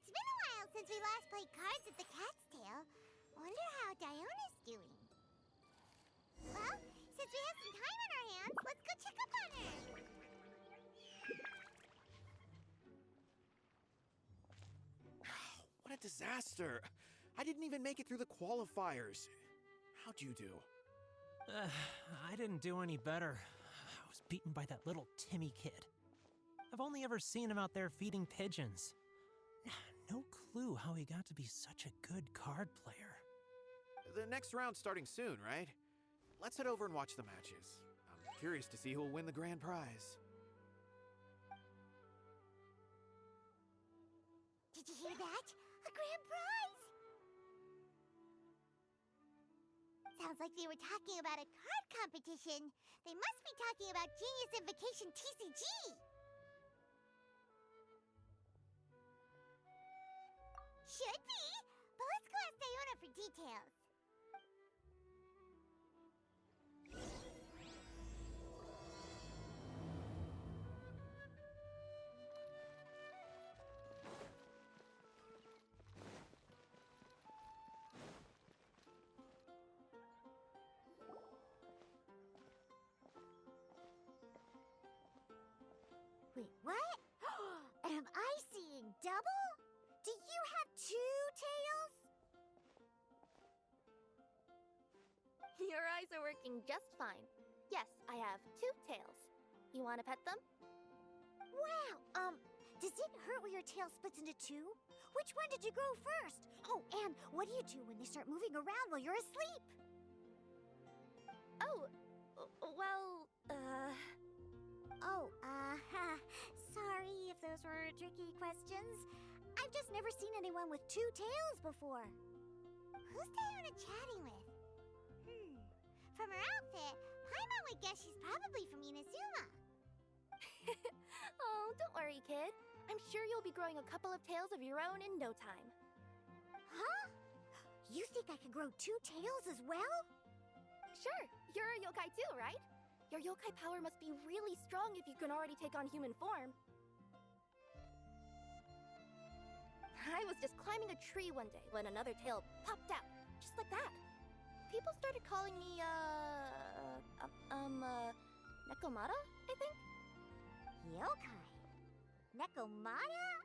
It's been a while since we last played cards at the Cat's Tail. Wonder how Diona's doing. Well, since we have some time on our hands, let's go check up on her. What a disaster! I didn't even make it through the qualifiers. How'd you do? I didn't do any better. I was beaten by that little Timmy kid. I've only ever seen him out there feeding pigeons. No clue how he got to be such a good card player. The next round's starting soon, right? Let's head over and watch the matches. I'm curious to see who'll win the grand prize. Did you hear that? A grand prize! Sounds like they were talking about a card competition. They must be talking about Genius Invocation TCG. Should be, but let's go ask Diona for details. Wait, what? Am I seeing double? Do you have 2 tails? Your eyes are working just fine. Yes, I have 2 tails. You want to pet them? Wow, does it hurt when your tail splits into 2? Which one did you grow first? Oh, and what do you do when they start moving around while you're asleep? Oh, well, sorry if those were tricky questions. I've just never seen anyone with 2 tails before. Who's Diona chatting with? From her outfit, Paimon would guess she's probably from Inazuma. Oh, don't worry, kid. I'm sure you'll be growing a couple of tails of your own in no time. Huh? You think I could grow 2 tails as well? Sure, you're a yokai too, right? Your yokai power must be really strong if you can already take on human form. I was just climbing a tree one day when another tail popped out, just like that. People started calling me, Nekomata, I think? Yokai? Nekomata?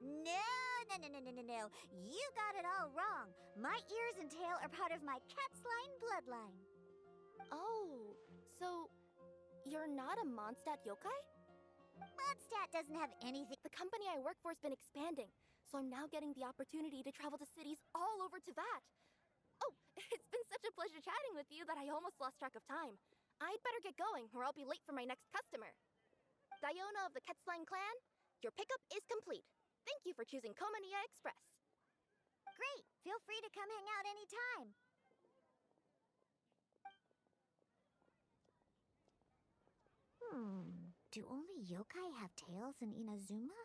No. You got it all wrong. My ears and tail are part of my cat's line bloodline. Oh, so you're not a Mondstadt yokai? Mondstadt doesn't have anything. The company I work for has been expanding, so I'm now getting the opportunity to travel to cities all over Teyvat. Oh, it's been such a pleasure chatting with you that I almost lost track of time. I'd better get going, or I'll be late for my next customer. Diona of the Quetzline clan, your pickup is complete. Thank you for choosing Enkanomiya Express. Great. Feel free to come hang out anytime. Do only yokai have tails in Inazuma?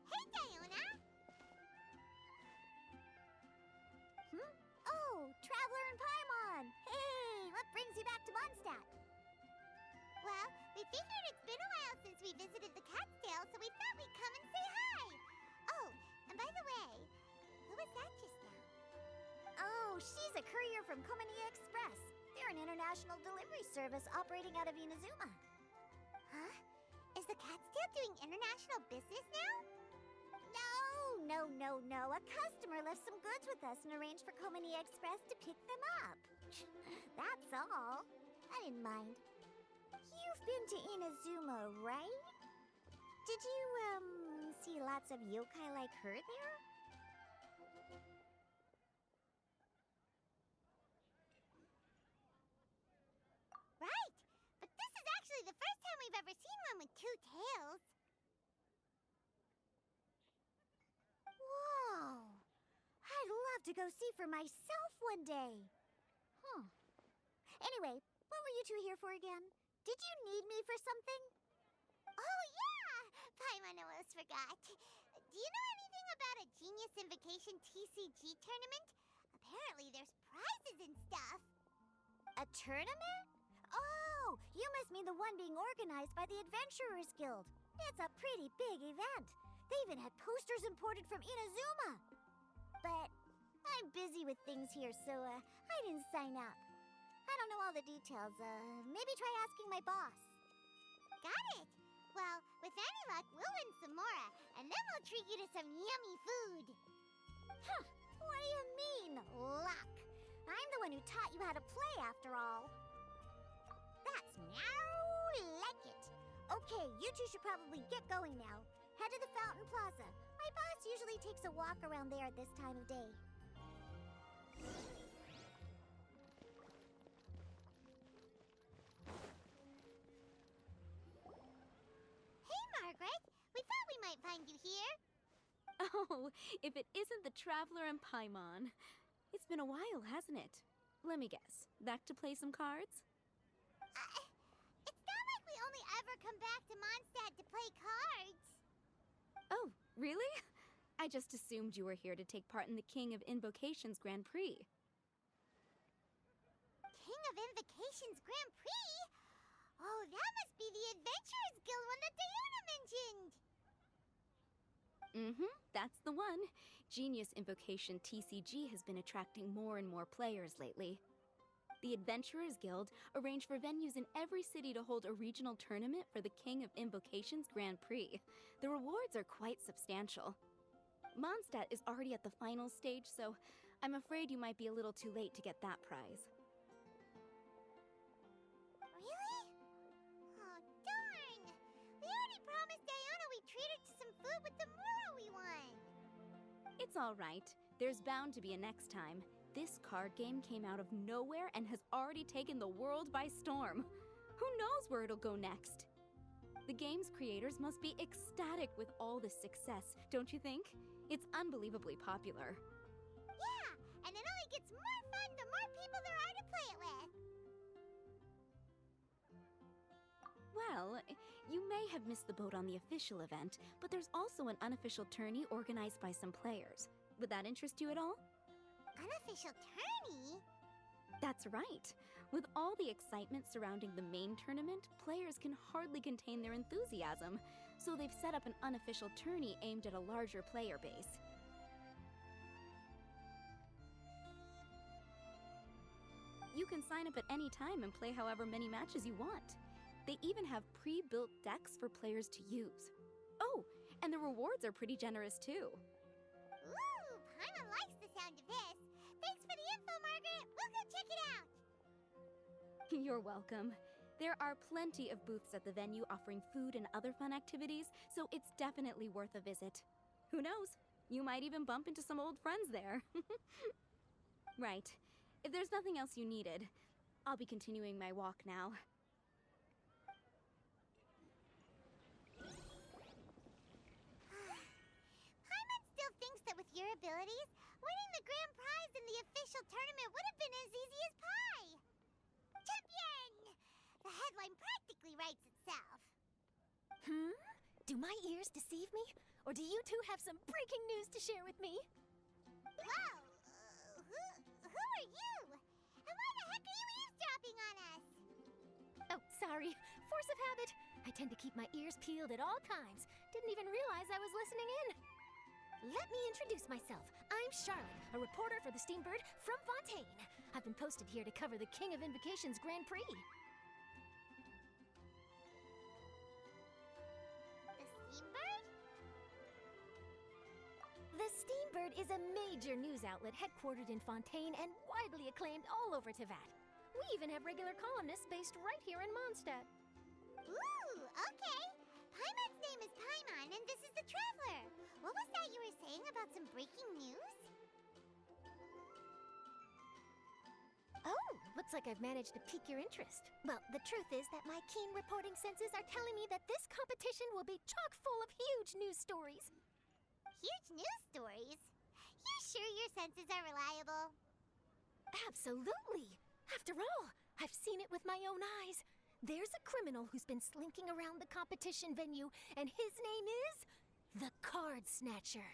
Hey, Diona! Oh, Traveler and Paimon! Hey, what brings you back to Mondstadt? Well, we figured it's been a while since we visited the Cat's Tail, so we thought we'd come and say hi. Oh, and by the way, who was that just now? Oh, she's a courier from Enkanomiya Express. They're an international delivery service operating out of Inazuma. Huh? Is the Cat's Tail doing international business now? No. A customer left some goods with us and arranged for Enkanomiya Express to pick them up. That's all. I didn't mind. You've been to Inazuma, right? Did you, see lots of yokai like her there? Right! But this is actually the first time we've ever seen one with 2 tails. Whoa! I'd love to go see for myself one day. Anyway, what were you 2 here for again? Did you need me for something? Oh, yeah! Paimon almost forgot. Do you know anything about a Genius Invocation TCG tournament? apparently there's prizes and stuff. A tournament? Oh, you must mean the one being organized by the Adventurers Guild. It's a pretty big event. They even had posters imported from Inazuma. But I'm busy with things here, so I didn't sign up. I don't know all the details. Maybe try asking my boss. Got it. Well, with any luck, we'll win some more, and then we'll treat you to some yummy food. Huh. What do you mean, luck? I'm the one who taught you how to play, after all. That's now like it. Okay, you two should probably get going now. Head to the Fountain Plaza. My boss usually takes a walk around there at this time of day. Hey, Margaret. We thought we might find you here. Oh, if it isn't the Traveler and Paimon. It's been a while, hasn't it? Let me guess. Back to play some cards? It's not like we only ever come back to Mondstadt to play cards. Oh, really? I just assumed you were here to take part in the King of Invocations Grand Prix. King of Invocations Grand Prix? Oh, that must be the Adventurers Guild one that Diona mentioned. Mm-hmm, that's the one. Genius Invocation TCG has been attracting more and more players lately. The Adventurers Guild arranged for venues in every city to hold a regional tournament for the King of Invocations Grand Prix. The rewards are quite substantial. Mondstadt is already at the final stage, so I'm afraid you might be a little too late to get that prize. Really? Oh, darn! We already promised Diona we'd treat her to some food with the Moro we won. It's all right. There's bound to be a next time. This card game came out of nowhere and has already taken the world by storm. Who knows where it'll go next? The game's creators must be ecstatic with all this success, don't you think? It's unbelievably popular. Yeah, and it only gets more fun the more people there are to play it with. Well, you may have missed the boat on the official event, but there's also an unofficial tourney organized by some players. Would that interest you at all? Unofficial tourney? That's right. With all the excitement surrounding the main tournament, players can hardly contain their enthusiasm, so they've set up an unofficial tourney aimed at a larger player base. You can sign up at any time and play however many matches you want. They even have pre-built decks for players to use. Oh, and the rewards are pretty generous too. Ooh, Paimon likes the sound of this. Thanks for the info, Margaret. We'll go check it out. You're welcome. There are plenty of booths at the venue offering food and other fun activities, so it's definitely worth a visit. Who knows? You might even bump into some old friends there. Right. If there's nothing else you needed, I'll be continuing my walk now. Paimon still thinks that with your abilities, winning the grand prize in the official tournament would have been as easy as pie. Champion! The headline practically writes itself. Do my ears deceive me? Or do you two have some breaking news to share with me? Whoa! Who are you? And why the heck are you eavesdropping on us? Oh, sorry. Force of habit. I tend to keep my ears peeled at all times. Didn't even realize I was listening in. Let me introduce myself. I'm Charlotte, a reporter for the Steambird from Fontaine. I've been posted here to cover the King of Invocations Grand Prix. The Steambird? The Steambird is a major news outlet headquartered in Fontaine and widely acclaimed all over Teyvat. We even have regular columnists based right here in Mondstadt. Ooh, okay. Paimon's name is Paimon, and this is the Traveler. What was that you were saying about some breaking news? Oh, looks like I've managed to pique your interest. Well, the truth is that my keen reporting senses are telling me that this competition will be chock full of huge news stories. Huge news stories? You sure your senses are reliable? Absolutely! After all, I've seen it with my own eyes. There's a criminal who's been slinking around the competition venue, and his name is the Card Snatcher.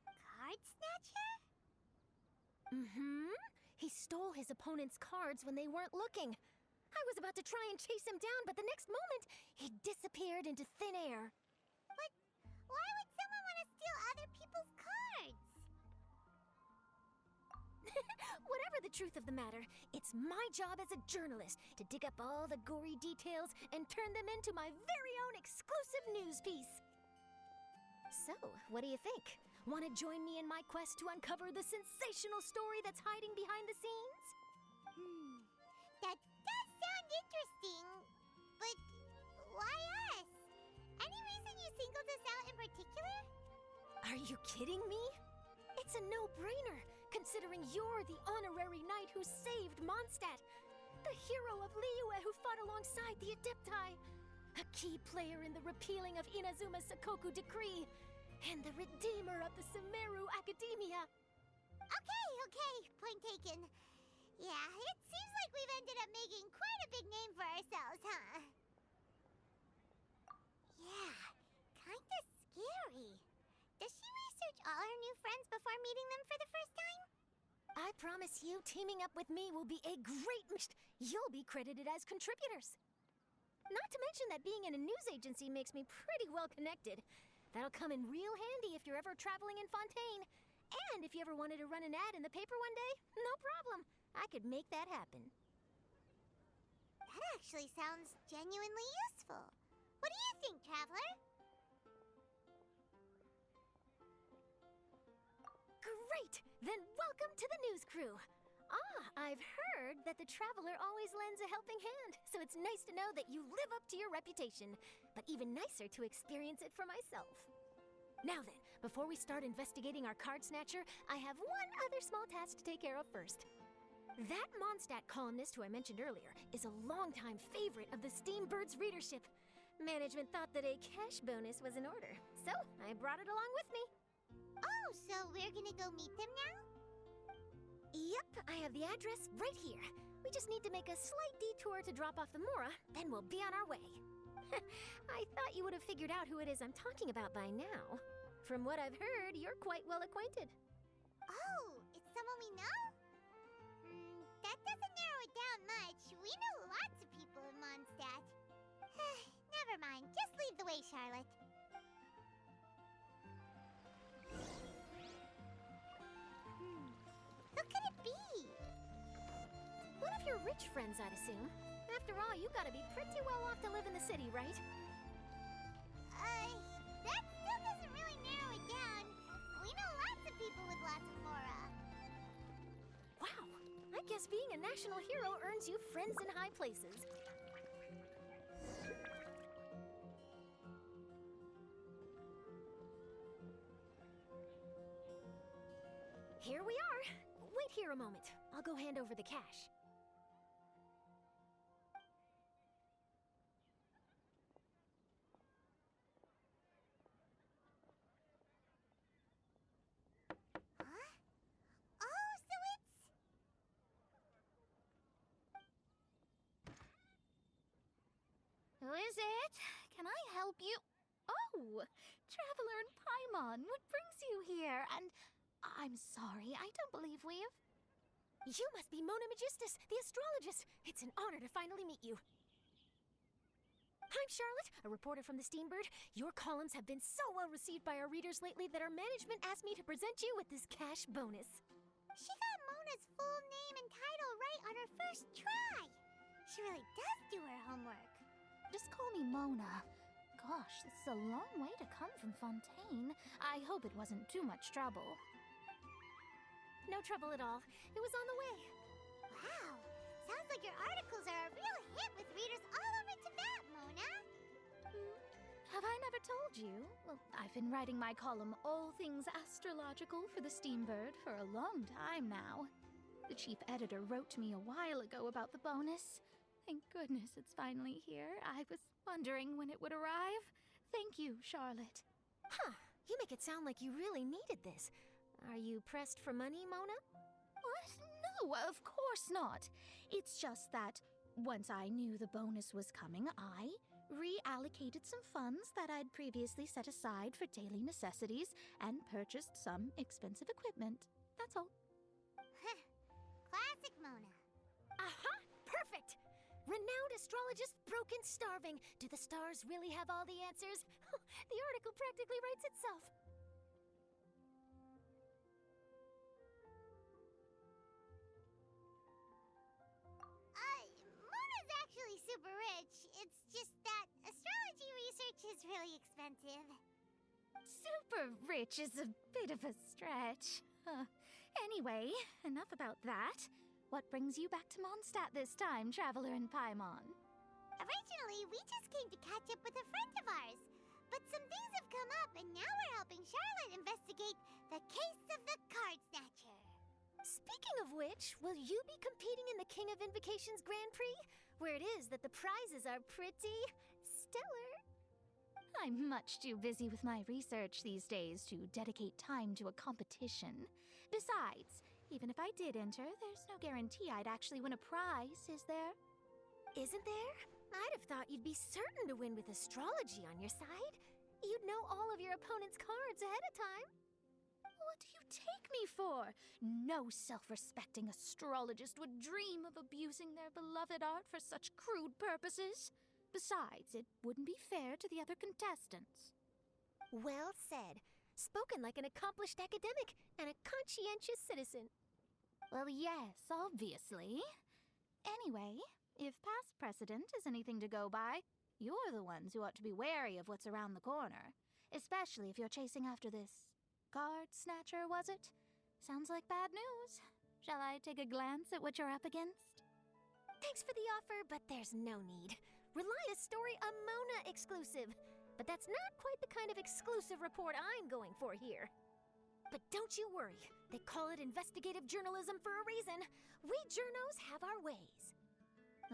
Card Snatcher? Mm-hmm. He stole his opponent's cards when they weren't looking. I was about to try and chase him down, but the next moment, he disappeared into thin air. But why would someone want to steal other people's cards? Whatever the truth of the matter, it's my job as a journalist to dig up all the gory details and turn them into my very own exclusive news piece. So, what do you think? Want to join me in my quest to uncover the sensational story that's hiding behind the scenes? That does sound interesting, but why us? Any reason you singled us out in particular? Are you kidding me? It's a no-brainer, considering you're the honorary knight who saved Mondstadt, the hero of Liyue who fought alongside the Adepti, a key player in the repealing of Inazuma's Sakoku Decree, and the redeemer of the Sumeru Academia. Okay, point taken. Yeah, it seems like we've ended up making quite a big name for ourselves, huh? Yeah, kinda scary. Does she research all her new friends before meeting them for the first time? I promise you, teaming up with me will be a great You'll be credited as contributors. Not to mention that being in a news agency makes me pretty well connected. That'll come in real handy if you're ever traveling in Fontaine. And if you ever wanted to run an ad in the paper one day, no problem. I could make that happen. That actually sounds genuinely useful. What do you think, Traveler? Great! Then welcome to the news crew. I've heard that the Traveler always lends a helping hand, so it's nice to know that you live up to your reputation, but even nicer to experience it for myself. Now then, before we start investigating our card snatcher, I have one other small task to take care of first. That Mondstadt columnist who I mentioned earlier is a longtime favorite of the Steambird's readership. Management thought that a cash bonus was in order, so I brought it along with me. Oh, so we're gonna go meet them now? Yep, I have the address right here. We just need to make a slight detour to drop off the Mora, then we'll be on our way. I thought you would have figured out who it is I'm talking about by now. From what I've heard, you're quite well acquainted. Oh, it's someone we know? That doesn't narrow it down much. We know lots of people in Mondstadt. Never mind, just lead the way, Charlotte. Who could it be? One of your rich friends, I'd assume. After all, you gotta be pretty well off to live in the city, right? That still doesn't really narrow it down. We know lots of people with lots of Mora. Wow, I guess being a national hero earns you friends in high places. Here we are. Wait here a moment. I'll go hand over the cash. Huh? Oh, so it's... Who is it? Can I help you? Oh, Traveler and Paimon, what brings you here? And I'm sorry, I don't believe we've... You must be Mona Magistus, the astrologist. It's an honor to finally meet you. I'm Charlotte, a reporter from the Steambird. Your columns have been so well received by our readers lately that our management asked me to present you with this cash bonus. She got Mona's full name and title right on her first try. She really does do her homework. Just call me Mona. Gosh, this is a long way to come from Fontaine. I hope it wasn't too much trouble. No trouble at all. It was on the way. Wow, sounds like your articles are a real hit with readers all over Tibet, Mona. Have I never told you? Well, I've been writing my column, All Things Astrological, for the Steambird for a long time now. The chief editor wrote to me a while ago about the bonus. Thank goodness it's finally here. I was wondering when it would arrive. Thank you, Charlotte. Huh, you make it sound like you really needed this. Are you pressed for money, Mona? What? No, of course not. It's just that once I knew the bonus was coming, I reallocated some funds that I'd previously set aside for daily necessities and purchased some expensive equipment. That's all. classic Mona. Aha! Perfect! Renowned astrologist Broken Starving. Do the stars really have all the answers? The article practically writes itself. Mona's actually super rich. It's just that astrology research is really expensive. Super rich is a bit of a stretch. Anyway, enough about that. What brings you back to Mondstadt this time, Traveler in Paimon? Originally, we just came to catch up with a friend of ours. But some things have come up, and now we're helping Charlotte investigate the case of the Card Snatcher. Speaking of which, will you be competing in the King of Invocations Grand Prix? Where it is that the prizes are pretty stellar. I'm much too busy with my research these days to dedicate time to a competition. Besides, even if I did enter, there's no guarantee I'd actually win a prize, is there? Isn't there? I'd have thought you'd be certain to win with astrology on your side. You'd know all of your opponent's cards ahead of time. What do you take me for? No self-respecting astrologist would dream of abusing their beloved art for such crude purposes. Besides, it wouldn't be fair to the other contestants. Well said. Spoken like an accomplished academic and a conscientious citizen. Well, yes, obviously. Anyway, if past precedent is anything to go by, you're the ones who ought to be wary of what's around the corner. Especially if you're chasing after this card snatcher, was it? Sounds like bad news. Shall I take a glance at what you're up against? Thanks for the offer, but there's no need. Relias story a Mona exclusive. But that's not quite the kind of exclusive report I'm going for here. But don't you worry. They call it investigative journalism for a reason. We journos have our ways.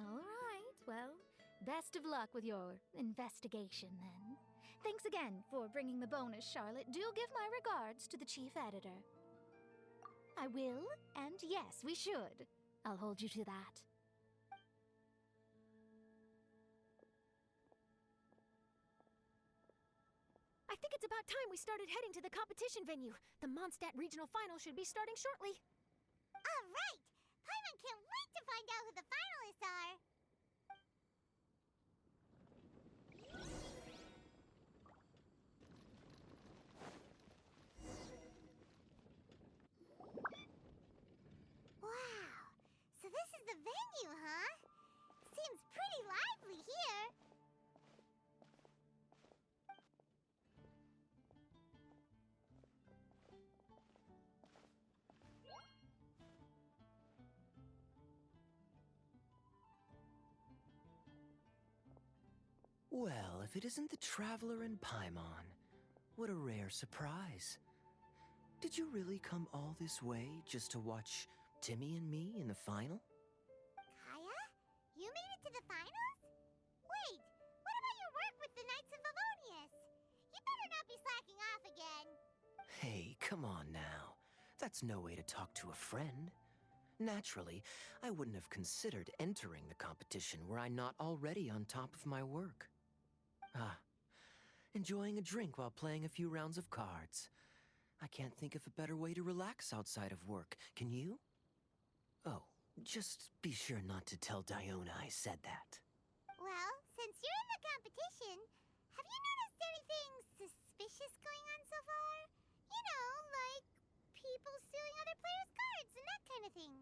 All right, well, best of luck with your investigation then. Thanks again for bringing the bonus, Charlotte. Do give my regards to the chief editor. I will, and yes, we should. I'll hold you to that. I think it's about time we started heading to the competition venue. The Mondstadt Regional Final should be starting shortly. All right! Paimon can't wait to find out who the finalists are. Wow! So this is the venue, huh? Seems pretty lively here. Well, if it isn't the Traveler in Paimon, what a rare surprise. Did you really come all this way just to watch Timmy and me in the final? Kaya? You made it to the finals? Wait, what about your work with the Knights of Favonius? You better not be slacking off again. Hey, come on now. That's no way to talk to a friend. Naturally, I wouldn't have considered entering the competition were I not already on top of my work. Enjoying a drink while playing a few rounds of cards. I can't think of a better way to relax outside of work, can you? Oh, just be sure not to tell Diona I said that. Well, since you're in the competition, have you noticed anything suspicious going on so far? You know, like people stealing other players' cards and that kind of thing.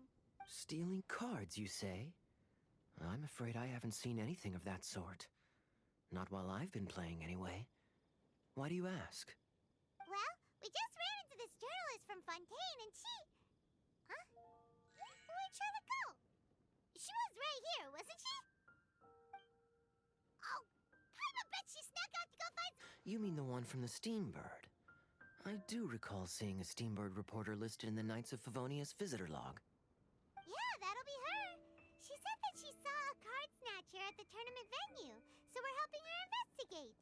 Stealing cards, you say? I'm afraid I haven't seen anything of that sort. Not while I've been playing, anyway. Why do you ask? Well, we just ran into this journalist from Fontaine and she... Huh? Where'd Charlotte go? She was right here, wasn't she? Oh, I bet she snuck out to go find... You mean the one from the Steambird? I do recall seeing a Steambird reporter listed in the Knights of Favonius visitor log. Yeah, that'll be her. She said that she saw a card snatcher at the tournament venue, so we're helping her investigate.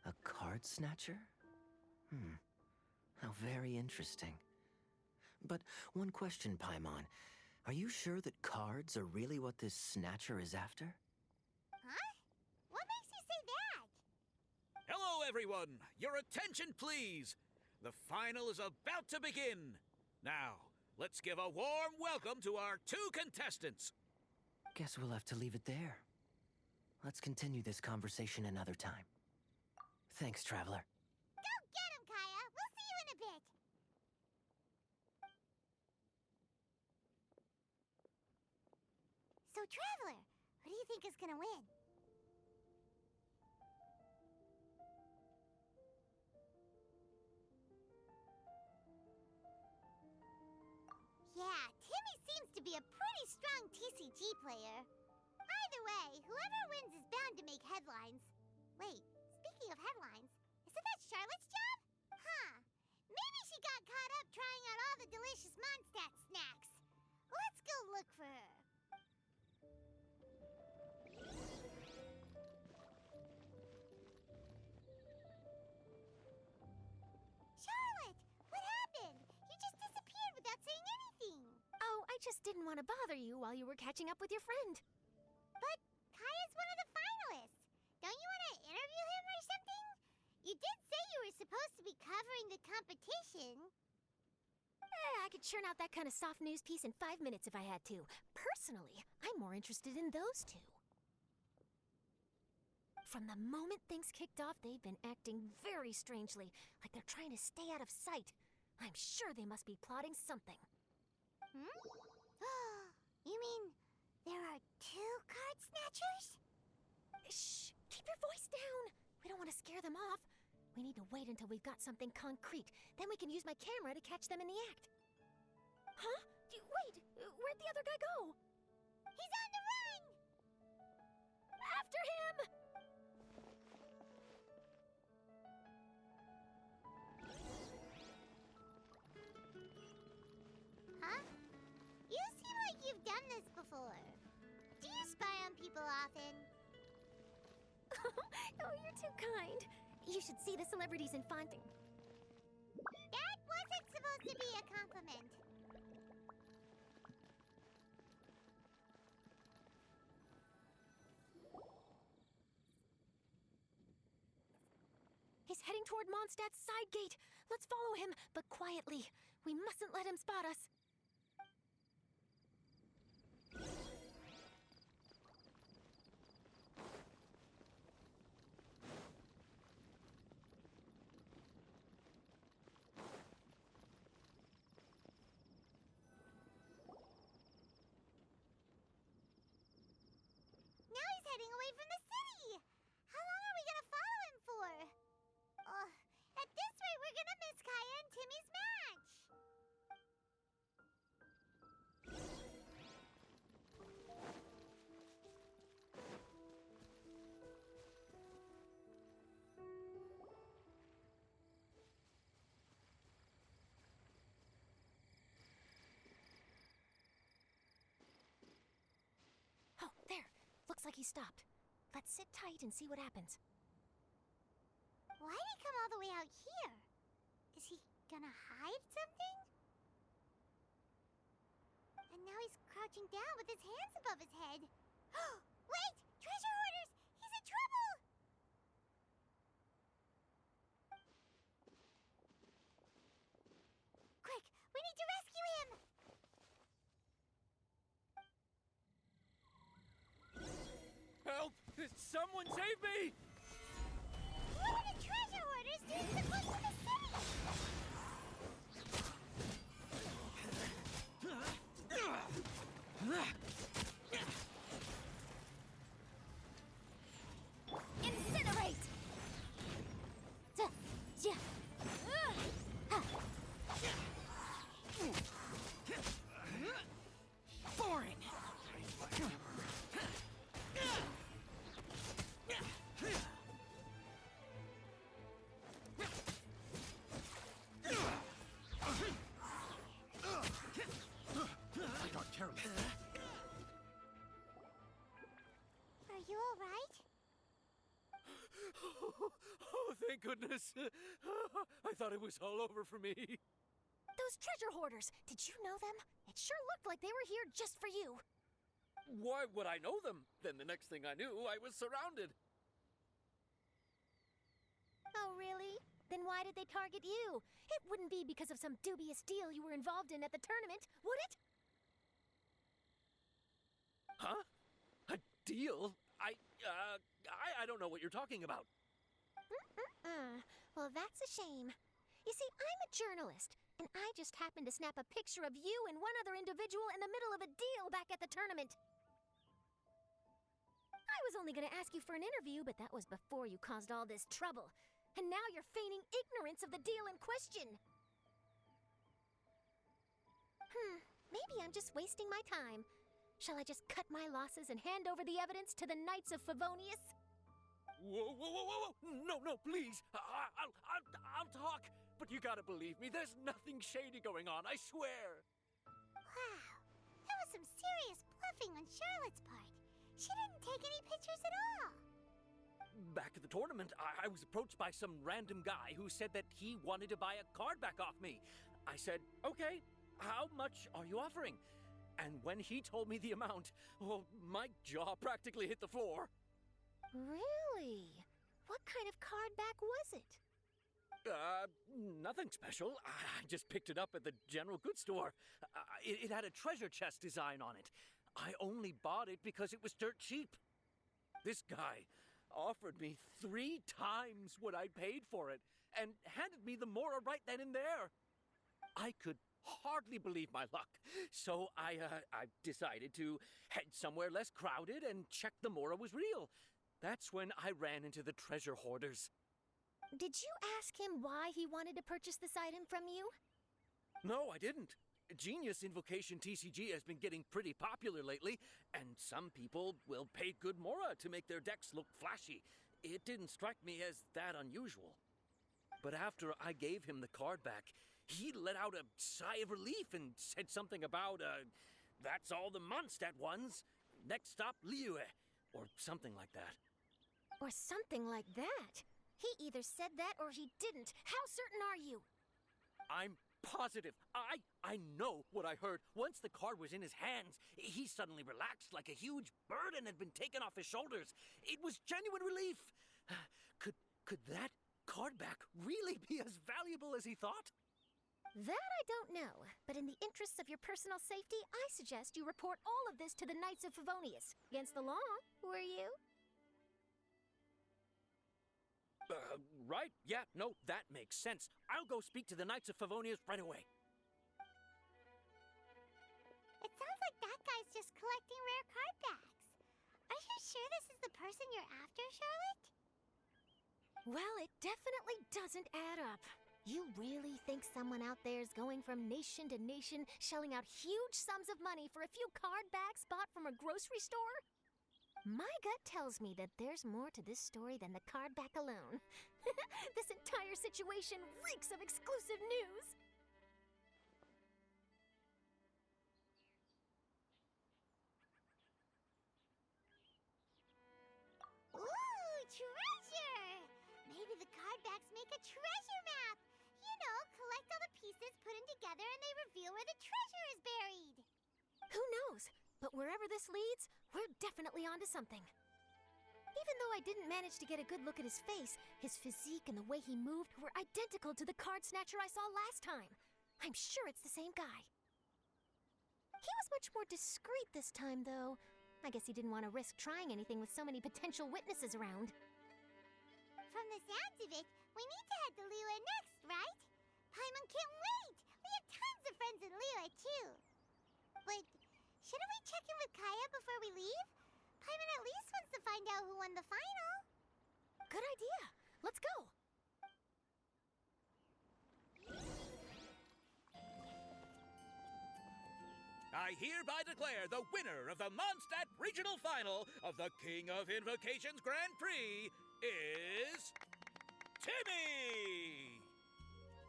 A card snatcher? How very interesting. But one question, Paimon. Are you sure that cards are really what this snatcher is after? Huh? What makes you say that? Hello, everyone! Your attention, please! The final is about to begin! Now, let's give a warm welcome to our 2 contestants. Guess we'll have to leave it there. Let's continue this conversation another time. Thanks, Traveler. Go get him, Kaya! We'll see you in a bit! So, Traveler, who do you think is gonna win? Yeah, Timmy seems to be a pretty strong TCG player. Either way, whoever wins is bound to make headlines. Wait, speaking of headlines, isn't that Charlotte's job? Huh. Maybe she got caught up trying out all the delicious Mondstadt snacks. Let's go look for her. Charlotte, what happened? You just disappeared without saying anything. Oh, I just didn't want to bother you while you were catching up with your friend. But Kaya's one of the finalists. Don't you want to interview him or something? You did say you were supposed to be covering the competition. I could churn out that kind of soft news piece in 5 minutes if I had to. Personally, I'm more interested in those 2. From the moment things kicked off, they've been acting very strangely, like they're trying to stay out of sight. I'm sure they must be plotting something. Hmm? You mean there are 2 card snatchers? Shh! Keep your voice down! We don't want to scare them off. We need to wait until we've got something concrete. Then we can use my camera to catch them in the act. Huh? Wait! Where'd the other guy go? He's on the run! After him! Huh? You seem like you've done this before. Do you spy on people often? Oh, you're too kind. You should see the celebrities in Fonting. That wasn't supposed to be a compliment. He's heading toward Mondstadt's side gate. Let's follow him, but quietly. We mustn't let him spot us. Now he's heading away from the city! How long are we gonna follow him for? At this rate, we're gonna miss Kaya and Timmy's match! Oh, there. Looks like he stopped. Let's sit tight and see what happens. Why'd he come all the way out here? Is he gonna hide something? And now he's crouching down with his hands above his head. Wait! Treasure hoarders! He's in trouble! Quick! We need to rescue him! Help! Someone save me! What are the treasure hoarders doing so close to the city? Incinerate! Boring! I got careless. Are you alright? Oh, thank goodness. I thought it was all over for me. Those treasure hoarders, did you know them? It sure looked like they were here just for you. Why would I know them? Then the next thing I knew, I was surrounded. Oh, really? Then why did they target you? It wouldn't be because of some dubious deal you were involved in at the tournament, would it? Huh? A deal? I don't know what you're talking about. Well, that's a shame. You see, I'm a journalist, and I just happened to snap a picture of you and one other individual in the middle of a deal back at the tournament. I was only gonna ask you for an interview, but that was before you caused all this trouble. And now you're feigning ignorance of the deal in question. Maybe I'm just wasting my time. Shall I just cut my losses and hand over the evidence to the Knights of Favonius? Whoa! No, please. I'll talk. But you gotta believe me, there's nothing shady going on, I swear. Wow, that was some serious bluffing on Charlotte's part. She didn't take any pictures at all. Back at the tournament, I was approached by some random guy who said that he wanted to buy a card back off me. I said, okay, how much are you offering? And when he told me the amount, well, my jaw practically hit the floor. Really? What kind of card back was it? Nothing special. I just picked it up at the general goods store. It had a treasure chest design on it. I only bought it because it was dirt cheap. This guy offered me 3 times what I paid for it and handed me the Mora right then and there. I could hardly believe my luck, so I decided to head somewhere less crowded and check the Mora was real. That's when I ran into the treasure hoarders. Did you ask him why he wanted to purchase this item from you? No, I didn't. Genius Invocation TCG has been getting pretty popular lately, and some people will pay good Mora to make their decks look flashy. It didn't strike me as that unusual. But after I gave him the card back, he let out a sigh of relief and said something about, that's all the Mondstadt ones. Next stop, Liyue, or something like that. Or something like that? He either said that or he didn't. How certain are you? I'm positive. I know what I heard. Once the card was in his hands, he suddenly relaxed like a huge burden had been taken off his shoulders. It was genuine relief. Could that card back really be as valuable as he thought? That I don't know, but in the interests of your personal safety, I suggest you report all of this to the Knights of Favonius. Against the law, were you? Right? Yeah, no, that makes sense. I'll go speak to the Knights of Favonius right away. It sounds like that guy's just collecting rare card backs. Are you sure this is the person you're after, Charlotte? Well, it definitely doesn't add up. You really think someone out there is going from nation to nation, shelling out huge sums of money for a few card backs bought from a grocery store? My gut tells me that there's more to this story than the card back alone. This entire situation reeks of exclusive news! Ooh, treasure! Maybe the card backs make a treasure map! You know, collect all the pieces, put them together, and they reveal where the treasure is buried! Who knows? But wherever this leads, we're definitely onto something. Even though I didn't manage to get a good look at his face, his physique and the way he moved were identical to the card snatcher I saw last time. I'm sure it's the same guy. He was much more discreet this time, though. I guess he didn't want to risk trying anything with so many potential witnesses around. From the sounds of it, we need to head to Liyue next, right? Paimon can't wait! We have tons of friends in Liyue, too. But shouldn't we check in with Kaya before we leave? Paimon at least wants to find out who won the final. Good idea. Let's go. I hereby declare the winner of the Mondstadt Regional Final of the King of Invocations Grand Prix is Timmy!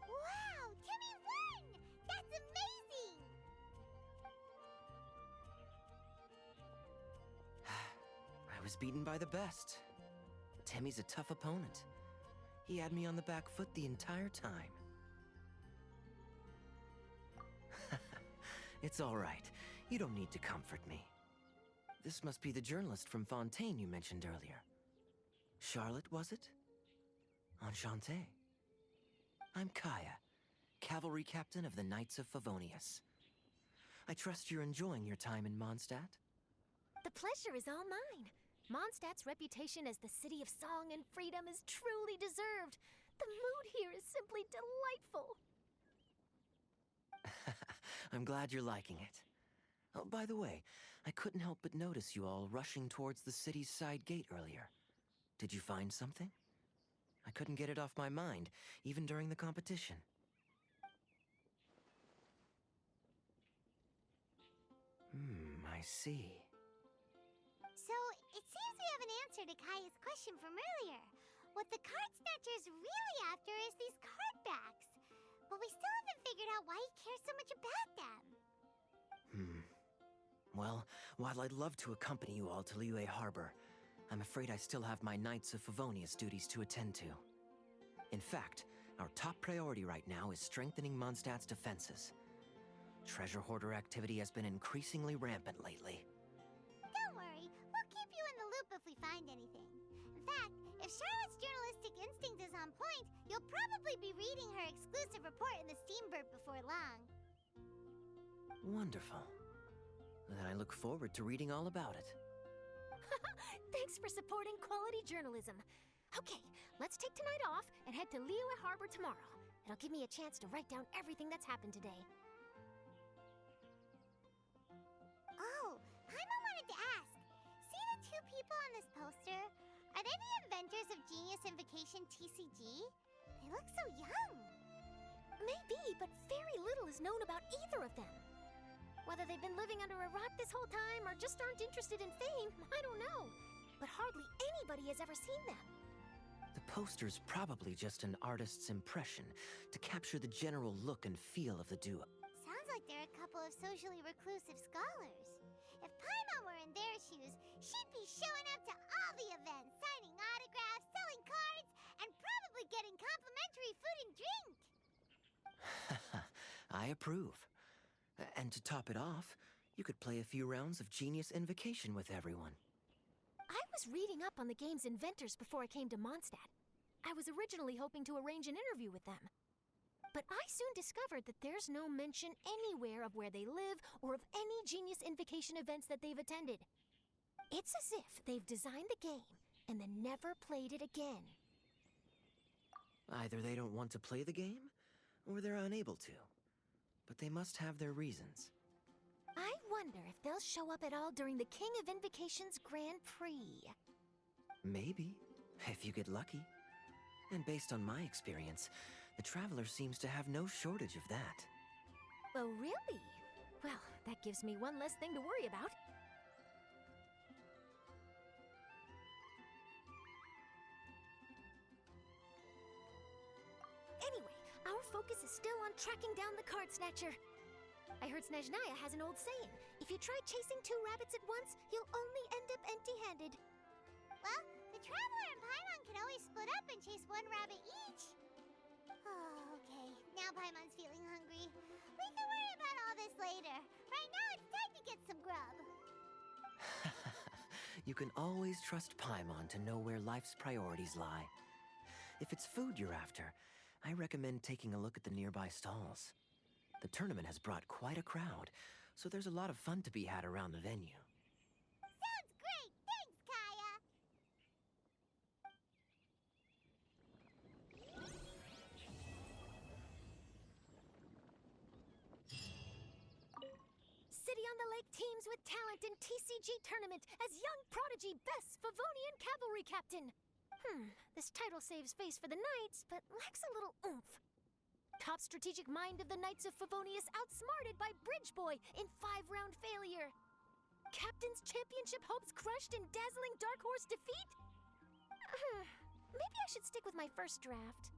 Wow, Timmy won! That's amazing! I was beaten by the best. Timmy's a tough opponent. He had me on the back foot the entire time. It's all right. You don't need to comfort me. This must be the journalist from Fontaine you mentioned earlier. Charlotte, was it? Enchanté. I'm Kaya, Cavalry Captain of the Knights of Favonius. I trust you're enjoying your time in Mondstadt? The pleasure is all mine. Mondstadt's reputation as the city of song and freedom is truly deserved. The mood here is simply delightful. I'm glad you're liking it. Oh, by the way, I couldn't help but notice you all rushing towards the city's side gate earlier. Did you find something? I couldn't get it off my mind, even during the competition. I see. So, it seems we have an answer to Kaya's question from earlier. What the card snatcher's really after is these card backs. But we still haven't figured out why he cares so much about them. Well, while I'd love to accompany you all to Liyue Harbor, I'm afraid I still have my Knights of Favonius duties to attend to. In fact, our top priority right now is strengthening Mondstadt's defenses. Treasure hoarder activity has been increasingly rampant lately. Don't worry, we'll keep you in the loop if we find anything. In fact, if Charlotte's journalistic instinct is on point, you'll probably be reading her exclusive report in the Steamburp before long. Wonderful. Then I look forward to reading all about it. Thanks for supporting quality journalism. Okay, let's take tonight off and head to Liyue Harbor tomorrow. It'll give me a chance to write down everything that's happened today. Oh, Paimon wanted to ask. See the two people on this poster? Are they the inventors of Genius Invocation TCG? They look so young. Maybe, but very little is known about either of them. Whether they've been living under a rock this whole time or just aren't interested in fame, I don't know. But hardly anybody has ever seen them. The poster's probably just an artist's impression to capture the general look and feel of the duo. Sounds like they're a couple of socially reclusive scholars. If Paimon were in their shoes, she'd be showing up to all the events, signing autographs, selling cards, and probably getting complimentary food and drink. I approve. And to top it off, you could play a few rounds of Genius Invocation with everyone. I was reading up on the game's inventors before I came to Mondstadt. I was originally hoping to arrange an interview with them. But I soon discovered that there's no mention anywhere of where they live or of any Genius Invocation events that they've attended. It's as if they've designed the game and then never played it again. Either they don't want to play the game, or they're unable to. But they must have their reasons. I wonder if they'll show up at all during the King of Invocation's Grand Prix. Maybe, if you get lucky. And based on my experience, the Traveler seems to have no shortage of that. Oh, really? Well, that gives me one less thing to worry about. Anyway, our focus is still on tracking down the card snatcher. I heard Snezhnaya has an old saying. If you try chasing two rabbits at once, you'll only end up empty-handed. Well, the Traveler and Paimon can always split up and chase one rabbit each. Oh, okay. Now Paimon's feeling hungry. We can worry about all this later. Right now, it's time to get some grub. You can always trust Paimon to know where life's priorities lie. If it's food you're after, I recommend taking a look at the nearby stalls. The tournament has brought quite a crowd, so there's a lot of fun to be had around the venue. Sounds great! Thanks, Kaya! City on the Lake teams with talent in TCG tournament as young prodigy best Favonian cavalry captain. This title saves face for the Knights, but lacks a little oomph. Top strategic mind of the Knights of Favonius outsmarted by Bridge Boy in 5-round failure. Captain's championship hopes crushed in dazzling Dark Horse defeat? Maybe I should stick with my first draft.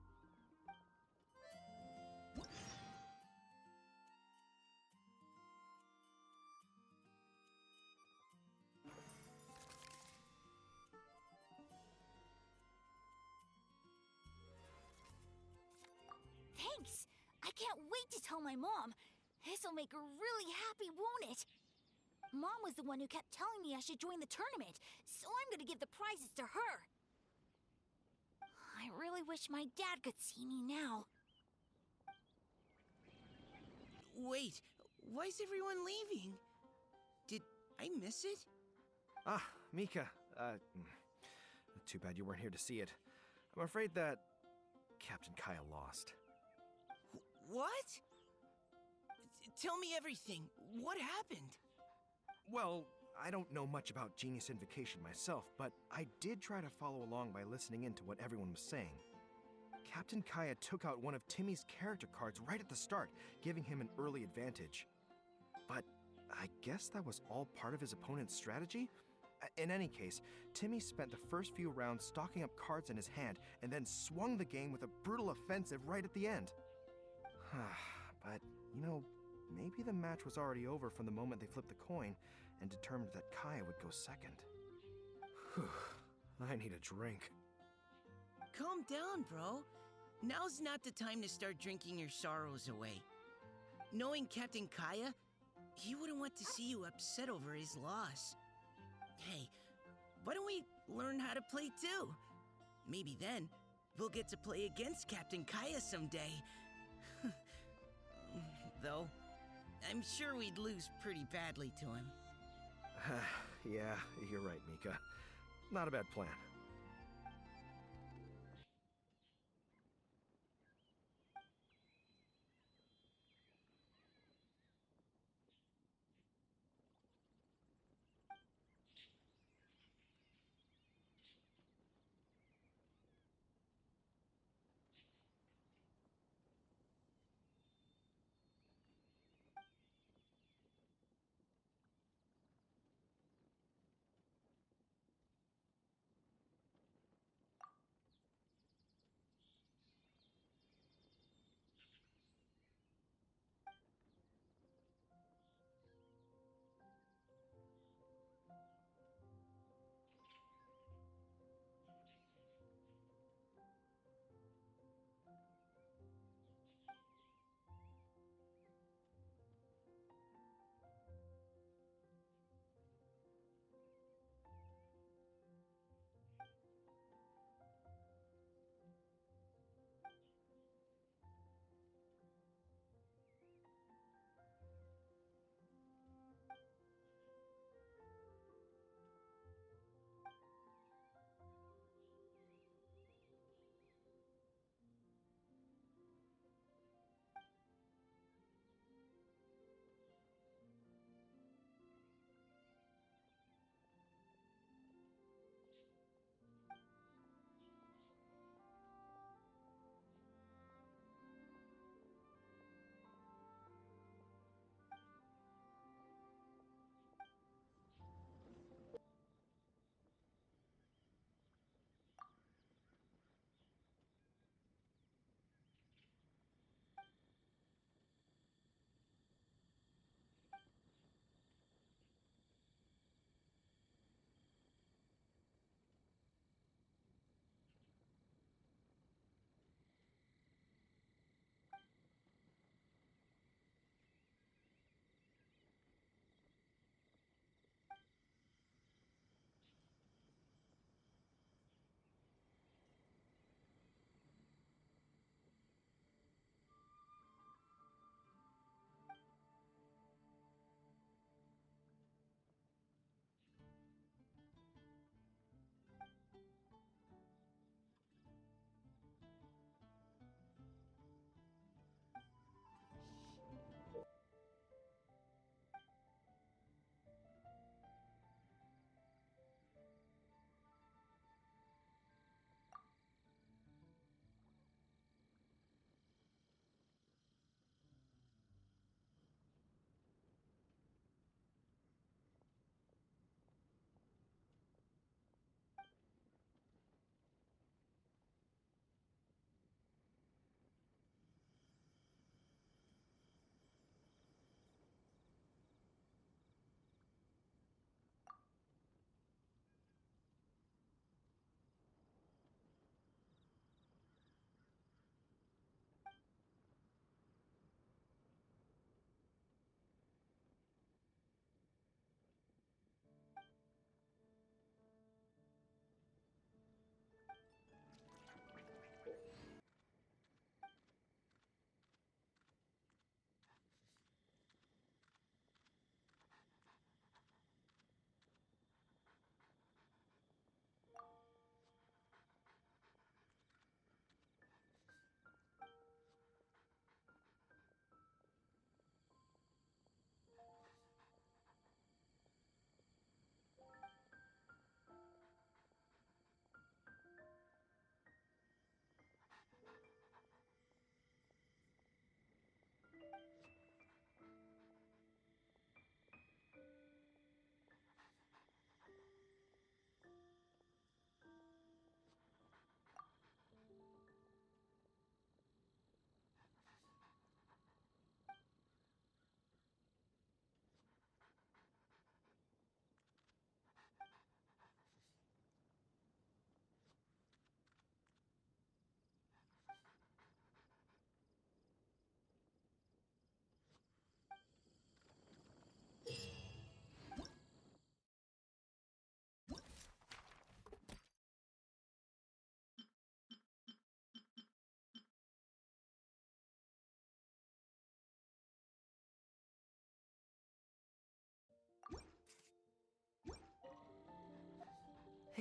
Thanks! I can't wait to tell my mom. This'll make her really happy, won't it? Mom was the one who kept telling me I should join the tournament, so I'm gonna give the prizes to her. I really wish my dad could see me now. Wait, why is everyone leaving? Did I miss it? Ah, Mika. Too bad you weren't here to see it. I'm afraid that Captain Kaya lost. What? Tell me everything. What happened? Well, I don't know much about Genius Invocation myself, but I did try to follow along by listening in to what everyone was saying. Captain Kaya took out one of Timmy's character cards right at the start, giving him an early advantage. But I guess that was all part of his opponent's strategy? In any case, Timmy spent the first few rounds stocking up cards in his hand and then swung the game with a brutal offensive right at the end. But, you know, maybe the match was already over from the moment they flipped the coin and determined that Kaya would go second. I need a drink. Calm down, bro. Now's not the time to start drinking your sorrows away. Knowing Captain Kaya, he wouldn't want to see you upset over his loss. Hey, why don't we learn how to play too? Maybe then, we'll get to play against Captain Kaya someday. Though, I'm sure we'd lose pretty badly to him. Yeah, you're right, Mika. Not a bad plan.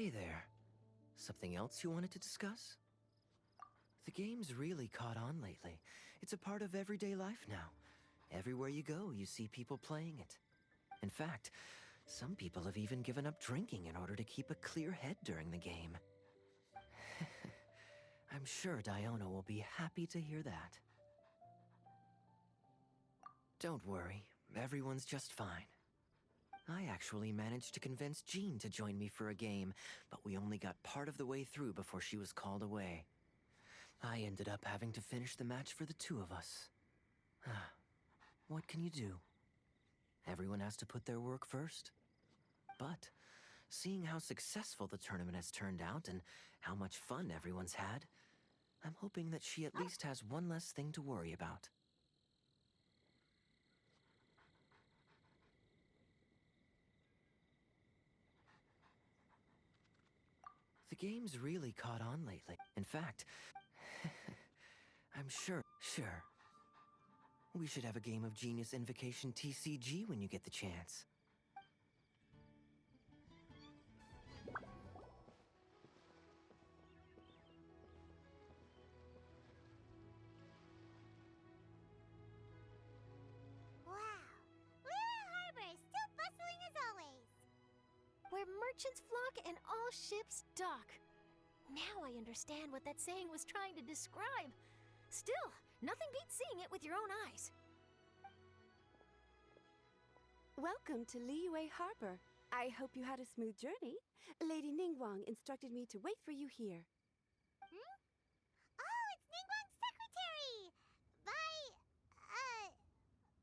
Hey there. Something else you wanted to discuss? The game's really caught on lately. It's a part of everyday life now. Everywhere you go, you see people playing it. In fact, some people have even given up drinking in order to keep a clear head during the game. I'm sure Diona will be happy to hear that. Don't worry, everyone's just fine. I actually managed to convince Jean to join me for a game, but we only got part of the way through before she was called away. I ended up having to finish the match for the two of us. What can you do? Everyone has to put their work first. But, seeing how successful the tournament has turned out and how much fun everyone's had, I'm hoping that she at least has one less thing to worry about. The game's really caught on lately. In fact, I'm sure. We should have a game of Genius Invocation TCG when you get the chance. Wow. Liyue Harbor is still bustling as always. Where merchants flock and all ships dock. Now I understand what that saying was trying to describe. Still, nothing beats seeing it with your own eyes. Welcome to Liyue Harbor. I hope you had a smooth journey. Lady Ningguang instructed me to wait for you here. Oh, it's Ningguang's secretary!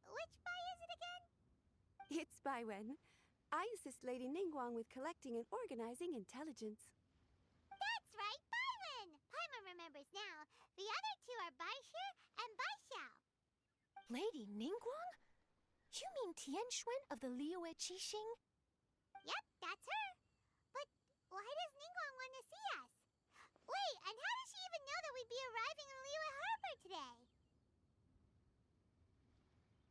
Which Bai is it again? It's Baiwen. I assist Lady Ningguang with collecting and organizing intelligence. That's right, Baiwen! Paimon remembers now. The other two are Baishir and Baishao. Lady Ningguang? You mean Tianxuan of the Liyue Qixing? Yep, that's her. But why does Ningguang want to see us? Wait, and how does she even know that we'd be arriving in Liyue Harbor today?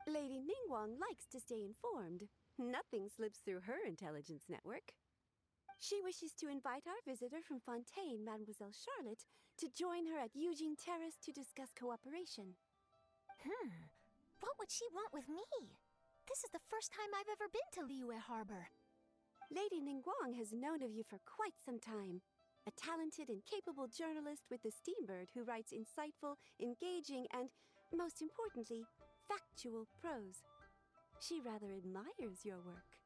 Lady Ningguang likes to stay informed. Nothing slips through her intelligence network. She wishes to invite our visitor from Fontaine, Mademoiselle Charlotte, to join her at Eugene Terrace to discuss cooperation. What would she want with me? This is the first time I've ever been to Liyue Harbor. Lady Ningguang has known of you for quite some time. A talented and capable journalist with the Steambird who writes insightful, engaging, and, most importantly, factual prose. She rather admires your work.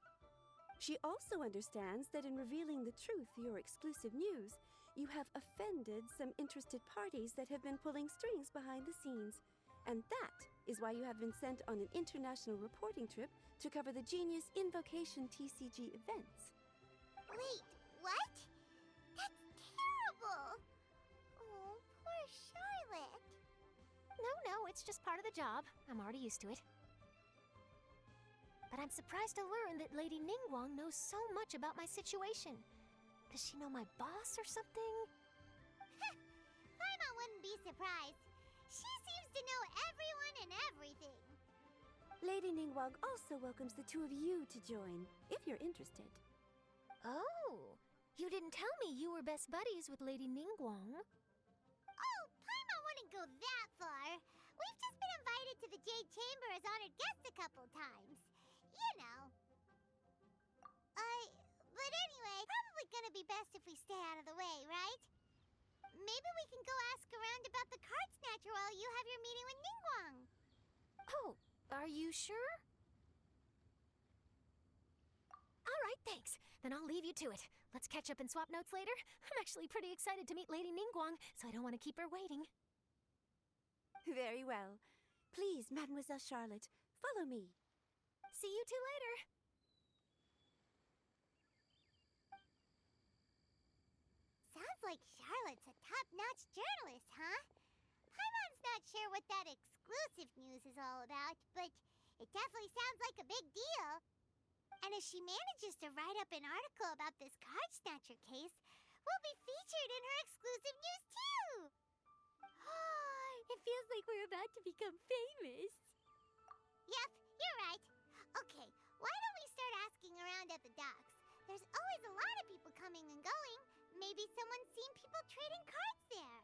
She also understands that in revealing the truth, your exclusive news, you have offended some interested parties that have been pulling strings behind the scenes. And that is why you have been sent on an international reporting trip to cover the Genius Invocation TCG events. Wait, what? That's terrible! Oh, poor Charlotte. No, it's just part of the job. I'm already used to it. But I'm surprised to learn that Lady Ningguang knows so much about my situation. Does she know my boss or something? Paimon wouldn't be surprised. She seems to know everyone and everything. Lady Ningguang also welcomes the two of you to join, if you're interested. Oh, you didn't tell me you were best buddies with Lady Ningguang. Oh, Paimon wouldn't go that far. We've just been invited to the Jade Chamber as honored guests a couple times. You know. But anyway, probably gonna be best if we stay out of the way, right? Maybe we can go ask around about the card snatcher while you have your meeting with Ningguang. Oh, are you sure? All right, thanks. Then I'll leave you to it. Let's catch up and swap notes later. I'm actually pretty excited to meet Lady Ningguang, so I don't want to keep her waiting. Very well. Please, Mademoiselle Charlotte, follow me. See you two later. Sounds like Charlotte's a top-notch journalist, huh? Paimon's not sure what that exclusive news is all about, but it definitely sounds like a big deal. And if she manages to write up an article about this card snatcher case, we'll be featured in her exclusive news too! It feels like we're about to become famous. Yep, you're right. Okay, why don't we start asking around at the docks? There's always a lot of people coming and going. maybe someone's seen people trading cards there.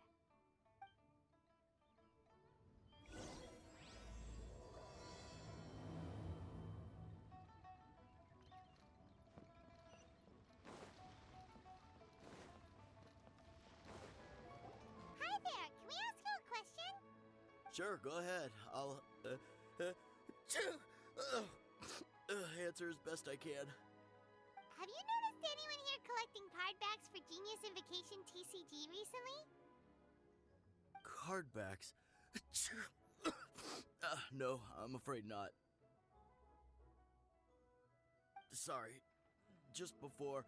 Hi there, can we ask you a question? Sure, go ahead. I'll, answer as best I can. Have you noticed anyone here collecting card backs for Genius Invocation TCG recently? Card backs? No, I'm afraid not. Sorry. Just before,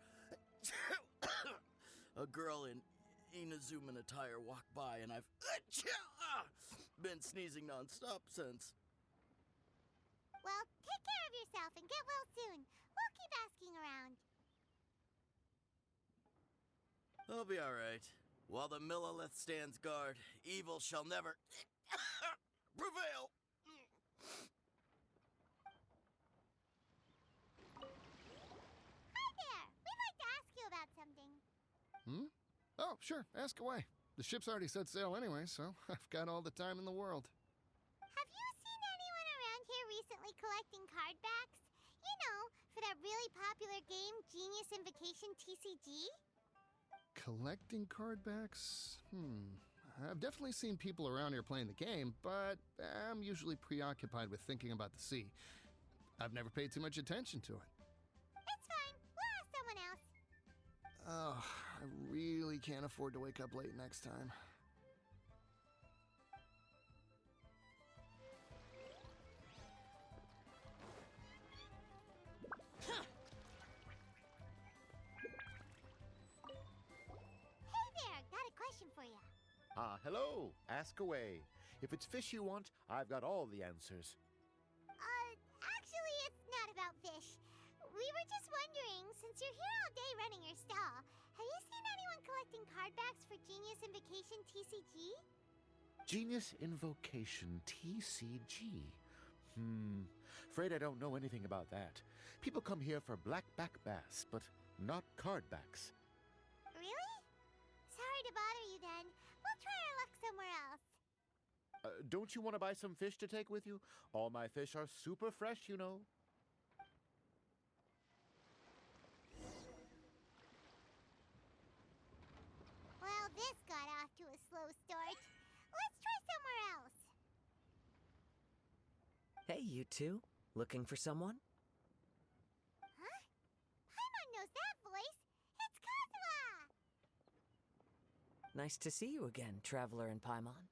a girl in Inazuman attire walked by and I've been sneezing nonstop since. Well, take care of yourself and get well soon. We'll keep asking around. I'll be alright. While the Millilith stands guard, evil shall never prevail. Hi there! We'd like to ask you about something. Oh, sure, ask away. The ship's already set sail anyway, so I've got all the time in the world. Have you seen anyone around here recently collecting card backs? You know, for that really popular game, Genius Invocation TCG? Collecting card backs? I've definitely seen people around here playing the game, but I'm usually preoccupied with thinking about the sea. I've never paid too much attention to it. It's fine. We'll ask someone else. Oh, I really can't afford to wake up late next time. Hey there, got a question for you. Hello. Ask away. If it's fish you want, I've got all the answers. Actually, it's not about fish. We were just wondering, since you're here all day running your stall, have you seen anyone collecting card backs for Genius Invocation TCG? Genius Invocation TCG. Afraid I don't know anything about that. People come here for blackback bass, but not cardbacks. Really? Sorry to bother you then. We'll try our luck somewhere else. Don't you want to buy some fish to take with you? All my fish are super fresh, you know. Well, this got off to a slow start. Let's try somewhere else. Hey, you two. Looking for someone? Huh? Paimon knows that voice. It's Kazuha! Nice to see you again, Traveler and Paimon.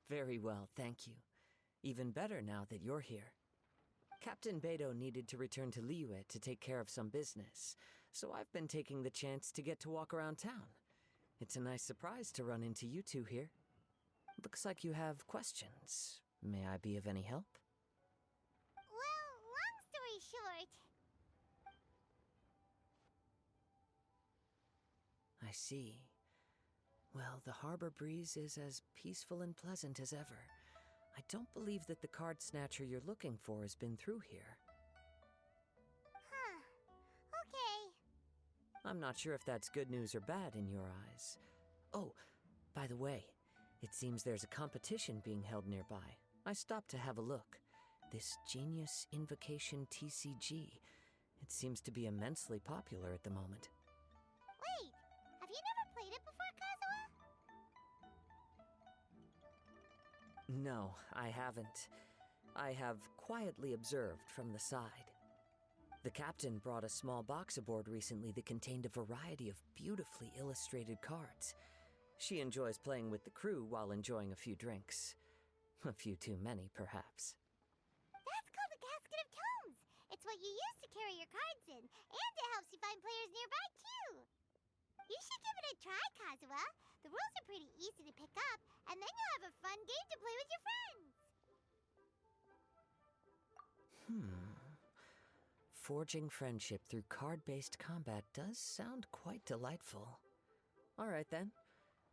Very well, thank you. Even better now that you're here. Captain Beidou needed to return to Liyue to take care of some business, so I've been taking the chance to get to walk around town. It's a nice surprise to run into you two here. Looks like you have questions. May I be of any help? Well, long story short... I see. Well, the harbor breeze is as peaceful and pleasant as ever. I don't believe that the card snatcher you're looking for has been through here. Huh. Okay. I'm not sure if that's good news or bad in your eyes. Oh, by the way, it seems there's a competition being held nearby. I stopped to have a look. This Genius Invocation TCG. It seems to be immensely popular at the moment. Wait, have you never played it before, Kazuha? No, I haven't. I have quietly observed from the side. The captain brought a small box aboard recently that contained a variety of beautifully illustrated cards. She enjoys playing with the crew while enjoying a few drinks. A few too many, perhaps. That's called the Casket of Tomes. It's what you use to carry your cards in, and it helps you find players nearby, too. You should give it a try, Kazuha. The rules are pretty easy to pick up, and then you'll have a fun game to play with your friends. Forging friendship through card-based combat does sound quite delightful. All right, then.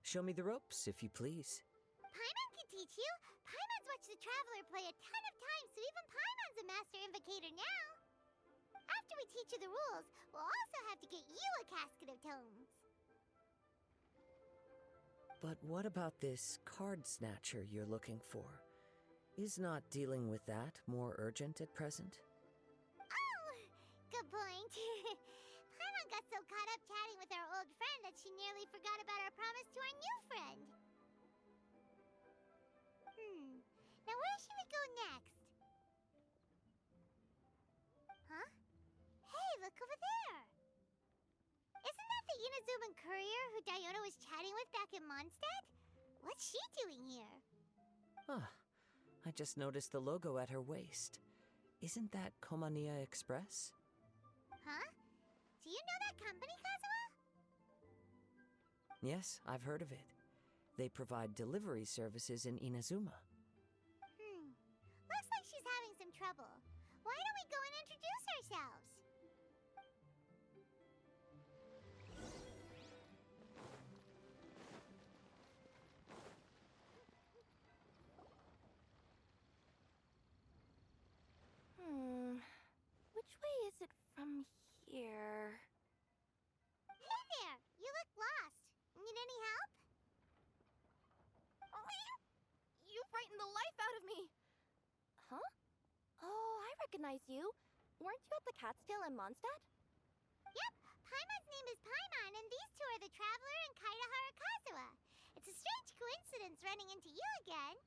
Show me the ropes, if you please. Paimon can teach you. Paimon's watched the Traveler play a ton of times, so even Paimon's a master invocator now. After we teach you the rules, we'll also have to get you a casket of tomes. But what about this card snatcher you're looking for? Is not dealing with that more urgent at present? Oh, good point. Paimon got so caught up chatting with our old friend that she nearly forgot about our promise to our new friend. Now where should we go next? Huh? Hey, look over there! Isn't that the Inazuman courier who Diona was chatting with back in Mondstadt? What's she doing here? Ah, I just noticed the logo at her waist. Isn't that Enkanomiya Express? Huh? Do you know that company, Kazuha? Yes, I've heard of it. They provide delivery services in Inazuma. Looks like she's having some trouble. Why don't we go and introduce ourselves? Which way is it from here? Hey there! You look lost. Need any help? You frightened the life out of me! Huh? Oh, I recognize you. Weren't you at the Cat's Tail in Mondstadt? Yep, Paimon's name is Paimon, and these two are the Traveler and Kaitahara Kazuha. It's a strange coincidence running into you again.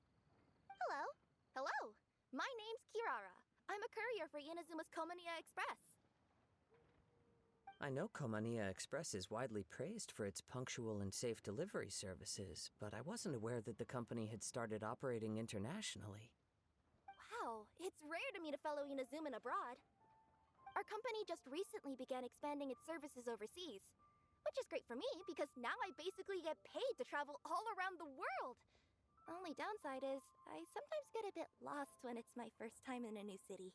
Hello. Hello. My name's Kirara. I'm a courier for Inazuma's Enkanomiya Express. I know Enkanomiya Express is widely praised for its punctual and safe delivery services, but I wasn't aware that the company had started operating internationally. Wow, it's rare to meet a fellow Inazuman abroad. Our company just recently began expanding its services overseas, which is great for me because now I basically get paid to travel all around the world. Only downside is, I sometimes get a bit lost when it's my first time in a new city.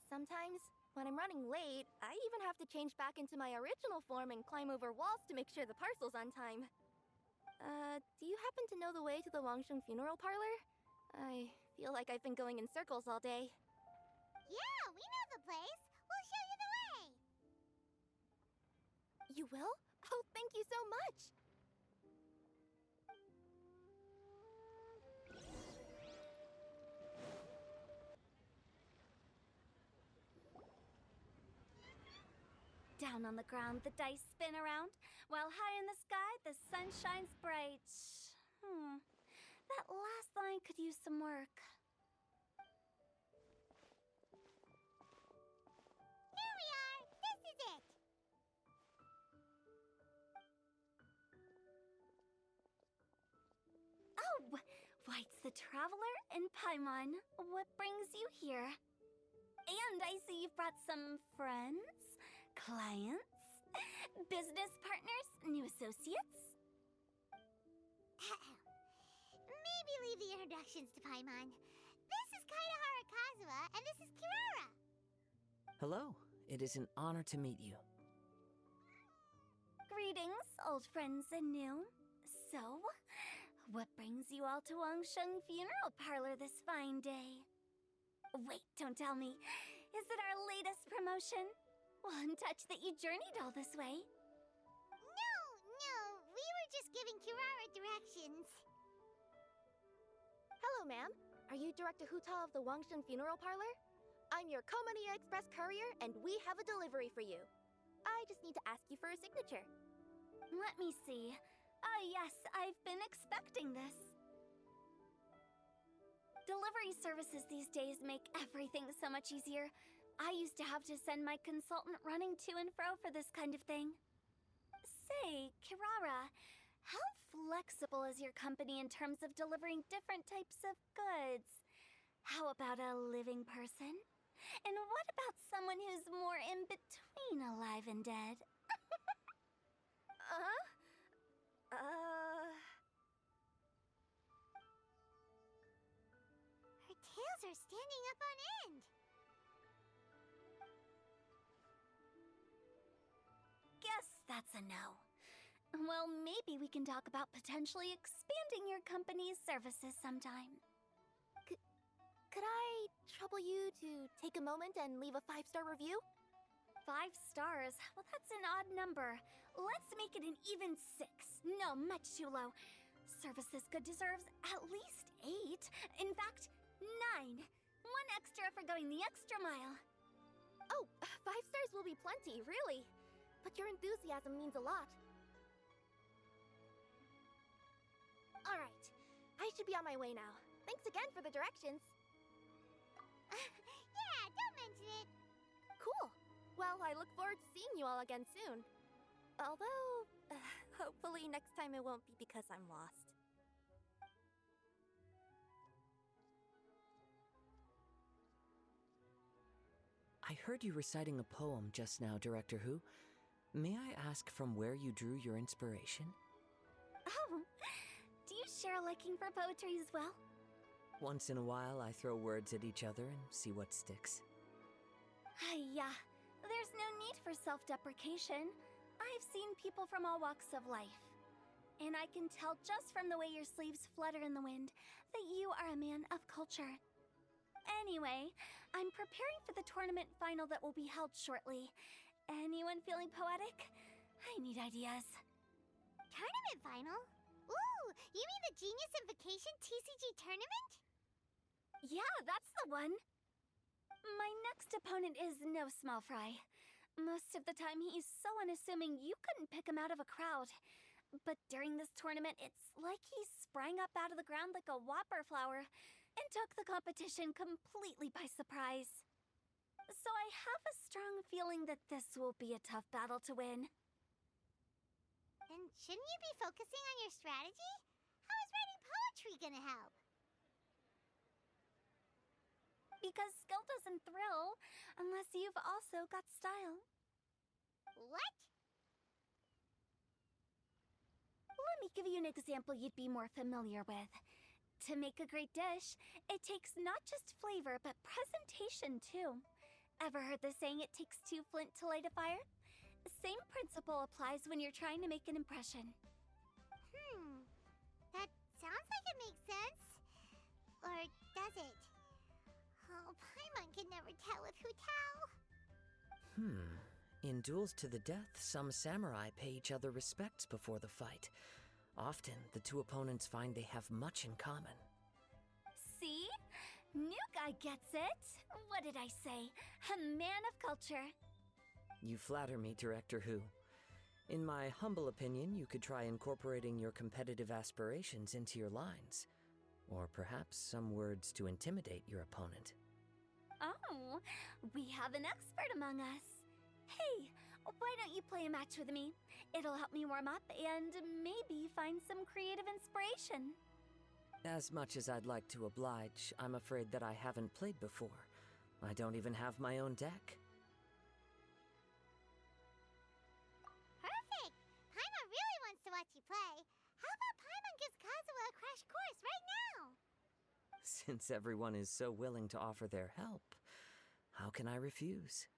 Sometimes, when I'm running late, I even have to change back into my original form and climb over walls to make sure the parcel's on time. Do you happen to know the way to the Wangsheng funeral parlor? I feel like I've been going in circles all day. Yeah, we know the place. We'll show you the way. You will? Oh, thank you so much! Down on the ground, the dice spin around, while high in the sky, the sun shines bright. That last line could use some work. Here we are! This is it! Oh, White's the Traveler and Paimon. What brings you here? And I see you've brought some friends? Clients? Business partners? New associates? Maybe leave the introductions to Paimon. This is Kaitahara Kazuha, and this is Kirara. Hello, it is an honor to meet you. Greetings, old friends and new. So, what brings you all to Wangsheng Funeral Parlor this fine day? Wait, don't tell me. Is it our latest promotion? One touch that you journeyed all this way. No, we were just giving Kirara directions. Hello, ma'am. Are you Director Huta of the Wangsheng Funeral Parlor? I'm your Enkanomiya Express courier, and we have a delivery for you. I just need to ask you for a signature. Let me see. Ah, yes, I've been expecting this. Delivery services these days make everything so much easier. I used to have to send my consultant running to and fro for this kind of thing. Say, Kirara, how flexible is your company in terms of delivering different types of goods? How about a living person? And what about someone who's more in between alive and dead? Her tails are standing up on end. Guess that's a no. Well, maybe we can talk about potentially expanding your company's services sometime. could I trouble you to take a moment and leave a 5-star review? 5 stars? Well, that's an odd number. Let's make it an even 6. No, much too low. Service this good deserves at least 8. In fact, 9. 1 extra for going the extra mile. Oh, 5 stars will be plenty, really. But your enthusiasm means a lot. Alright, I should be on my way now. Thanks again for the directions. Yeah, don't mention it. Cool. Well, I look forward to seeing you all again soon. Although, hopefully next time it won't be because I'm lost. I heard you reciting a poem just now, Director Who. May I ask from where you drew your inspiration? Oh, do you share a liking for poetry as well? Once in a while, I throw words at each other and see what sticks. Yeah, there's no need for self-deprecation. I've seen people from all walks of life. And I can tell just from the way your sleeves flutter in the wind that you are a man of culture. Anyway, I'm preparing for the tournament final that will be held shortly. Anyone feeling poetic? I need ideas. Tournament final? Ooh, you mean the Genius Invocation TCG tournament? Yeah, that's the one. My next opponent is no small fry. Most of the time he's so unassuming you couldn't pick him out of a crowd. But during this tournament, it's like he sprang up out of the ground like a whopper flower and took the competition completely by surprise. So I have a strong feeling that this will be a tough battle to win. Then shouldn't you be focusing on your strategy? How is writing poetry gonna help? Because skill doesn't thrill unless you've also got style. What? Let me give you an example you'd be more familiar with. To make a great dish, it takes not just flavor, but presentation too. Ever heard the saying, it takes 2 flint to light a fire? Same principle applies when you're trying to make an impression. That sounds like it makes sense. Or does it? Oh, Paimon can never tell with Hu Tao. In duels to the death, some samurai pay each other respects before the fight. Often, the two opponents find they have much in common. See? New guy gets it. What did I say? A man of culture. You flatter me, Director Who. In my humble opinion, you could try incorporating your competitive aspirations into your lines. Or perhaps some words to intimidate your opponent. Oh, we have an expert among us. Hey, why don't you play a match with me? It'll help me warm up and maybe find some creative inspiration. As much as I'd like to oblige, I'm afraid that I haven't played before. I don't even have my own deck. Perfect! Paimon really wants to watch you play. How about Paimon gives Kazuha a crash course right now? Since everyone is so willing to offer their help, how can I refuse?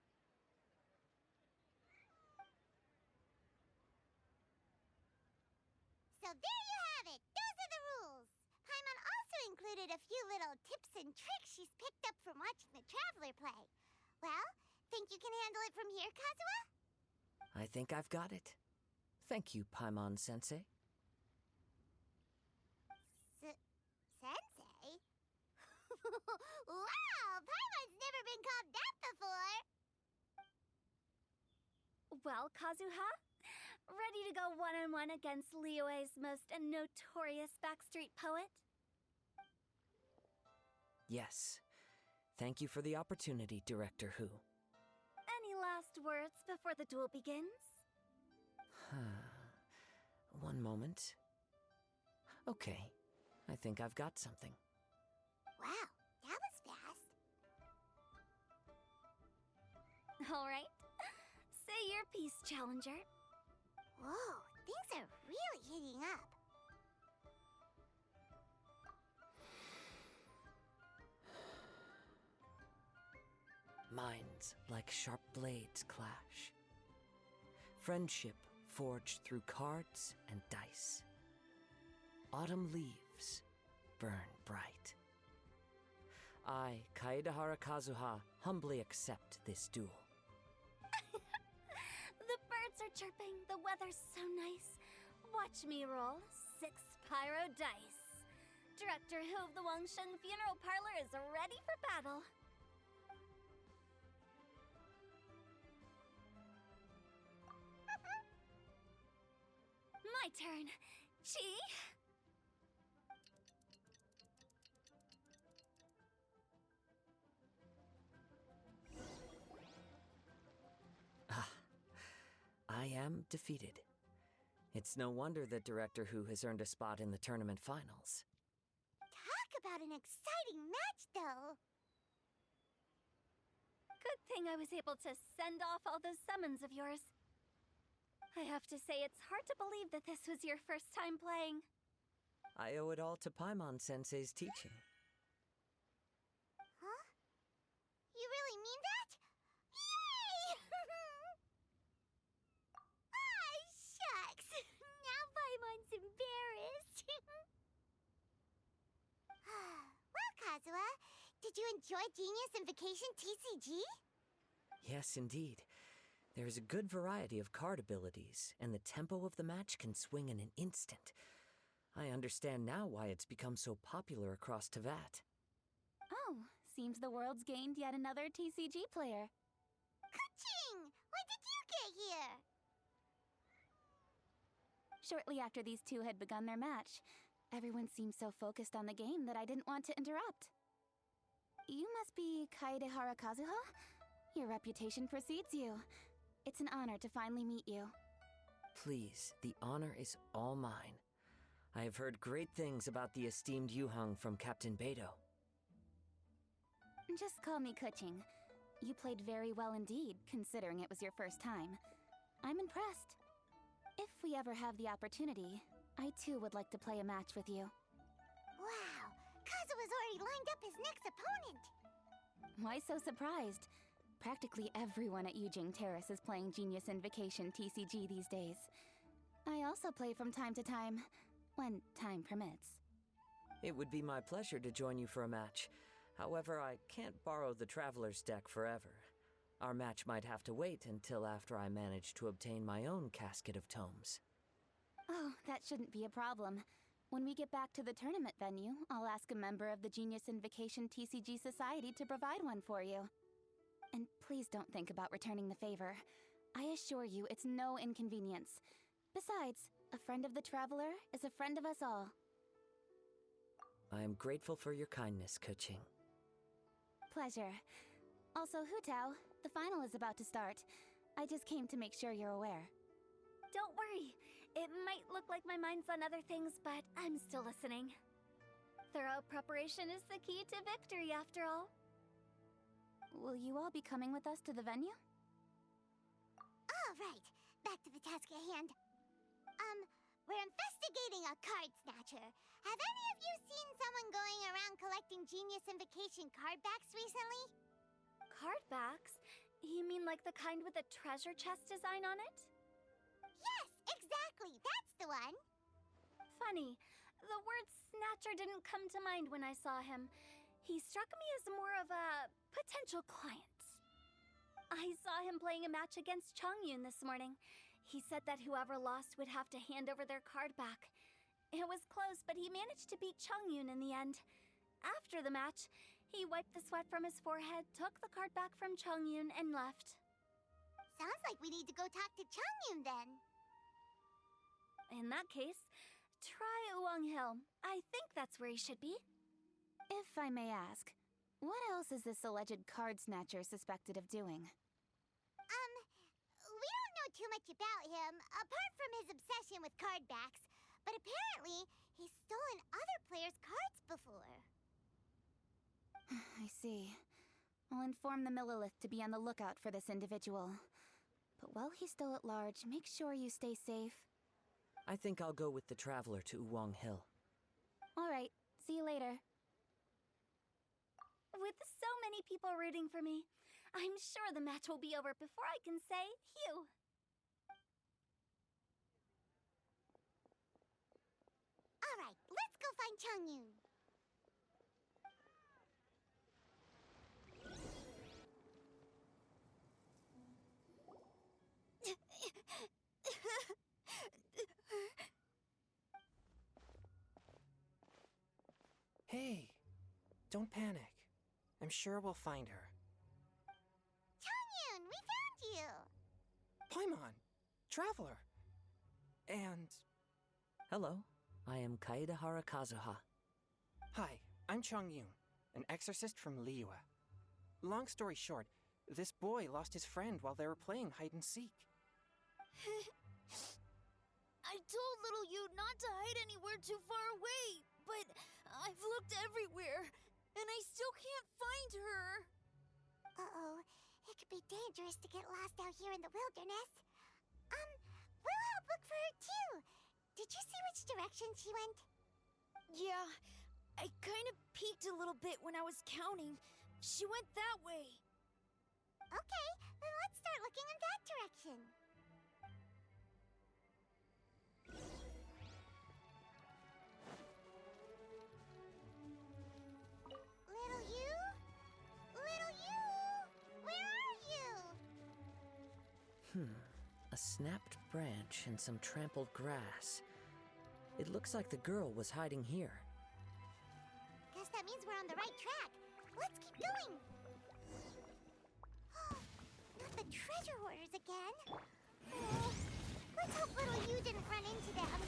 So there you have it! Those are the rules! Paimon also included a few little tips and tricks she's picked up from watching the Traveler play. Well, think you can handle it from here, Kazuha? I think I've got it. Thank you, Paimon-sensei. Sensei? Wow! Paimon's never been called that before! Well, Kazuha? Ready to go one-on-one against Liyue's most notorious backstreet poet? Yes. Thank you for the opportunity, Director Who. Any last words before the duel begins? One moment. Okay. I think I've got something. Wow, that was fast. All right. Say your piece, Challenger. Whoa, things are really heating up. Minds like sharp blades clash. Friendship forged through cards and dice. Autumn leaves burn bright. I, Kaedahara Kazuha, humbly accept this duel. The birds are chirping, the weather's so nice. Watch me roll 6 pyro dice. Director Hu of the Wangsheng Funeral Parlor is ready for battle. My turn. Chi? I am defeated. It's no wonder that Director Hu has earned a spot in the tournament finals. Talk about an exciting match, though. Good thing I was able to send off all those summons of yours. I have to say, it's hard to believe that this was your first time playing. I owe it all to Paimon-sensei's teaching. Huh? You really mean that? Yay! Ah, shucks. Now Paimon's embarrassed. Well, Kazuha, did you enjoy Genius Invocation TCG? Yes, indeed. There is a good variety of card abilities, and the tempo of the match can swing in an instant. I understand now why it's become so popular across Teyvat. Oh, seems the world's gained yet another TCG player. Ka-ching! When did you get here? Shortly after these two had begun their match, everyone seemed so focused on the game that I didn't want to interrupt. You must be Kaedahara Kazuha? Your reputation precedes you. It's an honor to finally meet you. Please, the honor is all mine. I have heard great things about the esteemed Yuheng from Captain Beidou. Just call me Kuching. You played very well indeed, considering it was your first time. I'm impressed. If we ever have the opportunity, I too would like to play a match with you. Wow, Kazuha's already lined up his next opponent. Why so surprised? Practically everyone at Yujing Terrace is playing Genius Invocation TCG these days. I also play from time to time, when time permits. It would be my pleasure to join you for a match. However, I can't borrow the Traveler's deck forever. Our match might have to wait until after I manage to obtain my own casket of tomes. Oh, that shouldn't be a problem. When we get back to the tournament venue, I'll ask a member of the Genius Invocation TCG Society to provide one for you. And please don't think about returning the favor. I assure you it's no inconvenience. Besides, a friend of the Traveler is a friend of us all. I am grateful for your kindness, Kuching. Pleasure. Also, Hutao, the final is about to start. I just came to make sure you're aware. Don't worry. It might look like my mind's on other things, but I'm still listening. Thorough preparation is the key to victory, after all. Will you all be coming with us to the venue? All right, back to the task at hand. We're investigating a card snatcher. Have any of you seen someone going around collecting Genius Invocation card backs recently? Card backs? You mean like the kind with a treasure chest design on it? Yes, exactly. That's the one. Funny. The word snatcher didn't come to mind when I saw him. He struck me as more of a potential client. I saw him playing a match against Chongyun this morning. He said that whoever lost would have to hand over their card back. It was close, but he managed to beat Chongyun in the end. After the match, he wiped the sweat from his forehead, took the card back from Chongyun, and left. Sounds like we need to go talk to Chongyun then. In that case, try Uwang Hill. I think that's where he should be. If I may ask, what else is this alleged card snatcher suspected of doing? We don't know too much about him, apart from his obsession with card backs. But apparently, he's stolen other players' cards before. I see. I'll inform the Millilith to be on the lookout for this individual. But while he's still at large, make sure you stay safe. I think I'll go with the Traveler to Uwang Hill. All right, see you later. With so many people rooting for me, I'm sure the match will be over before I can say phew. All right, let's go find Chongyun. sure we'll find her. Changyun, we found you! Paimon, Traveler. And... Hello, I am Kaedehara Kazuha. Hi, I'm Changyun, an exorcist from Liyue. Long story short, this boy lost his friend while they were playing hide-and-seek. I told little you not to hide anywhere too far away, but I've looked everywhere, and I still can't find her. Uh-oh, it could be dangerous to get lost out here in the wilderness. We'll help look for her too. Did you see which direction she went? Yeah, I kind of peeked a little bit when I was counting. She went that way. Okay, then let's start looking in that direction. Little you? Little you? Where are you? A snapped branch and some trampled grass. It looks like the girl was hiding here. Guess that means we're on the right track. Let's keep going. Not the treasure hoarders again. Oh, let's hope little you didn't run into them.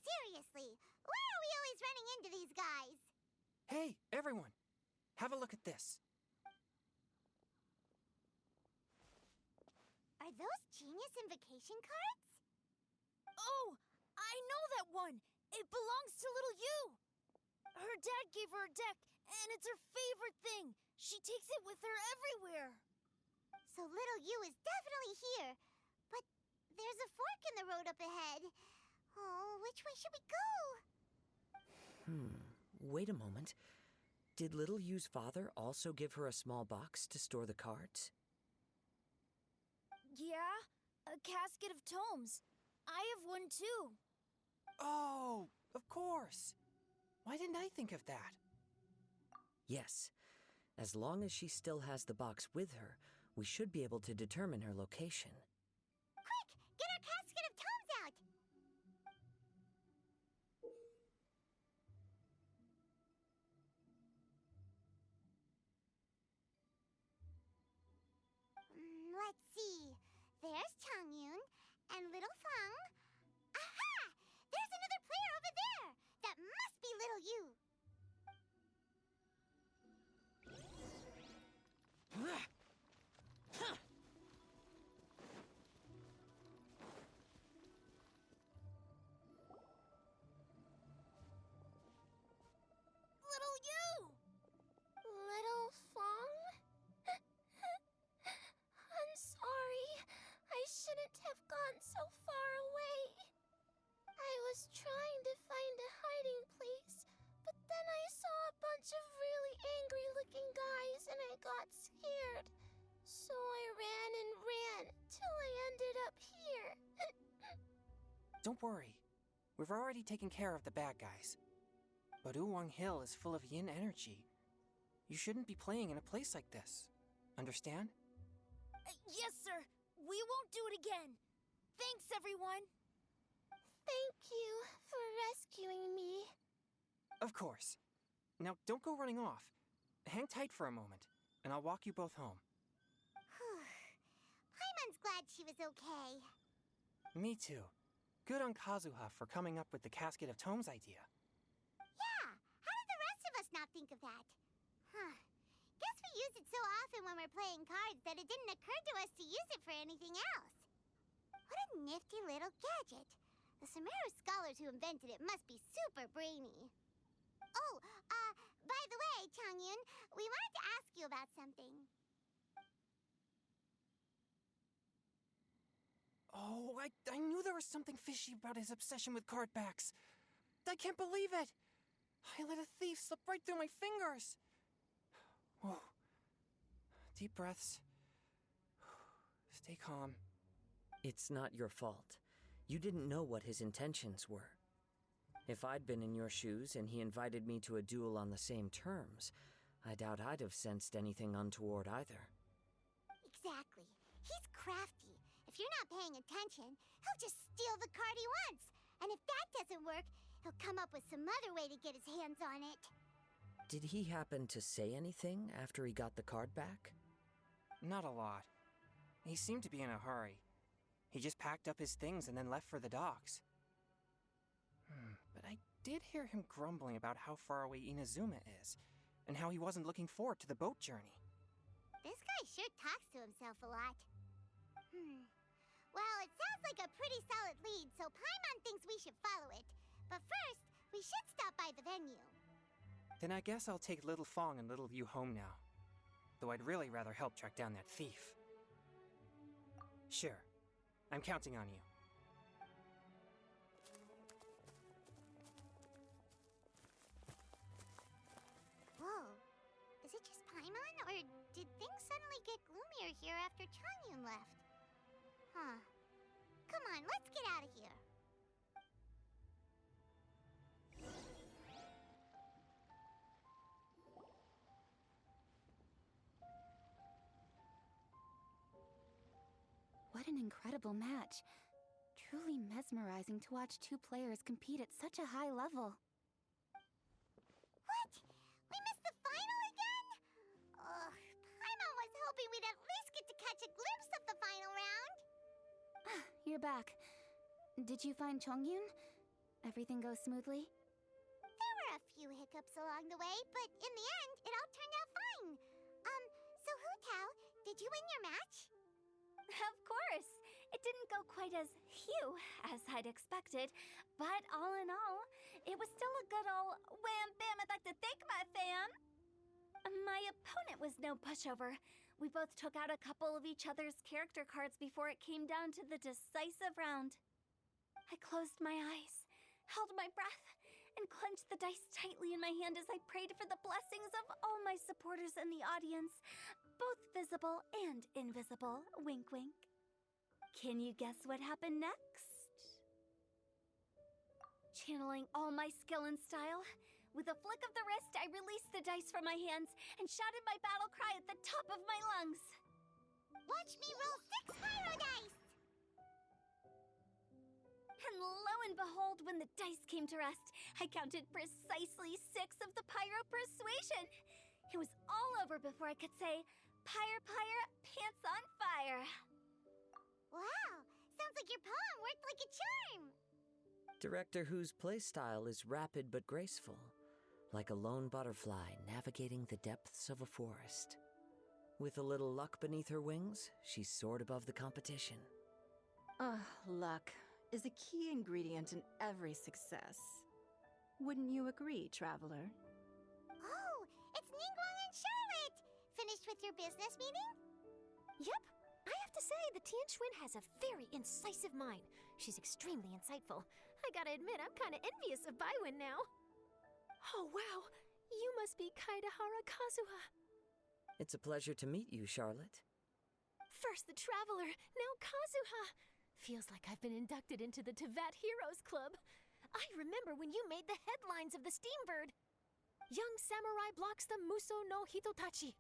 Seriously, why are we always running into these guys? Hey, everyone! Have a look at this. Are those Genius Invocation cards? Oh, I know that one. It belongs to little you. Her dad gave her a deck, and it's her favorite thing. She takes it with her everywhere. So little you is definitely here. But there's a fork in the road up ahead. Oh, which way should we go? Wait a moment. Did Little Yu's father also give her a small box to store the cards? Yeah, a casket of tomes. I have one too. Oh, of course. Why didn't I think of that? Yes. As long as she still has the box with her, we should be able to determine her location. Quick, get our casket of tomes out! Let's see. There's Changyun and Little Feng. Aha! There's another player over there! That must be Little You. Little you! Little Fong? I'm sorry. I shouldn't have gone so far away. I was trying to find a hiding place, but then I saw a bunch of really angry-looking guys and I got scared. So I ran and ran till I ended up here. Don't worry. We've already taken care of the bad guys. But Uwang Hill is full of yin energy. You shouldn't be playing in a place like this. Understand? Yes, sir. We won't do it again. Thanks, everyone. Thank you for rescuing me. Of course. Now, don't go running off. Hang tight for a moment, and I'll walk you both home. Paimon's glad she was okay. Me too. Good on Kazuha for coming up with the Casket of Tomes idea. Yeah, how did the rest of us not think of that? Guess we use it so often when we're playing cards that it didn't occur to us to use it for anything else. What a nifty little gadget. The Sumeru scholars who invented it must be super brainy. Oh, by the way, Changyun, we wanted to ask you about something. Oh, I knew there was something fishy about his obsession with card backs. I can't believe it! I let a thief slip right through my fingers! Whoa. Deep breaths. Stay calm. It's not your fault. You didn't know what his intentions were. If I'd been in your shoes and he invited me to a duel on the same terms, I doubt I'd have sensed anything untoward either. Exactly. He's crafty. If you're not paying attention, he'll just steal the card he wants. And if that doesn't work, he'll come up with some other way to get his hands on it. Did he happen to say anything after he got the card back? Not a lot. He seemed to be in a hurry. He just packed up his things and then left for the docks. But I did hear him grumbling about how far away Inazuma is, and how he wasn't looking forward to the boat journey. This guy sure talks to himself a lot. Well, it sounds like a pretty solid lead, so Paimon thinks we should follow it. But first, we should stop by the venue. Then I guess I'll take Little Fong and Little Yu home now. Though I'd really rather help track down that thief. Sure. I'm counting on you. Whoa. Is it just Paimon, or did things suddenly get gloomier here after Changyun left? Huh. Come on, let's get out of here. What an incredible match. Truly mesmerizing to watch two players compete at such a high level. What? We missed the final again? Ugh, Paimon was hoping we'd at least get to catch a glimpse of the final round. You're back. Did you find Chongyun? Everything go smoothly? There were a few hiccups along the way, but in the end, it all turned out fine. So Hu Tao, did you win your match? Of course! It didn't go quite as phew as I'd expected, but all in all, it was still a good old wham bam I'd like to thank my fam! My opponent was no pushover. We both took out a couple of each other's character cards before it came down to the decisive round. I closed my eyes, held my breath, and clenched the dice tightly in my hand as I prayed for the blessings of all my supporters in the audience, both visible and invisible. Wink, wink. Can you guess what happened next? Channeling all my skill and style, with a flick of the wrist, I released the dice from my hands and shouted my battle cry at the top of my lungs. Watch me roll 6 pyro dice! And lo and behold, when the dice came to rest, I counted precisely 6 of the pyro persuasion. It was all over before I could say, "Pyre, pyre, pants on fire." Wow, sounds like your poem worked like a charm. Director Hu's playstyle is rapid but graceful, like a lone butterfly navigating the depths of a forest. With a little luck beneath her wings, she soared above the competition. Luck is a key ingredient in every success. Wouldn't you agree, Traveler? Oh, it's Ningguang and Charlotte! Finished with your business meeting? Yep. I have to say, the Tianquan has a very incisive mind. She's extremely insightful. I gotta admit, I'm kinda envious of Baiwen now. Oh, wow. You must be Kaidahara Kazuha. It's a pleasure to meet you, Charlotte. First the Traveler, now Kazuha. Feels like I've been inducted into the Tevat Heroes Club. I remember when you made the headlines of the Steambird. Young samurai blocks the Muso no Hitotachi.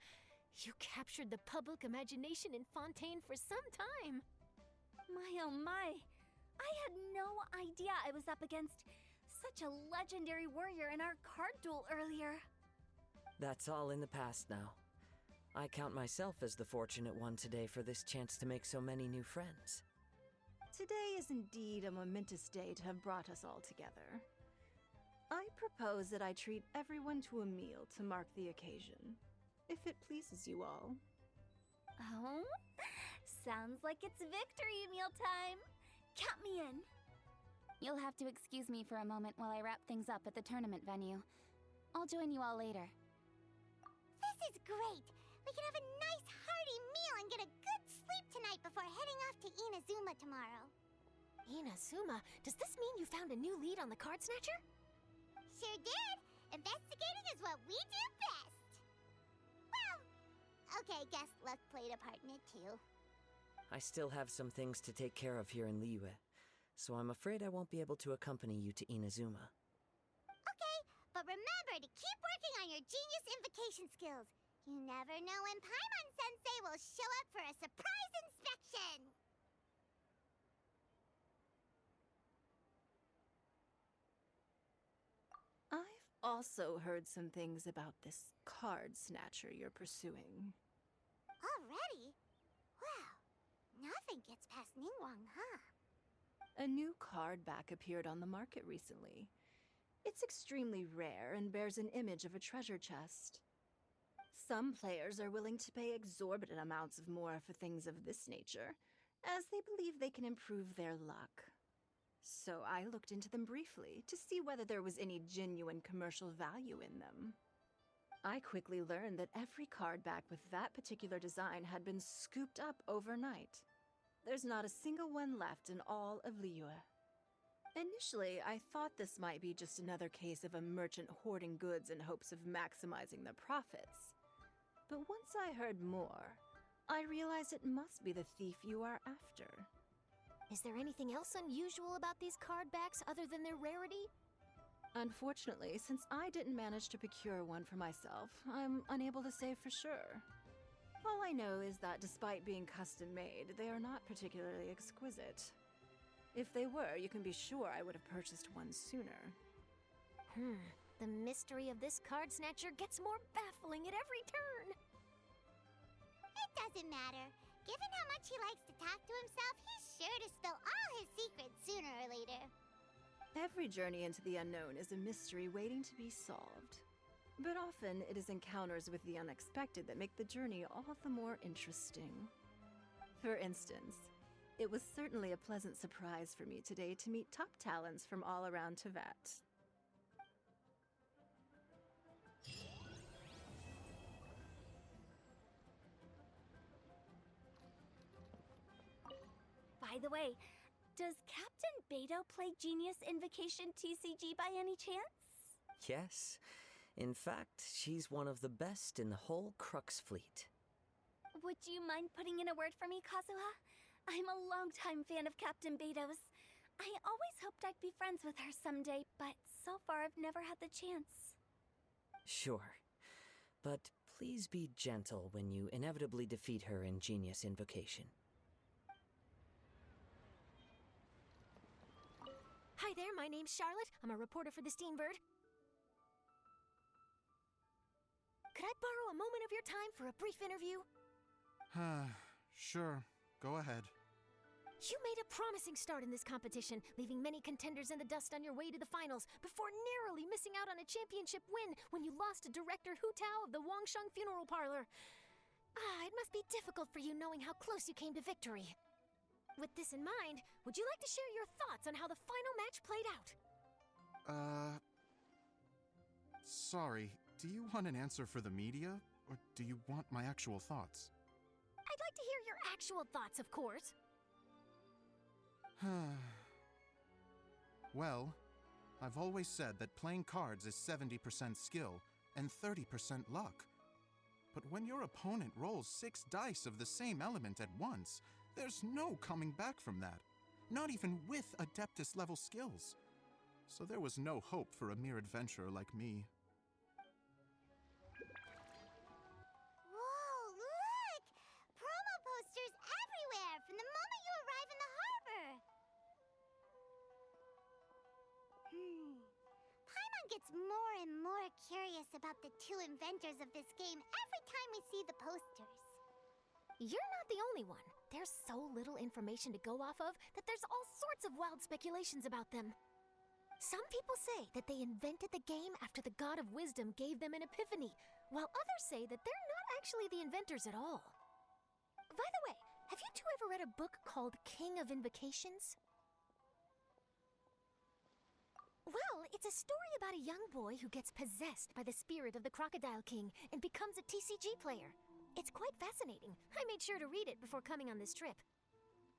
You captured the public imagination in Fontaine for some time. My oh my. I had no idea I was up against such a legendary warrior in our card duel earlier. That's all in the past now. I count myself as the fortunate one today for this chance to make so many new friends. Today is indeed a momentous day to have brought us all together. I propose that I treat everyone to a meal to mark the occasion, if it pleases you all. Oh? Sounds like it's victory mealtime. Count me in. You'll have to excuse me for a moment while I wrap things up at the tournament venue. I'll join you all later. This is great! We can have a nice hearty meal and get a good sleep tonight before heading off to Inazuma tomorrow. Inazuma, does this mean you found a new lead on the Card Snatcher? sure did. Investigating is what we do best. Well, okay, guess luck played a part in it too. I still have some things to take care of here in Liyue, so I'm afraid I won't be able to accompany you to Inazuma. Okay, but remember to keep working on your genius invocation skills. You never know when Paimon-sensei will show up for a surprise inspection! I've also heard some things about this card snatcher you're pursuing. Already? Wow, nothing gets past Ningguang, huh? A new card back appeared on the market recently. It's extremely rare and bears an image of a treasure chest. Some players are willing to pay exorbitant amounts of more for things of this nature, as they believe they can improve their luck. So I looked into them briefly to see whether there was any genuine commercial value in them. I quickly learned that every card back with that particular design had been scooped up overnight. There's not a single one left in all of Liyue. Initially, I thought this might be just another case of a merchant hoarding goods in hopes of maximizing their profits. But once I heard more, I realized it must be the thief you are after. Is there anything else unusual about these card backs other than their rarity? Unfortunately, since I didn't manage to procure one for myself, I'm unable to say for sure. All I know is that despite being custom-made, they are not particularly exquisite. If they were, you can be sure I would have purchased one sooner. The mystery of this card snatcher gets more baffling at every turn. It doesn't matter. Given how much he likes to talk to himself, he's sure to spill all his secrets sooner or later. Every journey into the unknown is a mystery waiting to be solved. But often, it is encounters with the unexpected that make the journey all the more interesting. For instance, it was certainly a pleasant surprise for me today to meet top talents from all around Teyvat. By the way, does Captain Beto play Genius Invocation TCG by any chance? Yes. In fact, she's one of the best in the whole Crux fleet. Would you mind putting in a word for me, Kazuha? I'm a longtime fan of Captain Beto's. I always hoped I'd be friends with her someday, but so far I've never had the chance. Sure. But please be gentle when you inevitably defeat her in Genius Invocation. Hi there, my name's Charlotte. I'm a reporter for the Steambird. Could I borrow a moment of your time for a brief interview? Sure. Go ahead. You made a promising start in this competition, leaving many contenders in the dust on your way to the finals, before narrowly missing out on a championship win when you lost to Director Hu Tao of the Wangsheng Funeral Parlor. It must be difficult for you knowing how close you came to victory. With this in mind, would you like to share your thoughts on how the final match played out? Sorry. Do you want an answer for the media, or do you want my actual thoughts? I'd like to hear your actual thoughts, of course. Well, I've always said that playing cards is 70% skill and 30% luck. But when your opponent rolls 6 dice of the same element at once, there's no coming back from that. Not even with Adeptus level skills. So there was no hope for a mere adventurer like me. Whoa, look! Promo posters everywhere from the moment you arrive in the harbor! Paimon gets more and more curious about the two inventors of this game every time we see the posters. You're not the only one. There's so little information to go off of that there's all sorts of wild speculations about them. Some people say that they invented the game after the God of Wisdom gave them an epiphany, while others say that they're not actually the inventors at all. By the way, have you two ever read a book called King of Invocations? Well, it's a story about a young boy who gets possessed by the spirit of the Crocodile King and becomes a TCG player. It's quite fascinating. I made sure to read it before coming on this trip.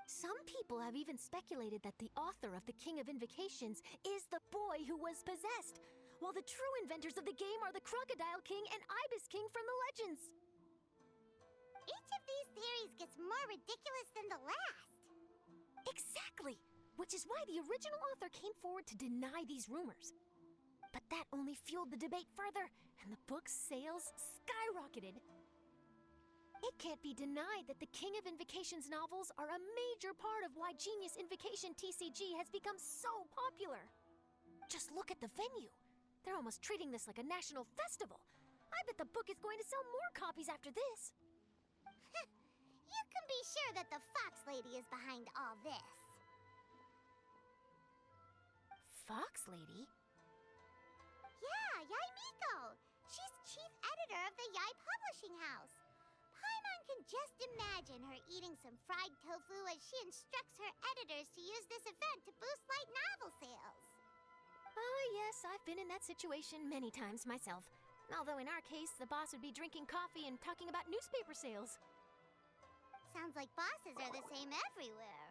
Some people have even speculated that the author of the King of Invocations is the boy who was possessed, while the true inventors of the game are the Crocodile King and Ibis King from the legends. Each of these theories gets more ridiculous than the last. Exactly! Which is why the original author came forward to deny these rumors. But that only fueled the debate further, and the book's sales skyrocketed. It can't be denied that the King of Invocations novels are a major part of why Genius Invocation TCG has become so popular. Just look at the venue. They're almost treating this like a national festival. I bet the book is going to sell more copies after this. You can be sure that the Fox Lady is behind all this. Fox Lady? Yeah, Yai Miko. She's chief editor of the Yai Publishing House. Paimon can just imagine her eating some fried tofu as she instructs her editors to use this event to boost light novel sales. Oh, yes, I've been in that situation many times myself. Although in our case, the boss would be drinking coffee and talking about newspaper sales. Sounds like bosses are the same everywhere.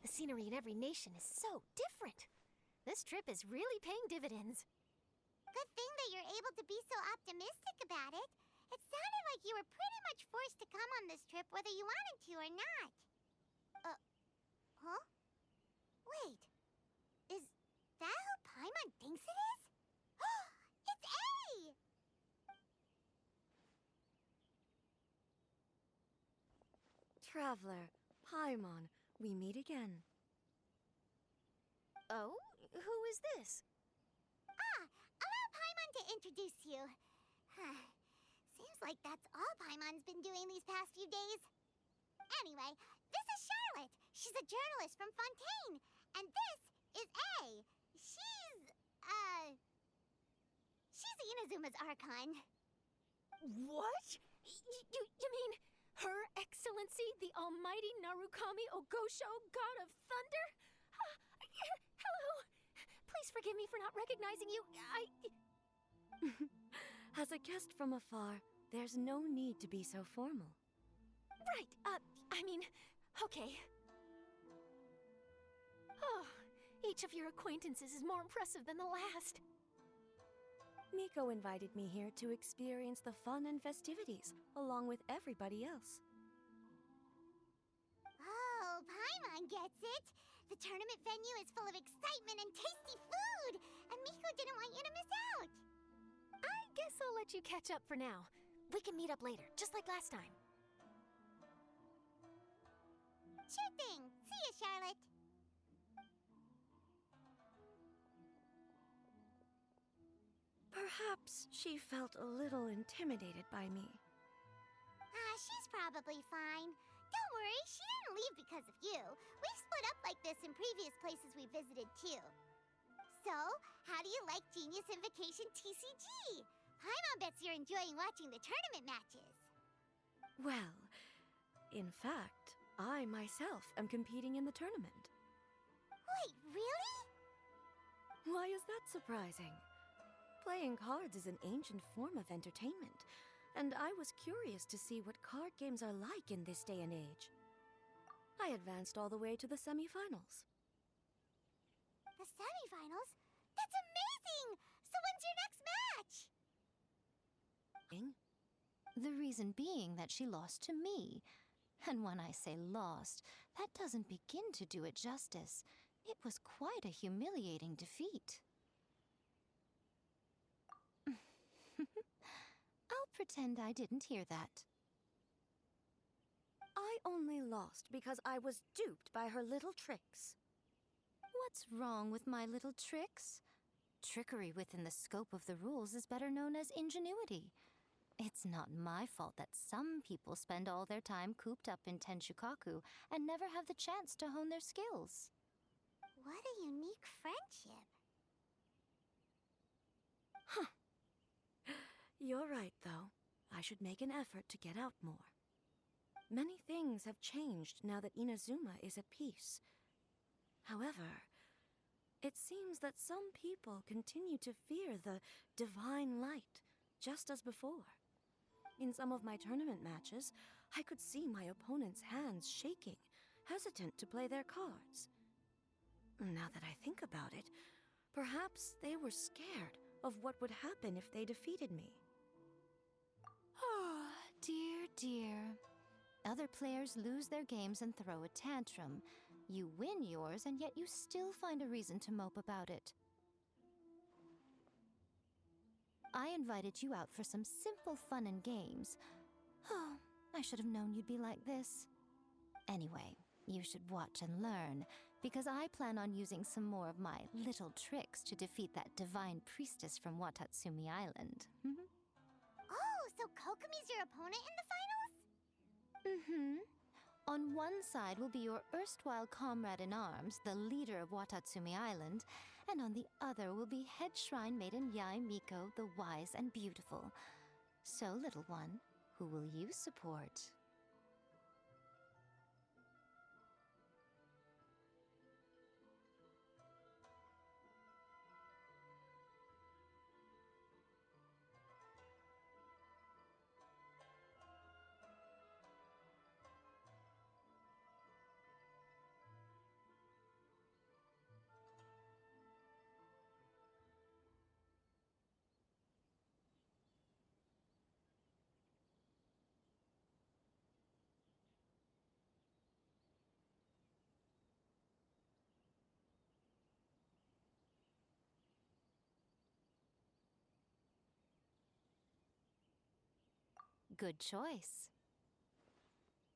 The scenery in every nation is so different. This trip is really paying dividends. Good thing that you're able to be so optimistic about it. It sounded like you were pretty much forced to come on this trip whether you wanted to or not. Huh? Wait. Is that who Paimon thinks it is? It's A! Traveler, Paimon, we meet again. Oh? Who is this? Allow Paimon to introduce you. Seems like that's all Paimon's been doing these past few days. Anyway, this is Charlotte. She's a journalist from Fontaine. And this is A. She's Inazuma's Archon. What? You mean Her Excellency, the Almighty Narukami Ogosho, God of Thunder? Hello. Please forgive me for not recognizing you. As a guest from afar, there's no need to be so formal. Right, okay. Oh, each of your acquaintances is more impressive than the last. Miko invited me here to experience the fun and festivities, along with everybody else. Oh, Paimon gets it. The tournament venue is full of excitement and tasty food, and Miko didn't want you to miss out. I guess I'll let you catch up for now. We can meet up later, just like last time. Sure thing. See ya, Charlotte. Perhaps she felt a little intimidated by me. She's probably fine. Don't worry, she didn't leave because of you. We've split up like this in previous places we visited, too. So, how do you like Genius Invocation TCG? Paimon bets you're enjoying watching the tournament matches. Well, in fact, I myself am competing in the tournament. Wait, really? Why is that surprising? Playing cards is an ancient form of entertainment, and I was curious to see what card games are like in this day and age. I advanced all the way to the semifinals. The semifinals? That's amazing! So when's your next match? The reason being that she lost to me. And when I say lost, that doesn't begin to do it justice. It was quite a humiliating defeat. I'll pretend I didn't hear that. I only lost because I was duped by her little tricks. What's wrong with my little tricks? Trickery within the scope of the rules is better known as ingenuity. It's not my fault that some people spend all their time cooped up in Tenshukaku and never have the chance to hone their skills. What a unique friendship. You're right, though. I should make an effort to get out more. Many things have changed now that Inazuma is at peace. However, it seems that some people continue to fear the divine light, just as before. In some of my tournament matches, I could see my opponent's hands shaking, hesitant to play their cards. Now that I think about it, perhaps they were scared of what would happen if they defeated me. Oh, dear, dear. Other players lose their games and throw a tantrum. You win yours, and yet you still find a reason to mope about it. I invited you out for some simple fun and games. Oh, I should have known you'd be like this. Anyway, you should watch and learn, because I plan on using some more of my little tricks to defeat that divine priestess from Watatsumi Island. Oh, so Kokomi's your opponent in the finals? Mm-hmm. On one side will be your erstwhile comrade-in-arms, the leader of Watatsumi Island, and on the other will be head shrine maiden Yae Miko, the wise and beautiful. So, little one, who will you support? Good choice.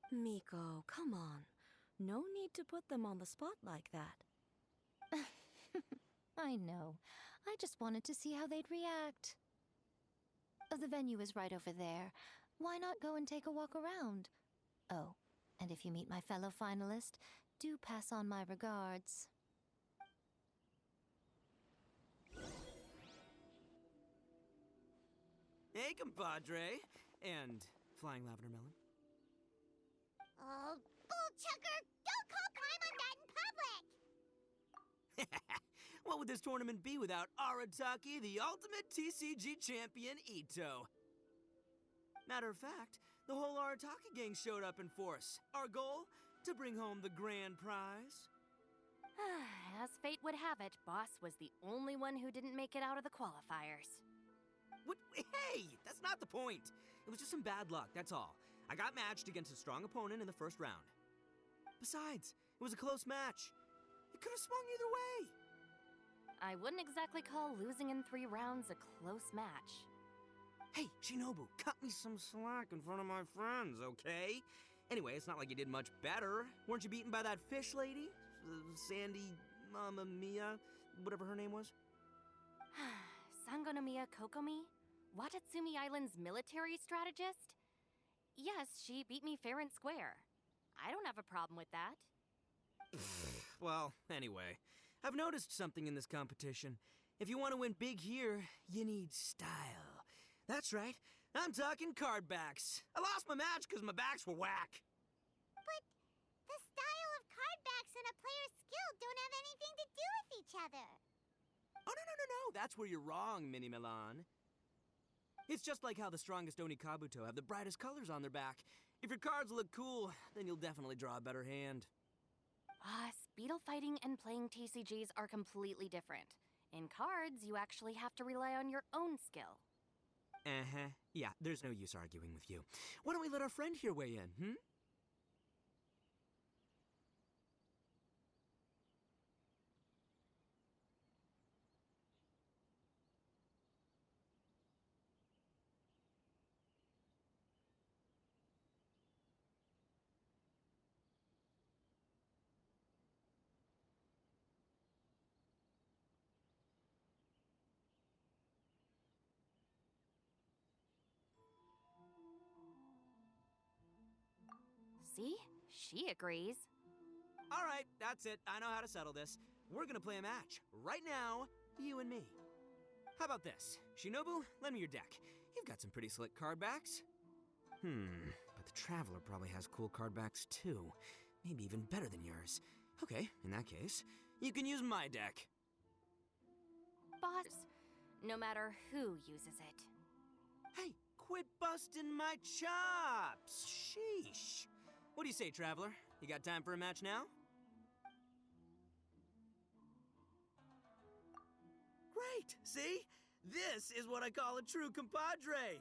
Miko, come on. No need to put them on the spot like that. I know. I just wanted to see how they'd react. The venue is right over there. Why not go and take a walk around? Oh, and if you meet my fellow finalist, do pass on my regards. Hey, compadre. And Flying Lavender Melon. Oh, bull chucker! Don't call crime on that in public! What would this tournament be without Arataki, the ultimate TCG champion, Ito? Matter of fact, the whole Arataki gang showed up in force. Our goal? To bring home the grand prize. As fate would have it, Boss was the only one who didn't make it out of the qualifiers. What? Hey, that's not the point. It was just some bad luck, that's all. I got matched against a strong opponent in the first round. Besides, it was a close match. It could have swung either way. I wouldn't exactly call losing in 3 rounds a close match. Hey, Shinobu, cut me some slack in front of my friends, okay? Anyway, it's not like you did much better. Weren't you beaten by that fish lady? Sandy Mamma Mia, whatever her name was? Enkanomiya Kokomi? Watatsumi Island's military strategist? Yes, she beat me fair and square. I don't have a problem with that. Well, anyway, I've noticed something in this competition. If you want to win big here, you need style. That's right, I'm talking card backs. I lost my match because my backs were whack. But the style of card backs and a player's skill don't have anything to do with each other. Oh, no, that's where you're wrong, Mini Milan. It's just like how the strongest Oni Kabuto have the brightest colors on their back. If your cards look cool, then you'll definitely draw a better hand. Speedle fighting and playing TCGs are completely different. In cards, you actually have to rely on your own skill. Uh-huh. Yeah, there's no use arguing with you. Why don't we let our friend here weigh in, See? She agrees. All right, that's it. I know how to settle this. We're gonna play a match. Right now, you and me. How about this? Shinobu, lend me your deck. You've got some pretty slick card backs. But the Traveler probably has cool card backs too. Maybe even better than yours. Okay, in that case, you can use my deck. Boss, no matter who uses it. Hey, quit busting my chops! Sheesh. What do you say, Traveler? You got time for a match now? Great! See? This is what I call a true compadre!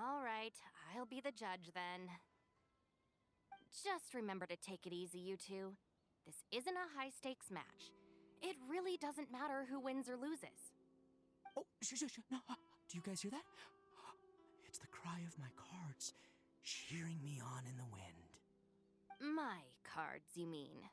All right, I'll be the judge then. Just remember to take it easy, you two. This isn't a high-stakes match. It really doesn't matter who wins or loses. Oh, shh. No, do you guys hear that? It's the cry of my cards, cheering me on in the wind. My cards, you mean?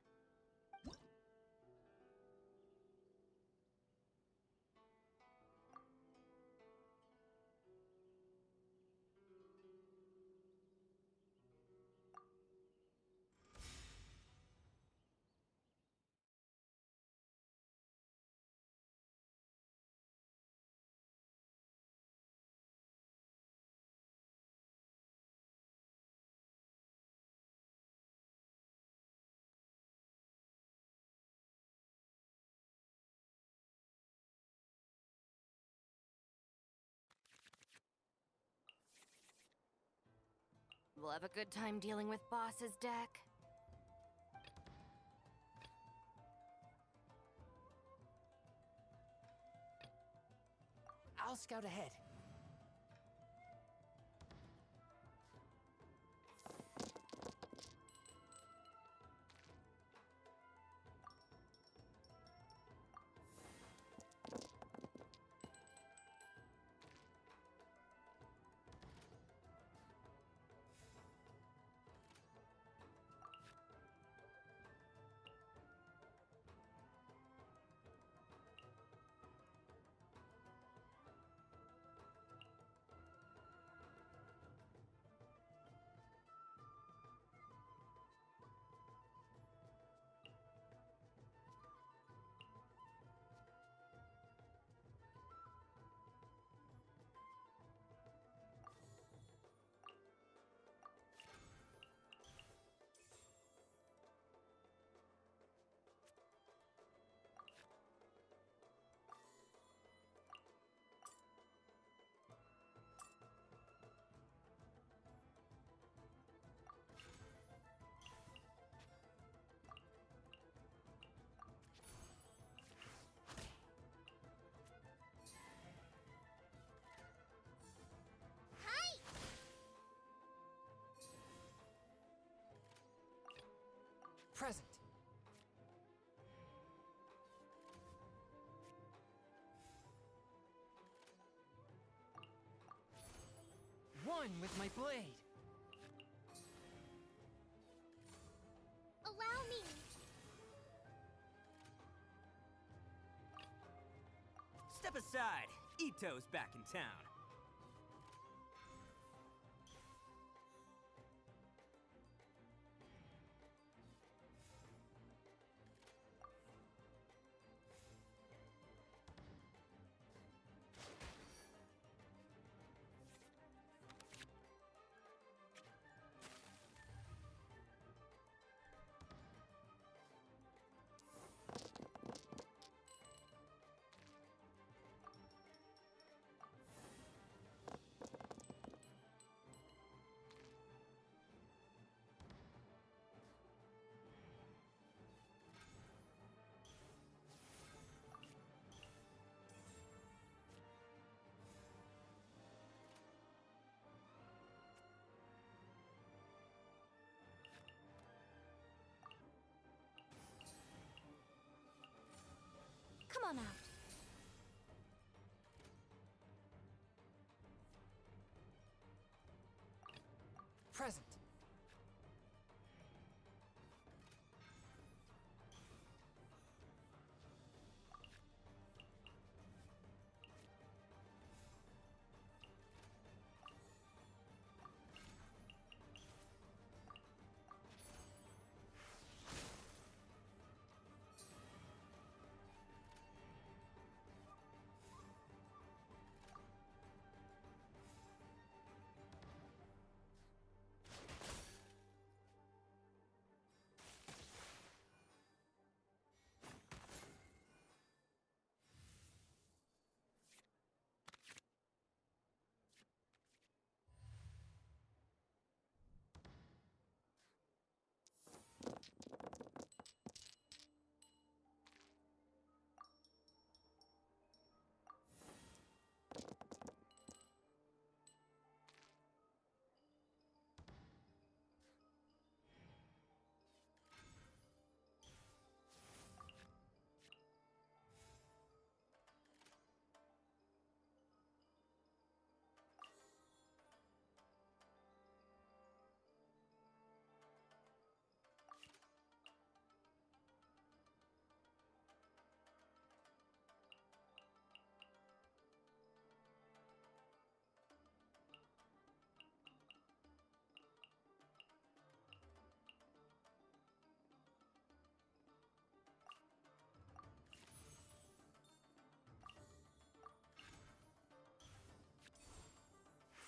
We'll have a good time dealing with Boss's deck. I'll scout ahead. Present. One with my blade. Allow me. Step aside. Ito's back in town. Come on out. Present.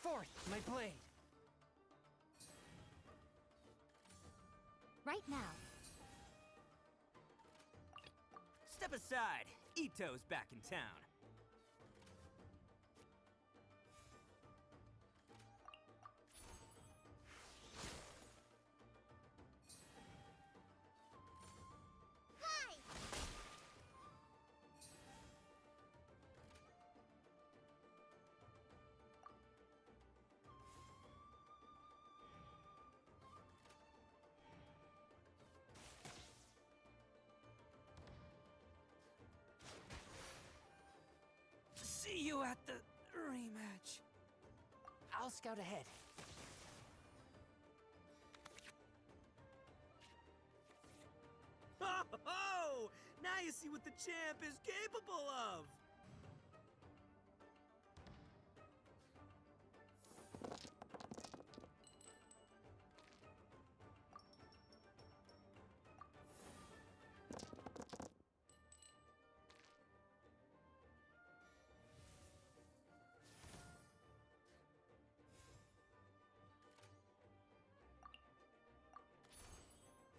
forth, my blade. Right now. Step aside. Ito's back in town. See you at the rematch. I'll scout ahead. Oh! Now you see what the champ is capable of!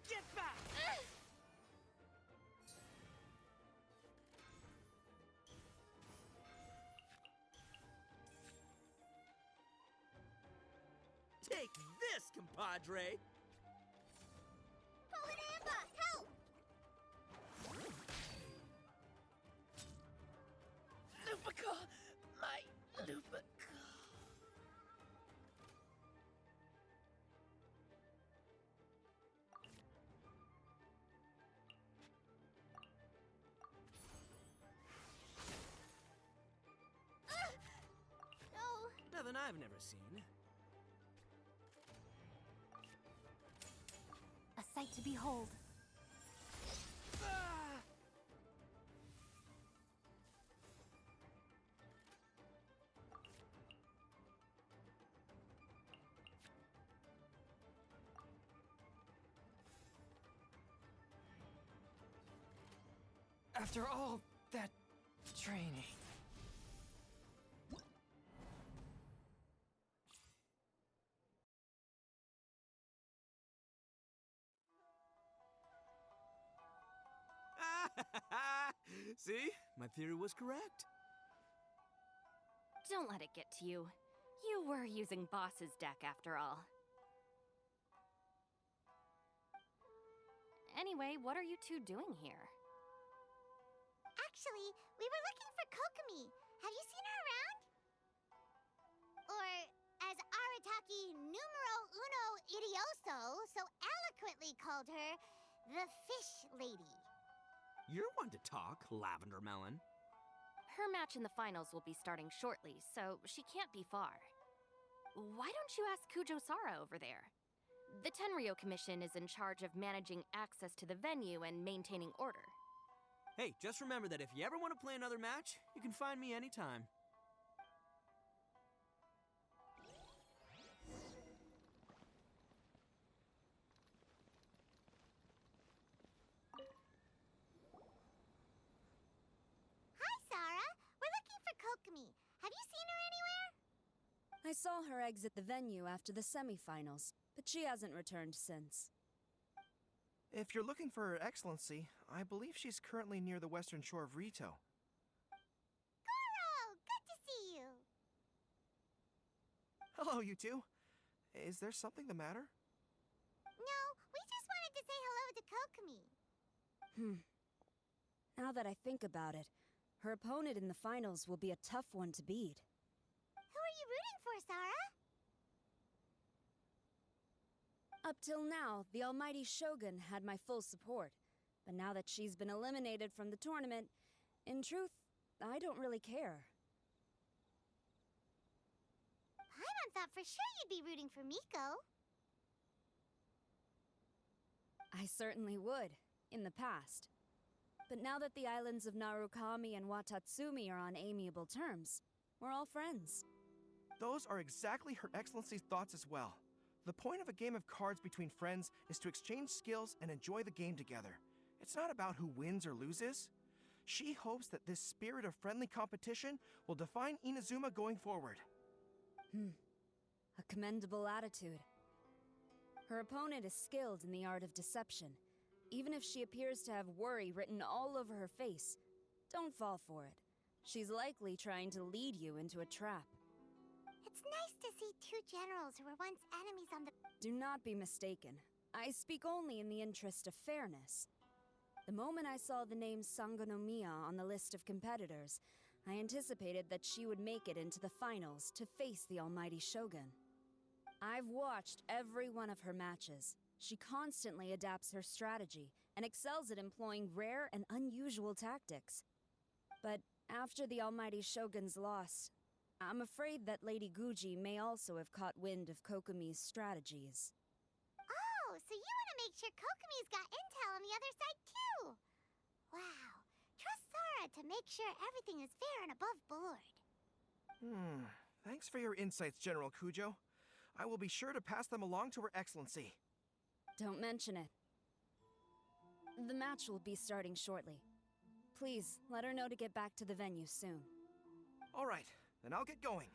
Get back! Take this, compadre! Polinamba, help! Lupica! My Lupica! No! Nothing I've never seen. A sight to behold. After all that training. See? My theory was correct. Don't let it get to you. You were using Boss's deck after all. Anyway, what are you two doing here? Actually, we were looking for Kokomi. Have you seen her around? Or, as Arataki numero uno idioso so eloquently called her, the Fish Lady. You're one to talk, Lavender Melon. Her match in the finals will be starting shortly, so she can't be far. Why don't you ask Kujo Sara over there? The Tenryo Commission is in charge of managing access to the venue and maintaining order. Hey, just remember that if you ever want to play another match, you can find me anytime. Hi, Sara. We're looking for Kokomi. Have you seen her anywhere? I saw her exit the venue after the semifinals, but she hasn't returned since. If you're looking for Her Excellency, I believe she's currently near the western shore of Rito. Goro! Good to see you! Hello, you two. Is there something the matter? No, we just wanted to say hello to Kokomi. Now that I think about it, her opponent in the finals will be a tough one to beat. Who are you rooting for, Sara? Up till now, the almighty Shogun had my full support. But now that she's been eliminated from the tournament, in truth, I don't really care. Paimon thought for sure you'd be rooting for Miko. I certainly would, in the past. But now that the islands of Narukami and Watatsumi are on amiable terms, we're all friends. Those are exactly Her Excellency's thoughts as well. The point of a game of cards between friends is to exchange skills and enjoy the game together. It's not about who wins or loses. She hopes that this spirit of friendly competition will define Inazuma going forward. A commendable attitude. Her opponent is skilled in the art of deception. Even if she appears to have worry written all over her face, don't fall for it. She's likely trying to lead you into a trap. It's nice to see two generals who were once enemies on the... Do not be mistaken. I speak only in the interest of fairness. The moment I saw the name Enkanomiya on the list of competitors, I anticipated that she would make it into the finals to face the almighty Shogun. I've watched every one of her matches. She constantly adapts her strategy and excels at employing rare and unusual tactics. But after the almighty Shogun's loss, I'm afraid that Lady Guji may also have caught wind of Kokomi's strategies. Oh, so you want to make sure Kokomi's got intel on the other side too? Wow. Trust Sora to make sure everything is fair and above board. Thanks for your insights, General Kujo. I will be sure to pass them along to Her Excellency. Don't mention it. The match will be starting shortly. Please, let her know to get back to the venue soon. All right, then I'll get going.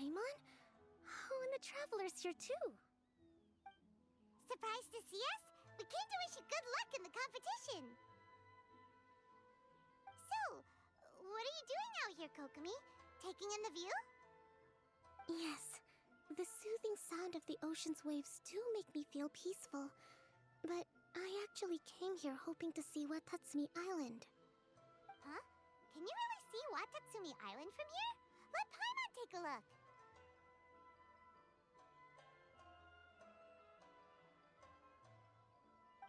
Paimon? Oh, and the Traveler's here too. Surprised to see us? We came to wish you good luck in the competition. So, what are you doing out here, Kokomi? Taking in the view? Yes. The soothing sound of the ocean's waves do make me feel peaceful. But I actually came here hoping to see Watatsumi Island. Huh? Can you really see Watatsumi Island from here? Let Paimon take a look.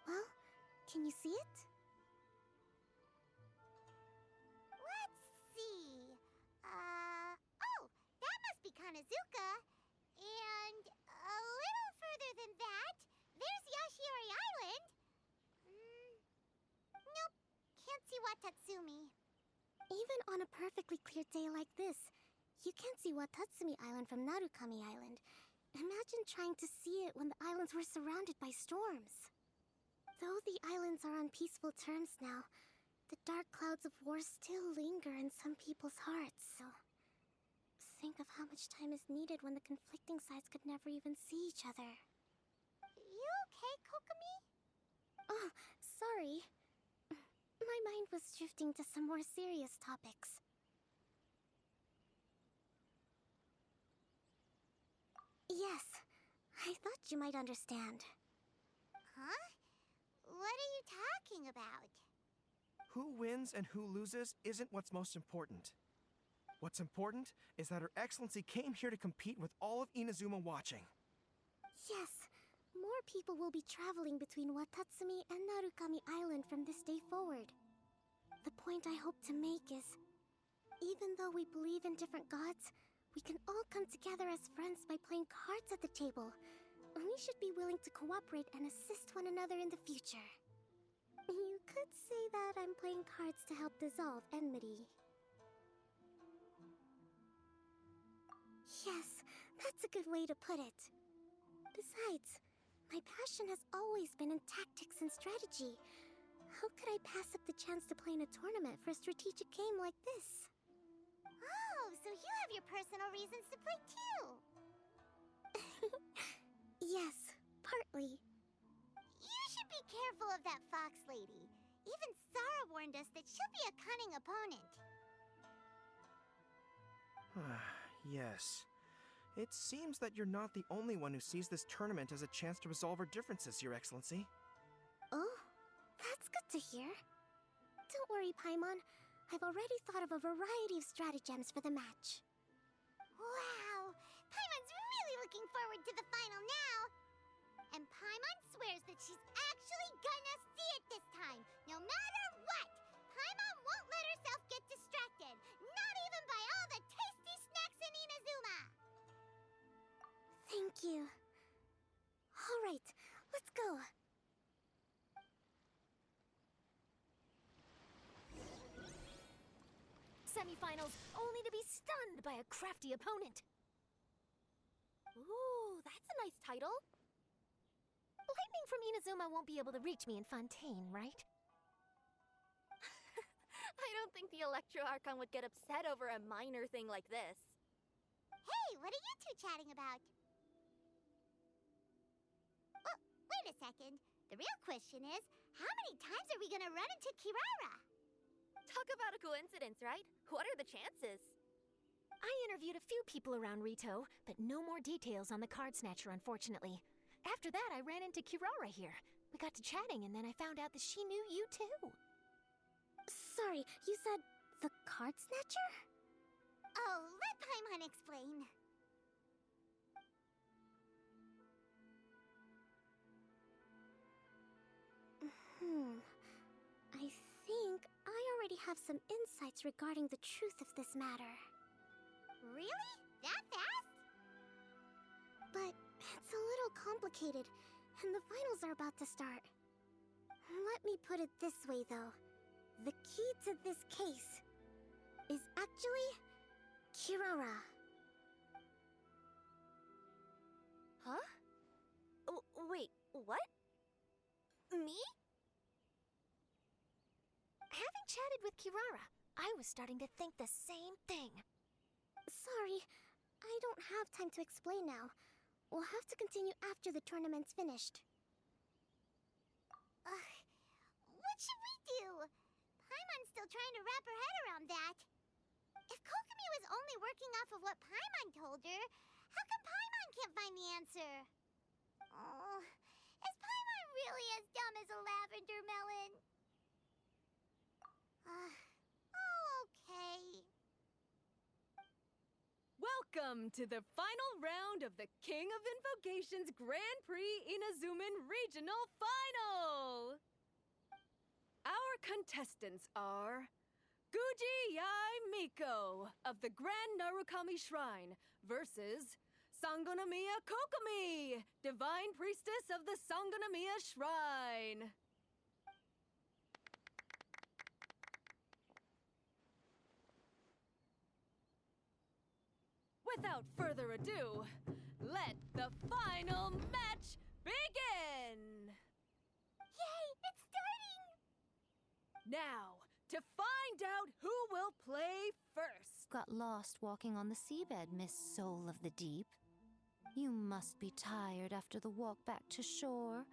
Well, can you see it? Let's see. Oh, that must be Kanazuka. And a little further than that, there's Yashiori Island. Nope, can't see Watatsumi. Even on a perfectly clear day like this, you can't see Watatsumi Island from Narukami Island. Imagine trying to see it when the islands were surrounded by storms. Though the islands are on peaceful terms now, the dark clouds of war still linger in some people's hearts, so... Think of how much time is needed when the conflicting sides could never even see each other. You okay, Kokomi? Oh, sorry. My mind was drifting to some more serious topics. Yes, I thought you might understand. Huh? What are you talking about? Who wins and who loses isn't what's most important. What's important is that Her Excellency came here to compete with all of Inazuma watching. Yes, more people will be traveling between Watatsumi and Narukami Island from this day forward. The point I hope to make is, even though we believe in different gods, we can all come together as friends by playing cards at the table. We should be willing to cooperate and assist one another in the future. You could say that I'm playing cards to help dissolve enmity. Yes, that's a good way to put it. Besides, my passion has always been in tactics and strategy. How could I pass up the chance to play in a tournament for a strategic game like this? Oh, so you have your personal reasons to play too. Yes, partly. You should be careful of that fox lady. Even Sara warned us that she'll be a cunning opponent. Yes. It seems that you're not the only one who sees this tournament as a chance to resolve our differences, Your Excellency. Oh, that's good to hear. Don't worry, Paimon. I've already thought of a variety of stratagems for the match. Wow! Paimon's really looking forward to the final now! And Paimon swears that she's actually gonna see it this time, no matter what! Paimon won't let herself get distracted! Let's go. Semifinals, only to be stunned by a crafty opponent. Ooh, that's a nice title. Lightning from Inazuma won't be able to reach me in Fontaine, right? I don't think the Electro Archon would get upset over a minor thing like this. Hey, what are you two chatting about? Oh, wait a second. The real question is, how many times are we gonna run into Kirara? Talk about a coincidence, right? What are the chances? I interviewed a few people around Rito, but no more details on the card snatcher, unfortunately. After that, I ran into Kirara here. We got to chatting, and then I found out that she knew you too. Sorry, you said the card snatcher? Oh, let Paimon explain. I think I already have some insights regarding the truth of this matter. Really? That fast? But it's a little complicated, and the finals are about to start. Let me put it this way, though. The key to this case is actually Kirara. Huh? Oh, wait, what? Me? Having chatted with Kirara, I was starting to think the same thing. Sorry, I don't have time to explain now. We'll have to continue after the tournament's finished. What should we do? Paimon's still trying to wrap her head around that. If Kokomi was only working off of what Paimon told her, how come Paimon can't find the answer? Oh, is Paimon really as dumb as a lavender melon? Okay. Welcome to the final round of the King of Invocations Grand Prix Inazuman Regional Final! Our contestants are Guji Yai Miko of the Grand Narukami Shrine versus Sangonomiya Kokomi, Divine Priestess of the Sangonomiya Shrine. Without further ado, let the final match begin! Yay, it's starting! Now, to find out who will play first. Got lost walking on the seabed, Miss Soul of the Deep. You must be tired after the walk back to shore.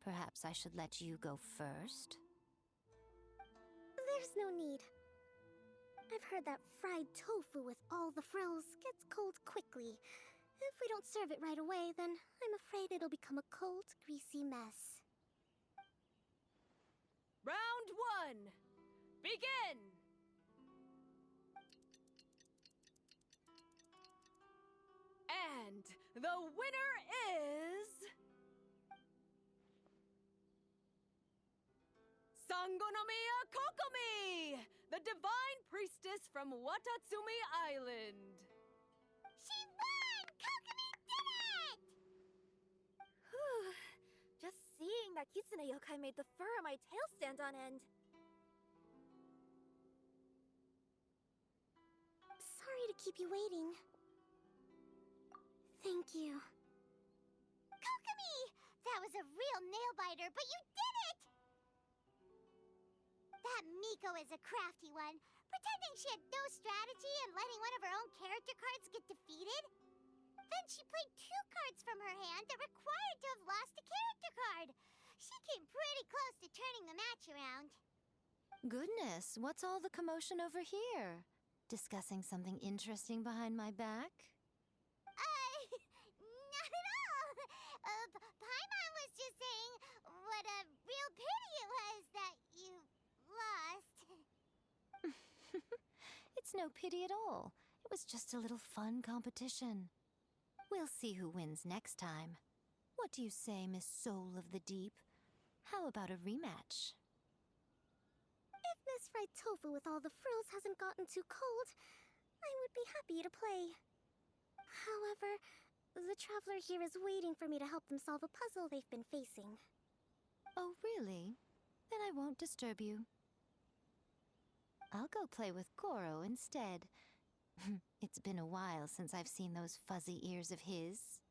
Perhaps I should let you go first. There's no need. I've heard that fried tofu with all the frills gets cold quickly. If we don't serve it right away, then I'm afraid it'll become a cold, greasy mess. Round one, begin! And the winner is... Sangonomiya Kokomi, the Divine Priestess from Watatsumi Island. She won! Kokomi did it! Just seeing that Kitsune Yokai made the fur on my tail stand on end. Sorry to keep you waiting. Thank you. Kokomi! That was a real nail-biter, but you did it! That Miko is a crafty one, pretending she had no strategy and letting one of her own character cards get defeated. Then she played 2 cards from her hand that required to have lost a character card. She came pretty close to turning the match around. Goodness, what's all the commotion over here? Discussing something interesting behind my back? Not at all. Paimon was just saying what a real pity it was that you lost. It's no pity at all. It was just a little fun competition. We'll see who wins next time. What do you say, Miss Soul of the Deep? How about a rematch? If Miss Fried Tofu with all the frills hasn't gotten too cold, I would be happy to play. However, the the traveler here is waiting for me to help them solve a puzzle they've been facing. Oh, really? Then I won't disturb you. I'll go play with Goro instead. It's been a while since I've seen those fuzzy ears of his.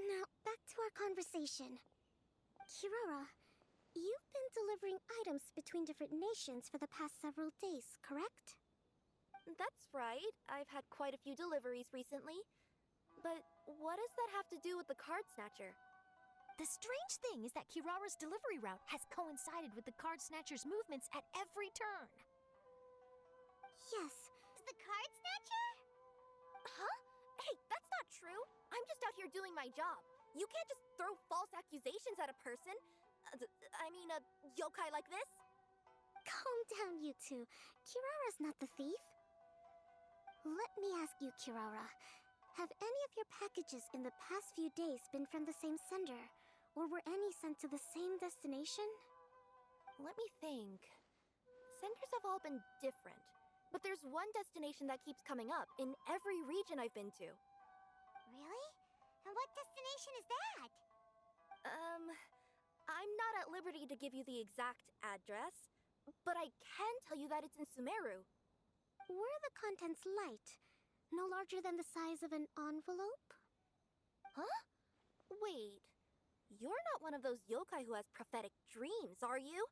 Now, back to our conversation. Kirara, you've been delivering items between different nations for the past several days, correct? That's right. I've had quite a few deliveries recently. But what does that have to do with the card snatcher? The strange thing is that Kirara's delivery route has coincided with the card snatcher's movements at every turn. Yes. The card snatcher? Huh? Hey, that's not true. I'm just out here doing my job. You can't just throw false accusations at a person. I mean, a yokai like this. Calm down, you two. Kirara's not the thief. Let me ask you, Kirara. Have any of your packages in the past few days been from the same sender? Or were any sent to the same destination? Let me think. Senders have all been different. But there's one destination that keeps coming up in every region I've been to. Really? And what destination is that? I'm not at liberty to give you the exact address, but I can tell you that it's in Sumeru. Were the contents light? No larger than the size of an envelope? Huh? Wait, you're not one of those yokai who has prophetic dreams, are you?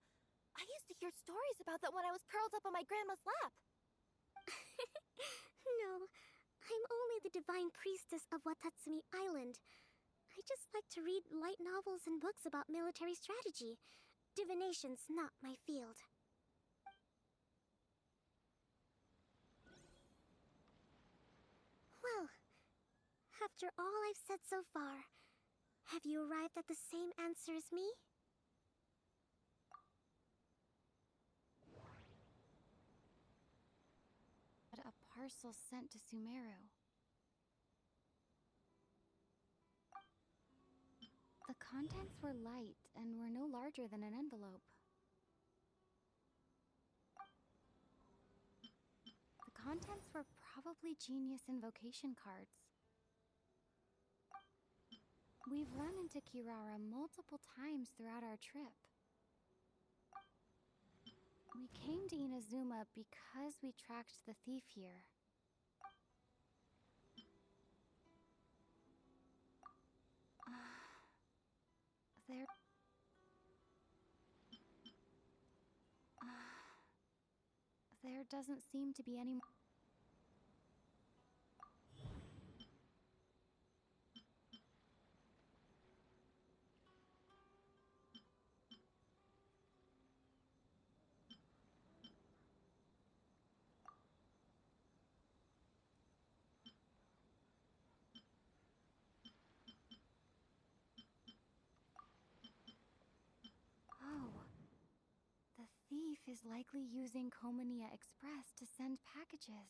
I used to hear stories about that when I was curled up on my grandma's lap. No, I'm only the divine priestess of Watatsumi Island. I just like to read light novels and books about military strategy. Divination's not my field. Well, after all I've said so far, have you arrived at the same answer as me? A parcel sent to Sumeru. The contents were light and were no larger than an envelope. The contents were probably Genius Invocation cards. We've run into Kirara multiple times throughout our trip. We came to Inazuma because we tracked the thief here. There doesn't seem to be any more. The thief is likely using Enkanomiya Express to send packages.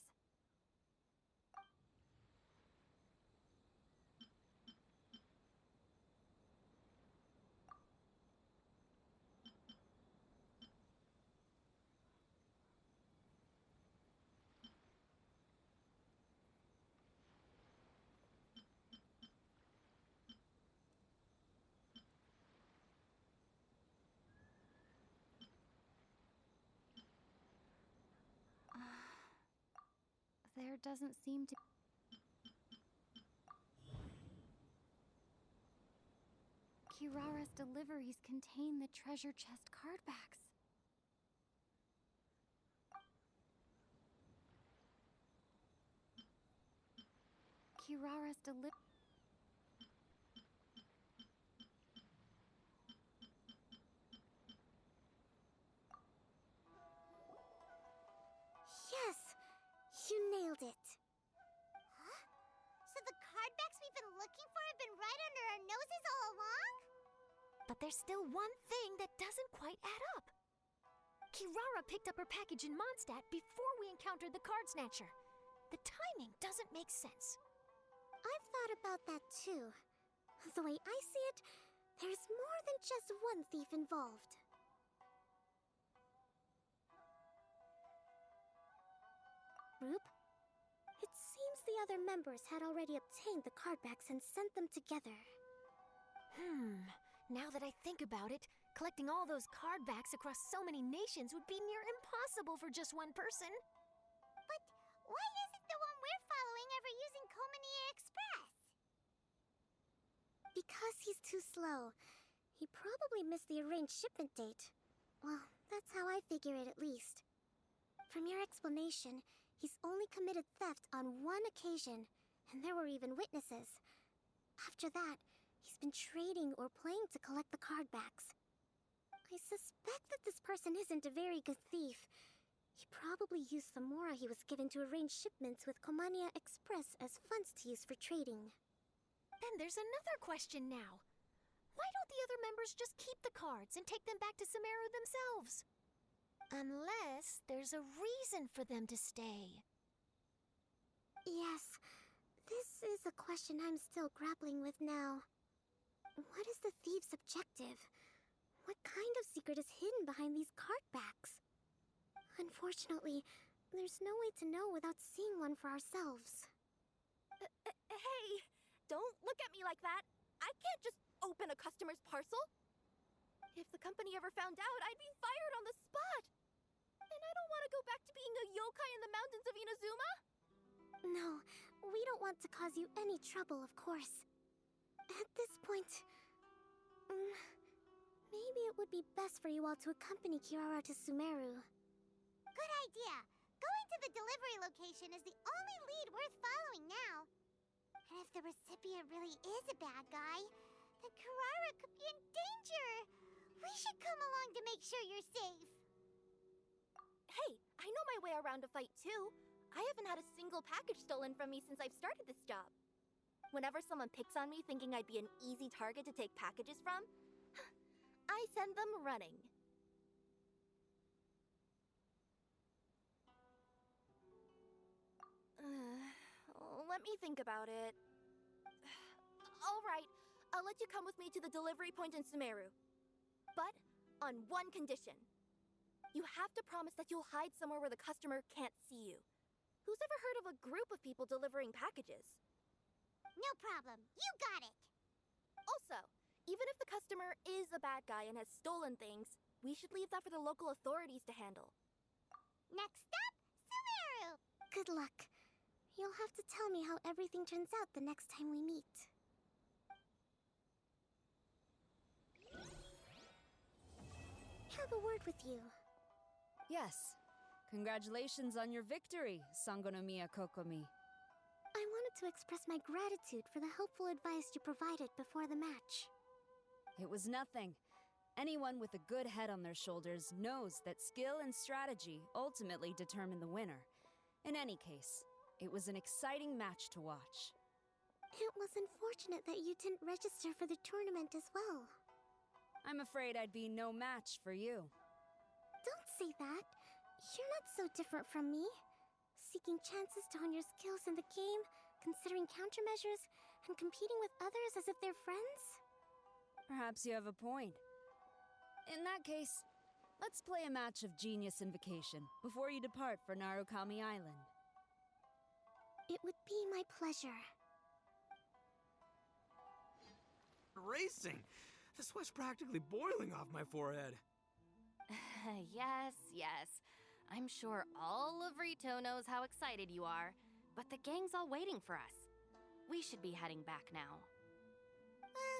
There doesn't seem to. Kirara's deliveries contain the treasure chest card backs. Kirara's Yes! You nailed it. Huh? So the card backs we've been looking for have been right under our noses all along? But there's still one thing that doesn't quite add up. Kirara picked up her package in Mondstadt before we encountered the card snatcher. The timing doesn't make sense. I've thought about that too. The way I see it, there's more than just one thief involved. Roop, it seems the other members had already obtained the card backs and sent them together. Now that I think about it, collecting all those card backs across so many nations would be near impossible for just one person. But why isn't the one we're following ever using Enkanomiya Express? Because he's too slow. He probably missed the arranged shipment date. Well, that's how I figure it at least. From your explanation, he's only committed theft on one occasion, and there were even witnesses. After that, he's been trading or playing to collect the card backs. I suspect that this person isn't a very good thief. He probably used the mora he was given to arrange shipments with Enkanomiya Express as funds to use for trading. Then there's another question now. Why don't the other members just keep the cards and take them back to Sumeru themselves? Unless there's a reason for them to stay. Yes, this is a question I'm still grappling with now. What is the thief's objective? What kind of secret is hidden behind these card backs? Unfortunately, there's no way to know without seeing one for ourselves. Hey, don't look at me like that. I can't just open a customer's parcel. If the company ever found out, I'd be fired on the spot. And I don't want to go back to being a yokai in the mountains of Inazuma. No, we don't want to cause you any trouble, of course. At this point, maybe it would be best for you all to accompany Kirara to Sumeru. Good idea. Going to the delivery location is the only lead worth following now. And if the recipient really is a bad guy, then Kirara could be in danger. We should come along to make sure you're safe. Hey, I know my way around a fight too. I haven't had a single package stolen from me since I've started this job. Whenever someone picks on me thinking I'd be an easy target to take packages from, I send them running. Let me think about it. Alright, I'll let you come with me to the delivery point in Sumeru. But on one condition. You have to promise that you'll hide somewhere where the customer can't see you. Who's ever heard of a group of people delivering packages? No problem. You got it. Also, even if the customer is a bad guy and has stolen things, we should leave that for the local authorities to handle. Next up, Sumeru! Good luck. You'll have to tell me how everything turns out the next time we meet. Have a word with you. Yes. Congratulations on your victory, Enkanomiya Kokomi. I wanted to express my gratitude for the helpful advice you provided before the match. It was nothing. Anyone with a good head on their shoulders knows that skill and strategy ultimately determine the winner. In any case, it was an exciting match to watch. It was unfortunate that you didn't register for the tournament as well. I'm afraid I'd be no match for you. Don't say that. You're not so different from me. Seeking chances to hone your skills in the game, considering countermeasures, and competing with others as if they're friends? Perhaps you have a point. In that case, let's play a match of Genius Invocation before you depart for Narukami Island. It would be my pleasure. Racing! The sweat's practically boiling off my forehead. Yes, yes. I'm sure all of Rito knows how excited you are, but the gang's all waiting for us. We should be heading back now.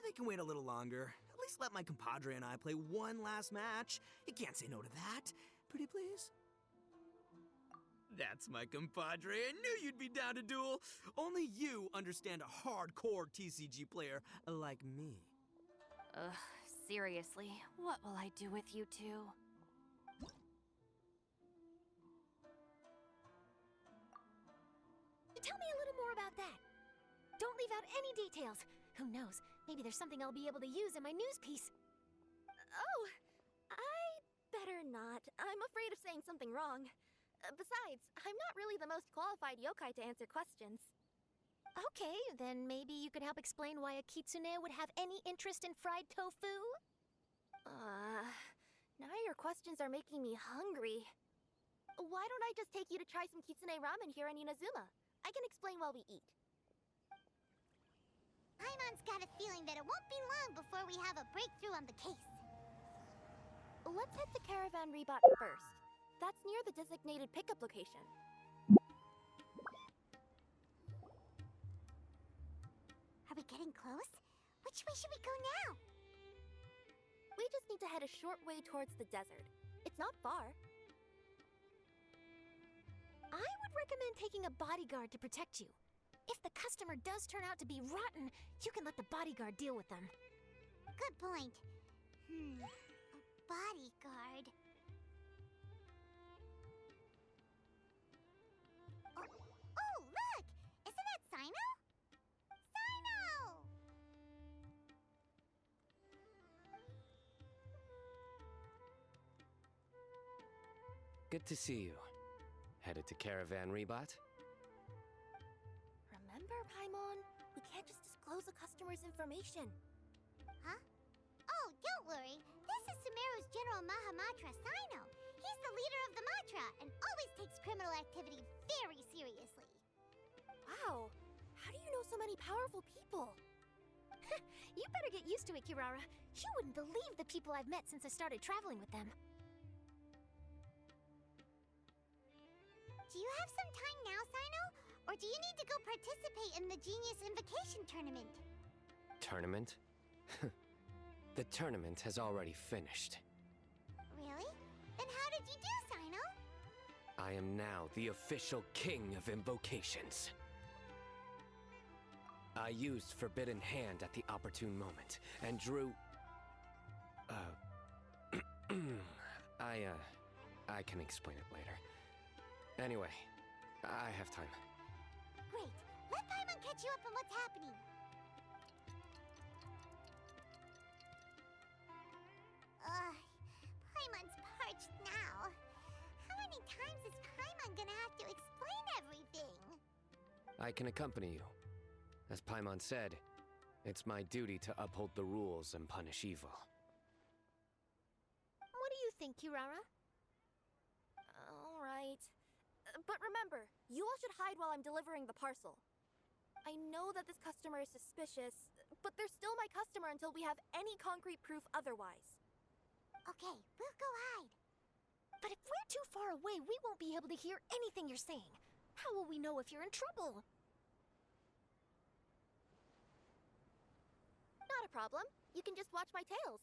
They can wait a little longer. At least let my compadre and I play one last match. You can't say no to that. Pretty please? That's my compadre. I knew you'd be down to duel. Only you understand a hardcore TCG player like me. Ugh, seriously, what will I do with you two? Tell me a little more about that. Don't leave out any details. Who knows, maybe there's something I'll be able to use in my news piece. Oh, I better not. I'm afraid of saying something wrong. Besides, I'm not really the most qualified yokai to answer questions. Okay, then maybe you could help explain why a kitsune would have any interest in fried tofu? Now your questions are making me hungry. Why don't I just take you to try some kitsune ramen here in Inazuma? I can explain while we eat. Paimon's got a feeling that it won't be long before we have a breakthrough on the case. Let's head to Caravan Rebot first. That's near the designated pickup location. Are we getting close? Which way should we go now? We just need to head a short way towards the desert. It's not far. I would recommend taking a bodyguard to protect you. If the customer does turn out to be rotten, you can let the bodyguard deal with them. Good point. A bodyguard. Oh, look! Isn't that Sino? Sino! Good to see you. Headed to Caravan Rebot? Remember, Paimon? We can't just disclose a customer's information. Huh? Oh, don't worry. This is Sumeru's General Mahamatra, Sino. He's the leader of the Matra and always takes criminal activity very seriously. Wow. How do you know so many powerful people? You better get used to it, Kirara. You wouldn't believe the people I've met since I started traveling with them. Do you have some time now, Sino? Or do you need to go participate in the Genius Invocation Tournament? Tournament? The tournament has already finished. Really? Then how did you do, Sino? I am now the official king of invocations. I used Forbidden Hand at the opportune moment, and drew... I can explain it later. Anyway, I have time. Great. Let Paimon catch you up on what's happening. Paimon's parched now. How many times is Paimon gonna have to explain everything? I can accompany you. As Paimon said, it's my duty to uphold the rules and punish evil. What do you think, Kirara? All right. But remember, you all should hide while I'm delivering the parcel. I know that this customer is suspicious, but they're still my customer until we have any concrete proof otherwise. Okay, we'll go hide. But if we're too far away, we won't be able to hear anything you're saying. How will we know if you're in trouble? Not a problem. You can just watch my tails.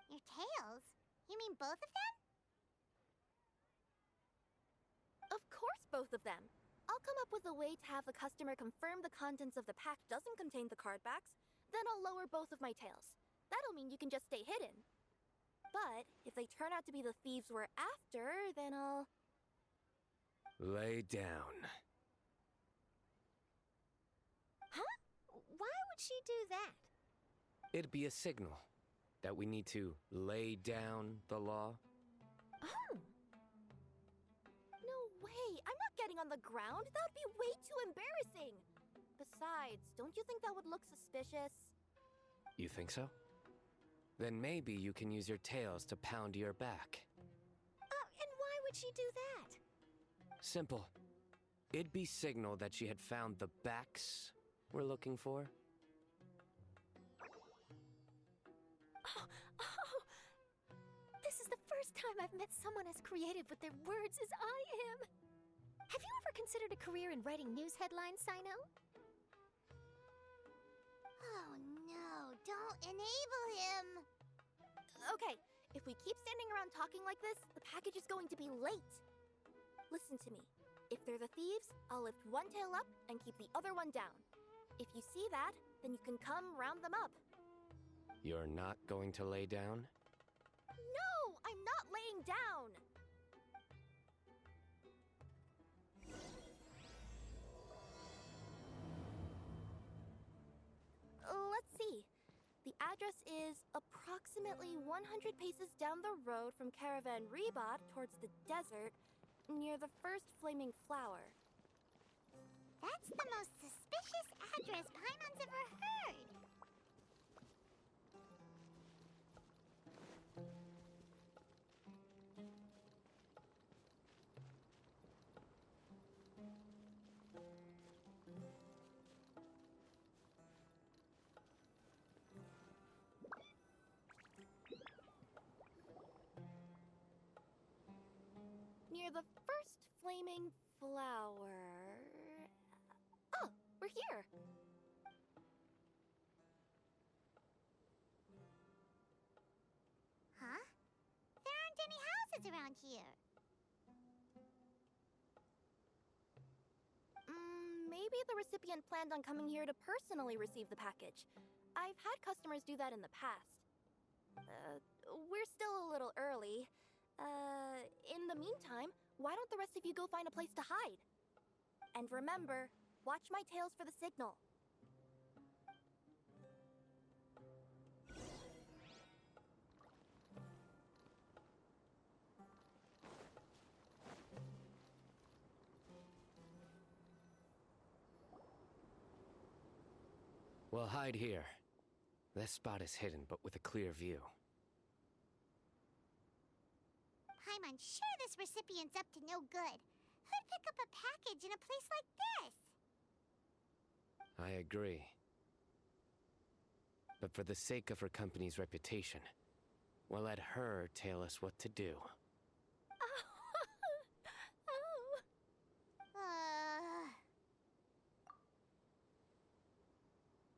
Your tails? You mean both of them? Of course, both of them. I'll come up with a way to have the customer confirm the contents of the pack doesn't contain the card backs, then I'll lower both of my tails. That'll mean you can just stay hidden. But if they turn out to be the thieves we're after, then I'll... Lay down. Huh? Why would she do that? It'd be a signal that we need to lay down the law. Oh. No way! I'm not getting on the ground! That would be way too embarrassing! Besides, don't you think that would look suspicious? You think so? Then maybe you can use your tails to pound your back. And why would she do that? Simple. It'd be signal that she had found the backs we're looking for. Oh. This is the first time I've met someone as creative with their words as I am. Have you ever considered a career in writing news headlines, Sino? Oh no, don't enable him! Okay, if we keep standing around talking like this, the package is going to be late. Listen to me. If they're the thieves, I'll lift one tail up and keep the other one down. If you see that, then you can come round them up. You're not going to lay down? No, I'm not laying down! Let's see. The address is approximately 100 paces down the road from Caravan Rebot towards the desert, near the first flaming flower. That's the most suspicious address Paimon's ever heard. Blooming flower. Oh, we're here. Huh? There aren't any houses around here. Maybe the recipient planned on coming here to personally receive the package. I've had customers do that in the past. We're still a little early. In the meantime, why don't the rest of you go find a place to hide? And remember, watch my tails for the signal. We'll hide here. This spot is hidden, but with a clear view. I'm sure this recipient's up to no good. Who'd pick up a package in a place like this? I agree. But for the sake of her company's reputation, we'll let her tell us what to do.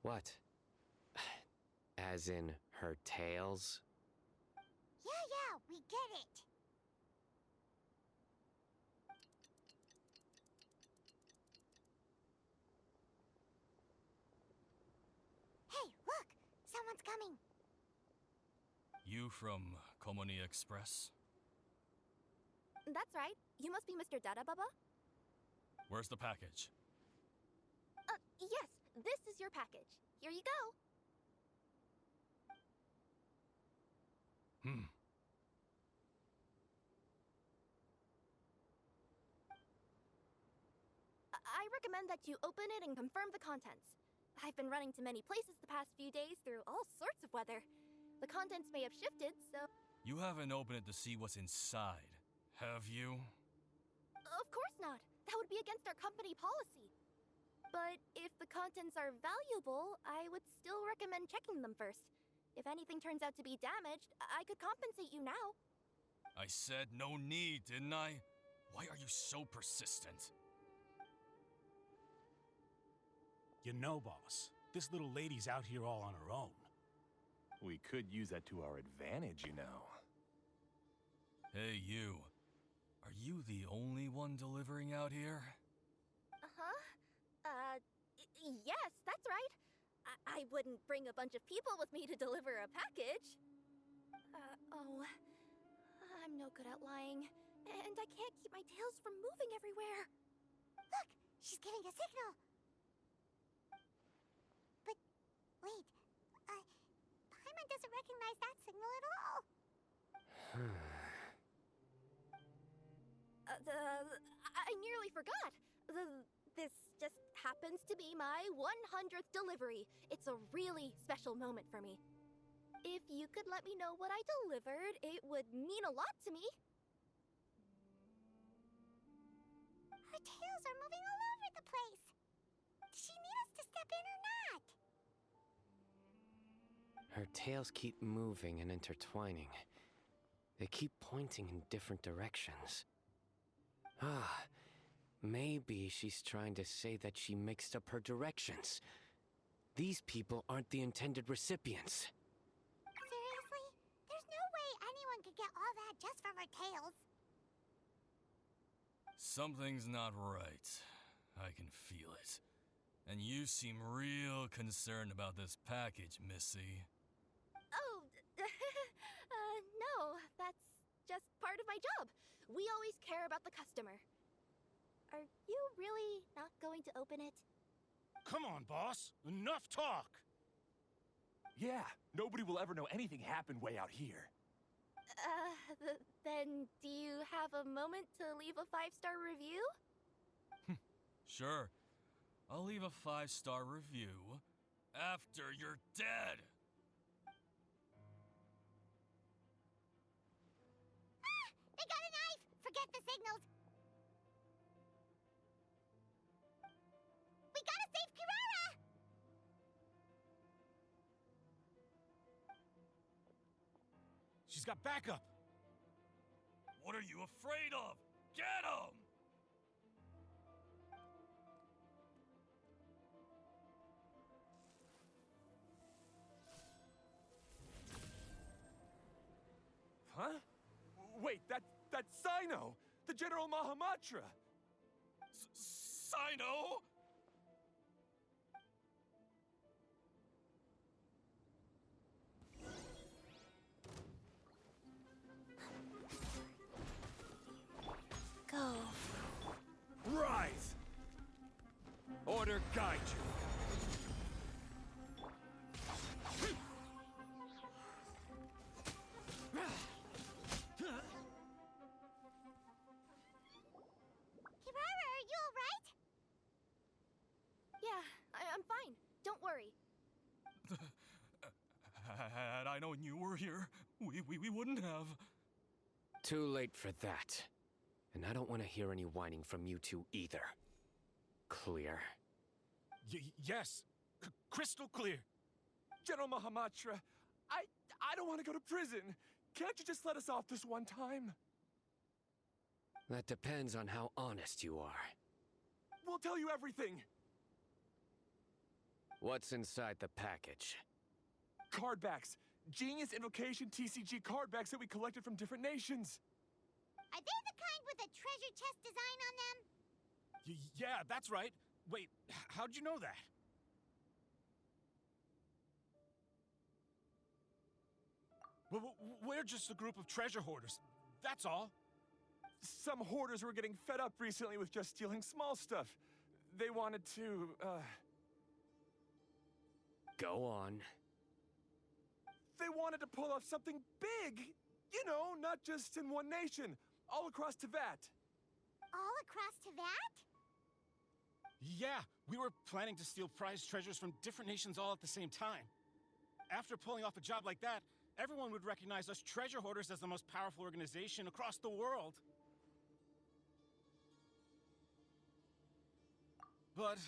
What? As in her tails? Yeah, we get it. Hey, look! Someone's coming. You from Enkanomiya Express? That's right. You must be Mr. Dada Baba? Where's the package? Yes, this is your package. Here you go. I recommend that you open it and confirm the contents. I've been running to many places the past few days through all sorts of weather. The contents may have shifted, so... You haven't opened it to see what's inside, have you? Of course not. That would be against our company policy. But if the contents are valuable, I would still recommend checking them first. If anything turns out to be damaged, I could compensate you now. I said no need, didn't I? Why are you so persistent? You know, boss, this little lady's out here all on her own. We could use that to our advantage, you know. Hey, you. Are you the only one delivering out here? Yes, that's right. I wouldn't bring a bunch of people with me to deliver a package. I'm no good at lying. And I can't keep my tails from moving everywhere. Look, she's giving a signal. But, wait, Paimon doesn't recognize that signal at all. I nearly forgot. This just happens to be my 100th delivery. It's a really special moment for me. If you could let me know what I delivered, it would mean a lot to me. Her tails are moving all over the place. Does she need us to step in or not? Her tails keep moving and intertwining. They keep pointing in different directions. Maybe she's trying to say that she mixed up her directions. These people aren't the intended recipients. Seriously? There's no way anyone could get all that just from her tails. Something's not right. I can feel it. And you seem real concerned about this package, Missy. Oh, no, that's just part of my job. We always care about the customer. Are you really not going to open it? Come on, boss. Enough talk. Yeah, nobody will ever know anything happened way out here. Then do you have a moment to leave a 5-star review? Sure. I'll leave a 5-star review after you're dead. They got a knife! Forget the signals. We gotta save Kirara! She's got backup. What are you afraid of? Get him! Huh? Wait, that's Sino, the General Mahamatra. Sino? Go. Rise! Order guide you. Kirara, are you alright? Yeah, I'm fine. Don't worry. Had I known you were here, we wouldn't have. Too late for that. And I don't want to hear any whining from you two either. Clear? Yes. Crystal clear. General Mahamatra, I don't want to go to prison. Can't you just let us off this one time? That depends on how honest you are. We'll tell you everything. What's inside the package? Card backs. Genius Invocation TCG card backs that we collected from different nations. Are they the kind with a treasure chest design on them? Yeah, that's right. Wait, how'd you know that? We're just a group of treasure hoarders. That's all. Some hoarders were getting fed up recently with just stealing small stuff. They wanted to, Go on. They wanted to pull off something big. You know, not just in one nation. All across Teyvat. All across Teyvat? Yeah, we were planning to steal prized treasures from different nations all at the same time. After pulling off a job like that, everyone would recognize us treasure hoarders as the most powerful organization across the world. But,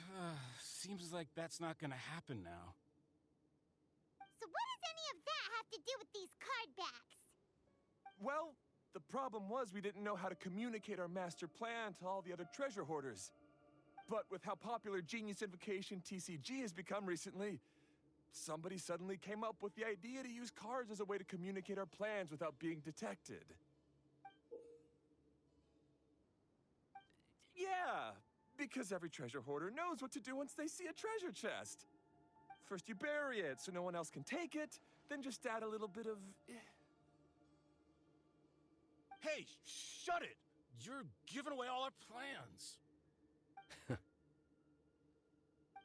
seems like that's not gonna happen now. So what does any of that have to do with these card backs? Well, the problem was we didn't know how to communicate our master plan to all the other treasure hoarders. But with how popular Genius Invocation TCG has become recently, somebody suddenly came up with the idea to use cards as a way to communicate our plans without being detected. Yeah, because every treasure hoarder knows what to do once they see a treasure chest. First you bury it so no one else can take it, then just add a little bit of... Hey, shut it! You're giving away all our plans.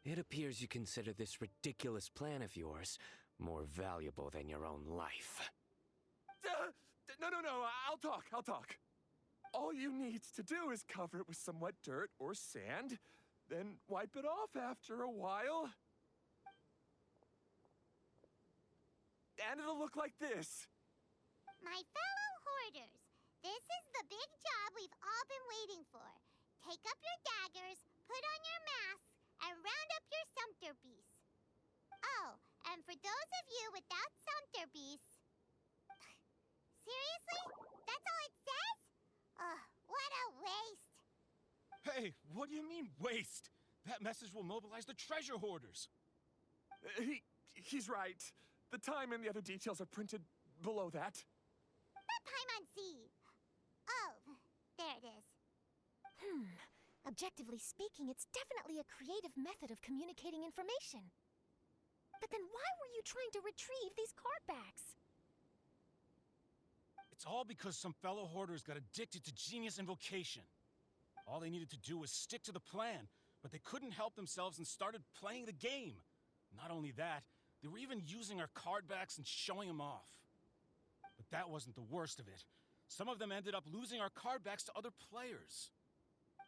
It appears you consider this ridiculous plan of yours more valuable than your own life. No, I'll talk. All you need to do is cover it with some wet dirt or sand, then wipe it off after a while. And it'll look like this. My fellow hoarders, this is the big job we've all been waiting for. Take up your daggers, put on your masks, and round up your sumpter beasts. Oh, and for those of you without sumpter beasts... Seriously? That's all it says? Ugh, what a waste. Hey, what do you mean, waste? That message will mobilize the treasure hoarders. He's right. The time and the other details are printed below that. That Paimon Z. Oh, there it is. Objectively speaking, it's definitely a creative method of communicating information. But then why were you trying to retrieve these card backs? It's all because some fellow hoarders got addicted to Genius Invocation. All they needed to do was stick to the plan, but they couldn't help themselves and started playing the game. Not only that, they were even using our card backs and showing them off. But that wasn't the worst of it. Some of them ended up losing our card backs to other players.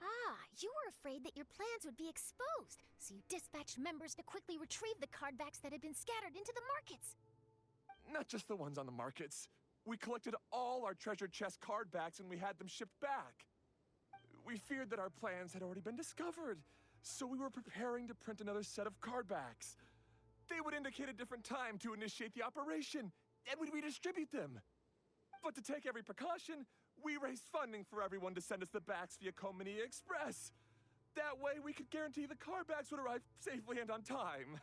Ah, you were afraid that your plans would be exposed, so you dispatched members to quickly retrieve the card backs that had been scattered into the markets. Not just the ones on the markets. We collected all our treasure chest card backs and we had them shipped back. We feared that our plans had already been discovered, so we were preparing to print another set of card backs. They would indicate a different time to initiate the operation, and we'd redistribute them. But to take every precaution, we raised funding for everyone to send us the backs via Enkanomiya Express. That way, we could guarantee the card backs would arrive safely and on time.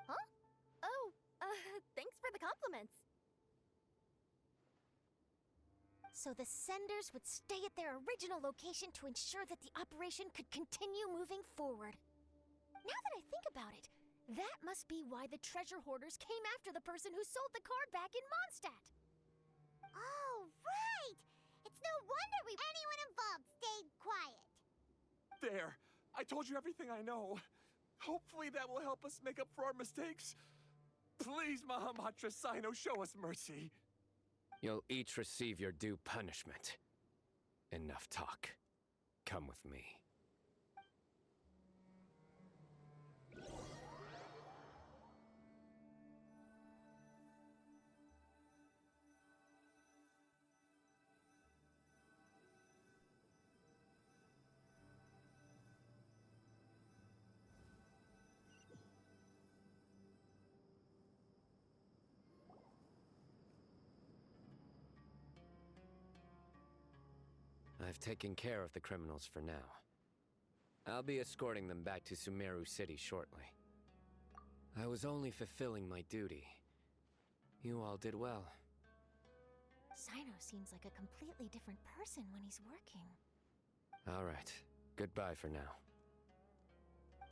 Huh? Oh, thanks for the compliments. So the senders would stay at their original location to ensure that the operation could continue moving forward. Now that I think about it, that must be why the treasure hoarders came after the person who sold the card back in Mondstadt. Oh, right! It's no wonder anyone involved stayed quiet. There! I told you everything I know. Hopefully that will help us make up for our mistakes. Please, Mahamatra Sino, show us mercy. You'll each receive your due punishment. Enough talk. Come with me. I've taken care of the criminals for now. I'll be escorting them back to Sumeru City shortly. I was only fulfilling my duty. You all did well. Sino seems like a completely different person when he's working. All right. Goodbye for now.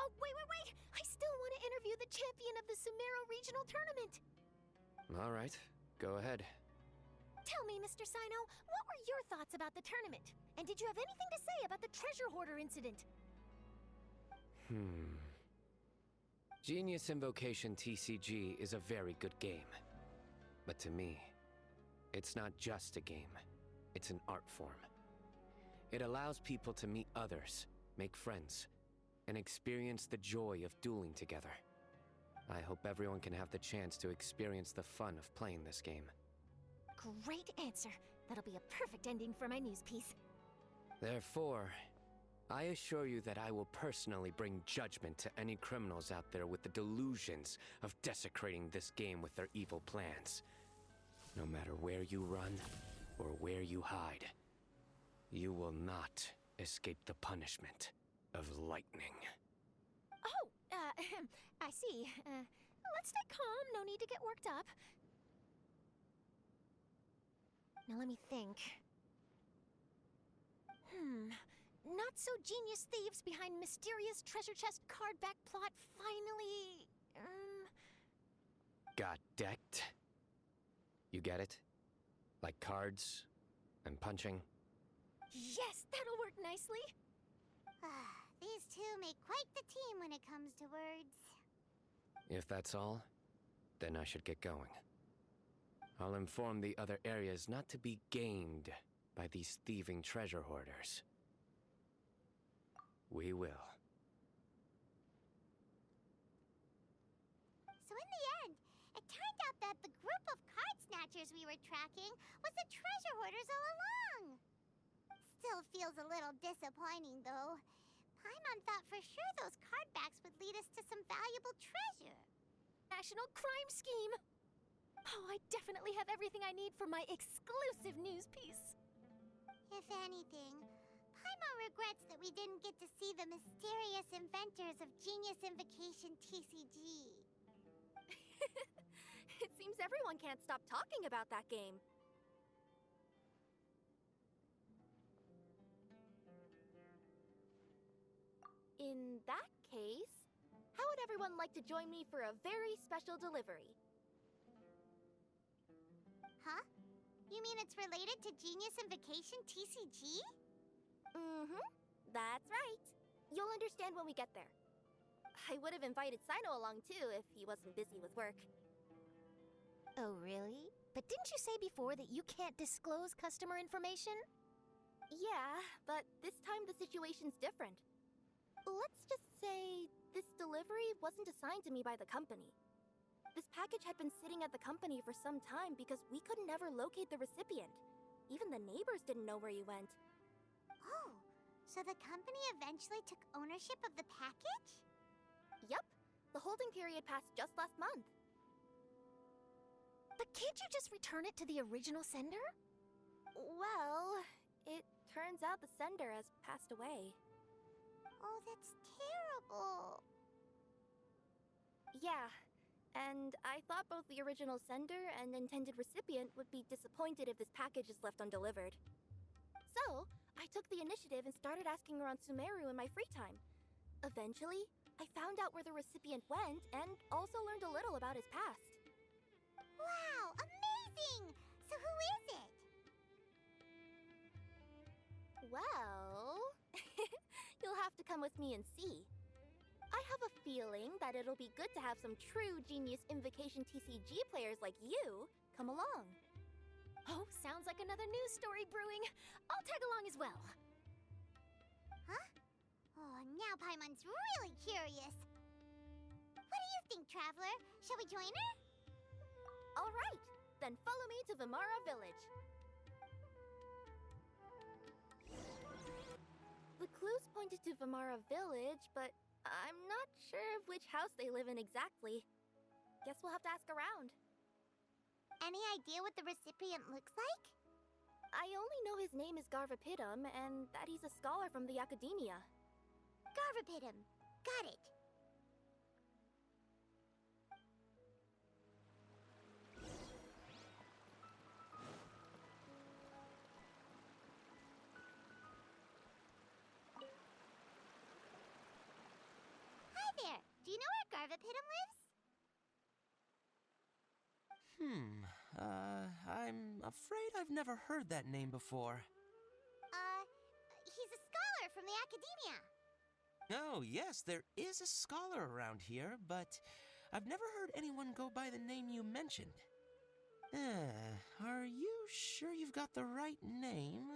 Oh, wait! I still want to interview the champion of the Sumeru Regional Tournament! All right. Go ahead. Tell me, Mr. Sino, what were your thoughts about the tournament? And did you have anything to say about the treasure hoarder incident? Genius Invocation TCG is a very good game. But to me, it's not just a game. It's an art form. It allows people to meet others, make friends, and experience the joy of dueling together. I hope everyone can have the chance to experience the fun of playing this game. Great answer. That'll be a perfect ending for my news piece. Therefore, I assure you that I will personally bring judgment to any criminals out there with the delusions of desecrating this game with their evil plans. No matter where you run or where you hide, you will not escape the punishment of lightning. Oh, I see. Let's stay calm. No need to get worked up. Now let me think. Not so genius thieves behind mysterious treasure chest card back plot finally... Got decked? You get it? Like cards and punching? Yes, that'll work nicely. These two make quite the team when it comes to words. If that's all, then I should get going. I'll inform the other areas not to be gamed by these thieving treasure hoarders. We will. So in the end, it turned out that the group of card snatchers we were tracking was the treasure hoarders all along. Still feels a little disappointing, though. Paimon thought for sure those card backs would lead us to some valuable treasure. National crime scheme! Oh, I definitely have everything I need for my exclusive news piece. If anything, Paimon regrets that we didn't get to see the mysterious inventors of Genius Invocation TCG. It seems everyone can't stop talking about that game. In that case, how would everyone like to join me for a very special delivery? Huh? You mean it's related to Genius Invocation TCG? That's right. You'll understand when we get there. I would have invited Sino along too if he wasn't busy with work. Oh, really? But didn't you say before that you can't disclose customer information? Yeah, but this time the situation's different. Let's just say this delivery wasn't assigned to me by the company. This package had been sitting at the company for some time because we could never locate the recipient. Even the neighbors didn't know where he went. Oh, so the company eventually took ownership of the package? Yup. The holding period passed just last month. But can't you just return it to the original sender? Well, it turns out the sender has passed away. Oh, that's terrible. Yeah, And I thought both the original sender and intended recipient would be disappointed if this package is left undelivered. So, I took the initiative and started asking around Sumeru in my free time. Eventually, I found out where the recipient went and also learned a little about his past. Wow, amazing! So who is it? Well, you'll have to come with me and see. I have a feeling that it'll be good to have some true Genius Invocation TCG players like you come along. Oh, sounds like another news story brewing. I'll tag along as well. Huh? Oh, now Paimon's really curious. What do you think, Traveler? Shall we join her? All right, then follow me to Vimara Village. The clues pointed to Vimara Village, but I'm not sure of which house they live in exactly. Guess we'll have to ask around. Any idea what the recipient looks like? I only know his name is Garvapitum and that he's a scholar from the Academia. Garvapitum. Got it. Hi there. Do you know where Garvapitum lives? I'm afraid I've never heard that name before. He's a scholar from the Academia. Oh, yes, there is a scholar around here, but I've never heard anyone go by the name you mentioned. Are you sure you've got the right name?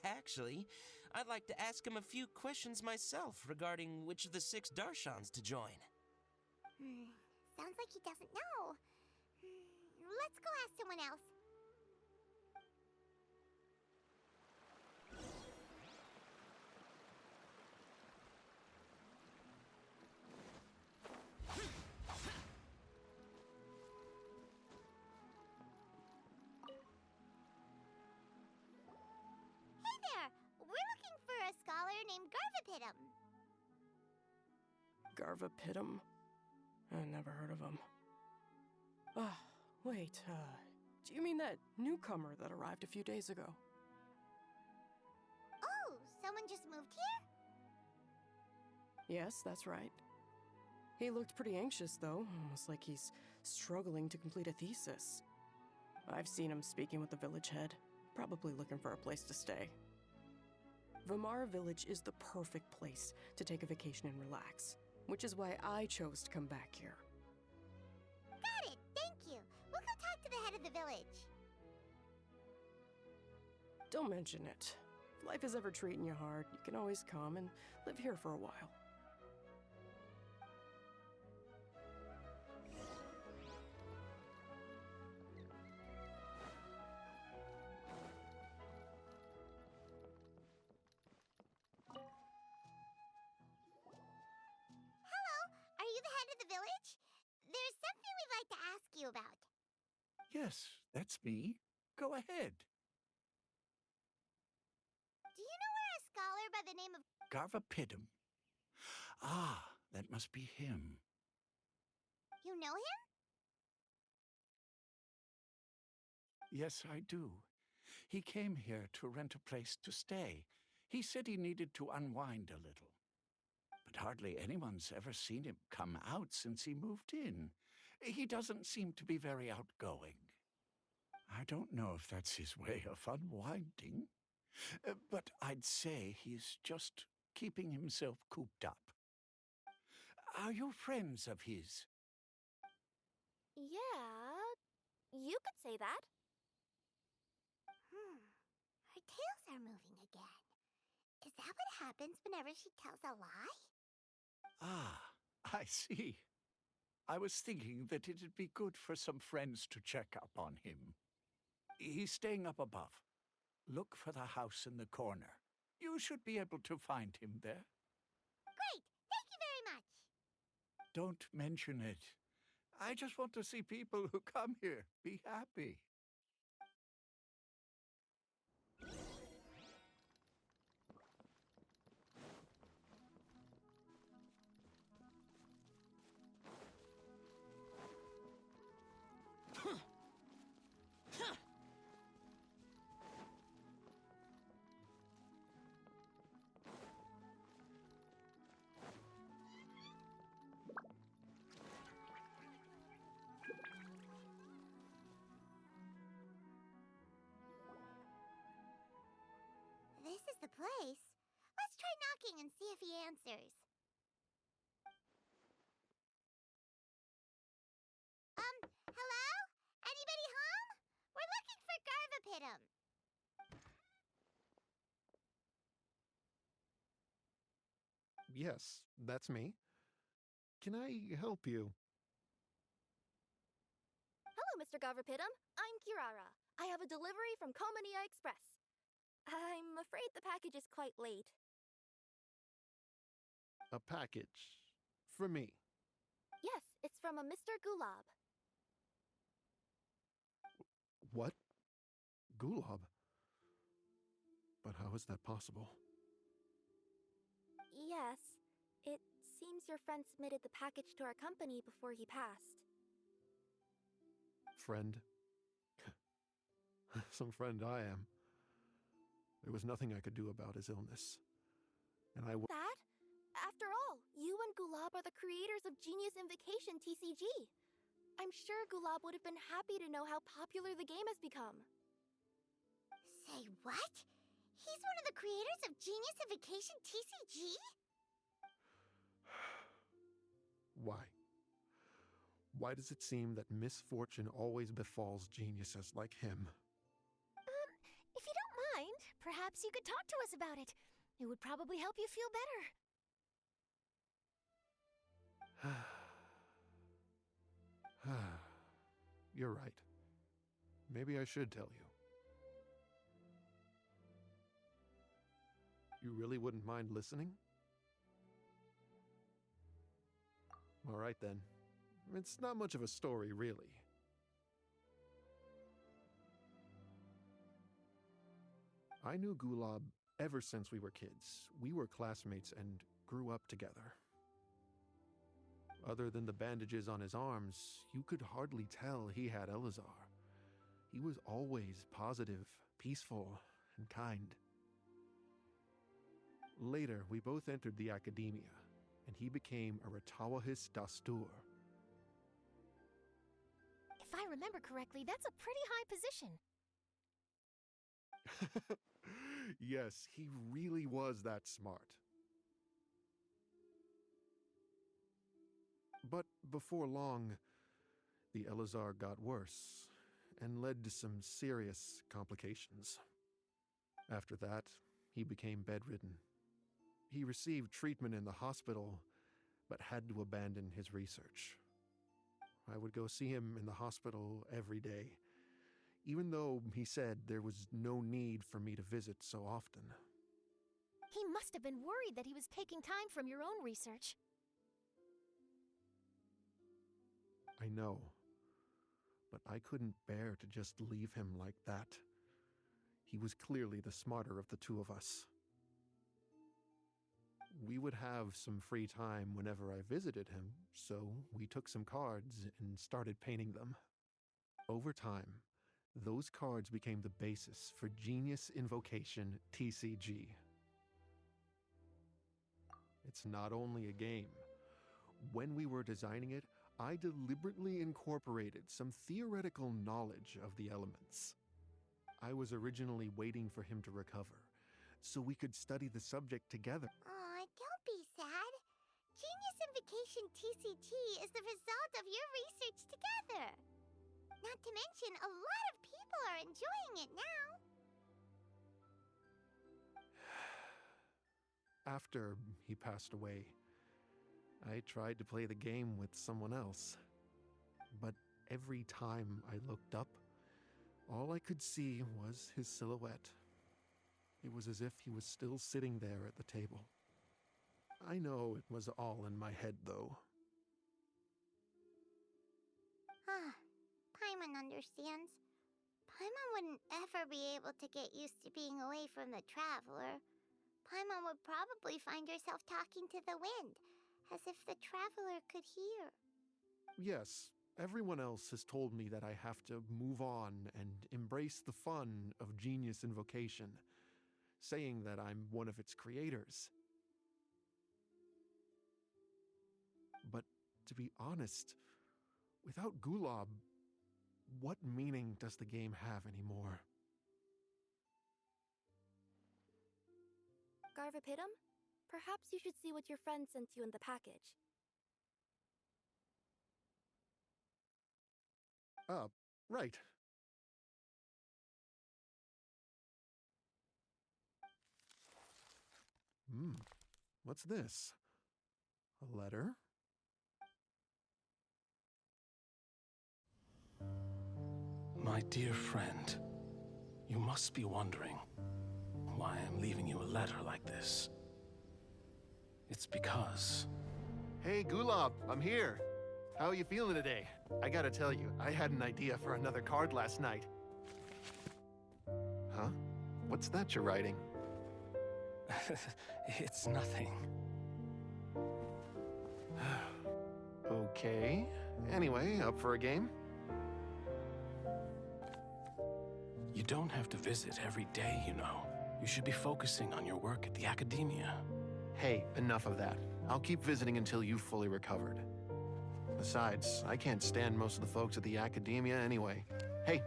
Actually, I'd like to ask him a few questions myself regarding which of the 6 Darshans to join. Sounds like he doesn't know. Let's go ask someone else. Hey there! We're looking for a scholar named Garvapitum. Garvapitum? I never heard of him. Wait, do you mean that newcomer that arrived a few days ago? Oh, someone just moved here? Yes, that's right. He looked pretty anxious, though, almost like he's struggling to complete a thesis. I've seen him speaking with the village head, probably looking for a place to stay. Vimara Village is the perfect place to take a vacation and relax, which is why I chose to come back here. Got it, thank you. We'll go talk to the head of the village. Don't mention it. If life is ever treating you hard, you can always come and live here for a while. Are you the head of the village? There's something we'd like to ask you about. Yes, that's me. Go ahead. Do you know where a scholar by the name of... Garvapitum. Ah, that must be him. You know him? Yes, I do. He came here to rent a place to stay. He said he needed to unwind a little. But hardly anyone's ever seen him come out since he moved in. He doesn't seem to be very outgoing. I don't know if that's his way of unwinding, but I'd say he's just keeping himself cooped up. Are you friends of his? Yeah, you could say that. Her tails are moving again. Is that what happens whenever she tells a lie? Ah, I see. I was thinking that it'd be good for some friends to check up on him. He's staying up above. Look for the house in the corner. You should be able to find him there. Great! Thank you very much! Don't mention it. I just want to see people who come here be happy. place. Let's try knocking and see if he answers. Hello? Anybody home? We're looking for Garvapitum. Yes, that's me. Can I help you? Hello, Mr. Garvapitum. I'm Kirara. I have a delivery from Enkanomiya Express. I'm afraid the package is quite late. A package. For me. Yes, it's from a Mr. Gulab. What? Gulab? But how is that possible? Yes. It seems your friend submitted the package to our company before he passed. Friend? Some friend I am. There was nothing I could do about his illness. And That? After all, you and Gulab are the creators of Genius Invocation TCG. I'm sure Gulab would have been happy to know how popular the game has become. Say what? He's one of the creators of Genius Invocation TCG? Why? Why does it seem that misfortune always befalls geniuses like him? If you don't mind, perhaps you could talk to us about it. It would probably help you feel better. You're right. Maybe I should tell you. You really wouldn't mind listening? All right then. It's not much of a story, really. I knew Gulab ever since we were kids. We were classmates and grew up together. Other than the bandages on his arms, you could hardly tell he had Elazar. He was always positive, peaceful, and kind. Later, we both entered the academia, and he became a Ratawahis Dastur. If I remember correctly, that's a pretty high position. Yes, he really was that smart. But before long, the Elazar got worse and led to some serious complications. After that, he became bedridden. He received treatment in the hospital, but had to abandon his research. I would go see him in the hospital every day, even though he said there was no need for me to visit so often. He must have been worried that he was taking time from your own research. I know, but I couldn't bear to just leave him like that. He was clearly the smarter of the two of us. We would have some free time whenever I visited him, so we took some cards and started painting them. Over time, those cards became the basis for Genius Invocation TCG. It's not only a game. When we were designing it, I deliberately incorporated some theoretical knowledge of the elements. I was originally waiting for him to recover, so we could study the subject together. Aw, don't be sad. Genius Invocation TCG is the result of your research together. Not to mention, a lot of people are enjoying it now. After he passed away, I tried to play the game with someone else. But every time I looked up, all I could see was his silhouette. It was as if he was still sitting there at the table. I know it was all in my head, though. Paimon understands. Paimon wouldn't ever be able to get used to being away from the Traveler. Paimon would probably find herself talking to the wind, as if the Traveler could hear. Yes, everyone else has told me that I have to move on and embrace the fun of Genius Invocation, saying that I'm one of its creators. But to be honest, without Gulab, what meaning does the game have anymore? Garvapidum, perhaps you should see what your friend sent you in the package. Right. What's this? A letter? My dear friend, you must be wondering why I'm leaving you a letter like this. It's because... Hey, Gulab, I'm here. How are you feeling today? I gotta tell you, I had an idea for another card last night. Huh? What's that you're writing? It's nothing. Okay. Anyway, up for a game? You don't have to visit every day, you know. You should be focusing on your work at the Academia. Hey, enough of that. I'll keep visiting until you've fully recovered. Besides, I can't stand most of the folks at the Academia anyway. Hey,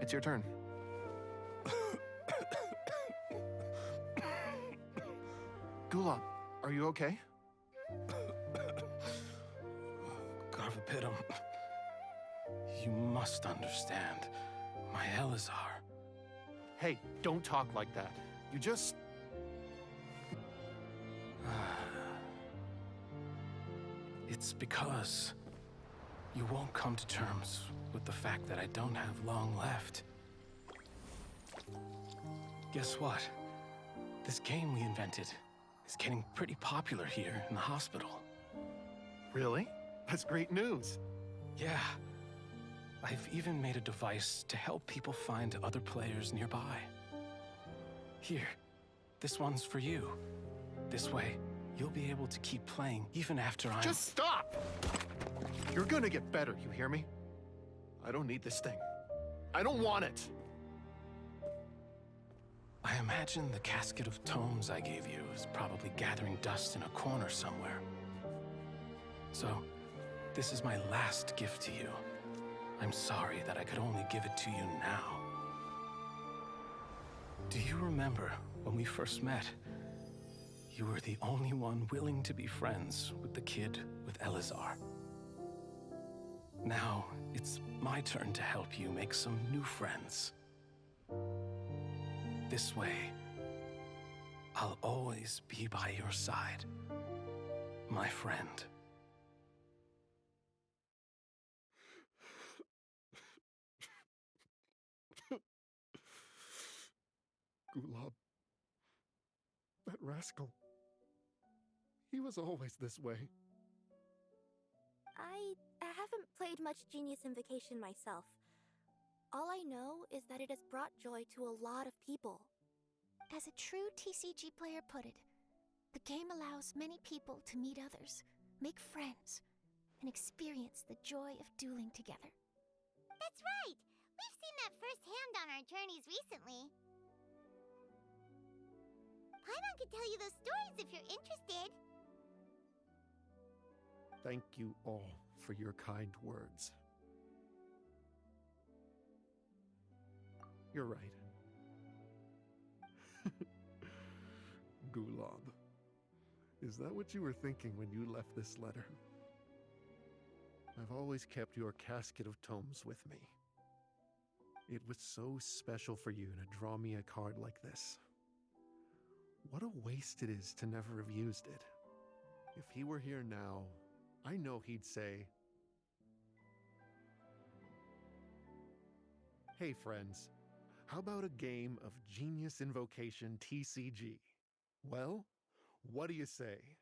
it's your turn. Gulab, are you okay? Garvapidum, you must understand. My Elazar. Hey, don't talk like that. You just... It's because you won't come to terms with the fact that I don't have long left. Guess what? This game we invented is getting pretty popular here in the hospital. Really? That's great news. Yeah. I've even made a device to help people find other players nearby. Here, this one's for you. This way, you'll be able to keep playing even after I'm... Just stop! You're gonna get better, you hear me? I don't need this thing. I don't want it! I imagine the casket of tomes I gave you is probably gathering dust in a corner somewhere. So, this is my last gift to you. I'm sorry that I could only give it to you now. Do you remember when we first met? You were the only one willing to be friends with the kid with Elazar. Now, it's my turn to help you make some new friends. This way, I'll always be by your side, my friend. Gulab. That rascal. He was always this way. I haven't played much Genius Invocation myself. All I know is that it has brought joy to a lot of people. As a true TCG player put it, the game allows many people to meet others, make friends, and experience the joy of dueling together. That's right! We've seen that firsthand on our journeys recently. Paimon could tell you those stories if you're interested. Thank you all for your kind words. You're right. Gulab, is that what you were thinking when you left this letter? I've always kept your casket of tomes with me. It was so special for you to draw me a card like this. What a waste it is to never have used it. If he were here now, I know he'd say, "Hey friends, how about a game of Genius Invocation TCG? Well, what do you say?"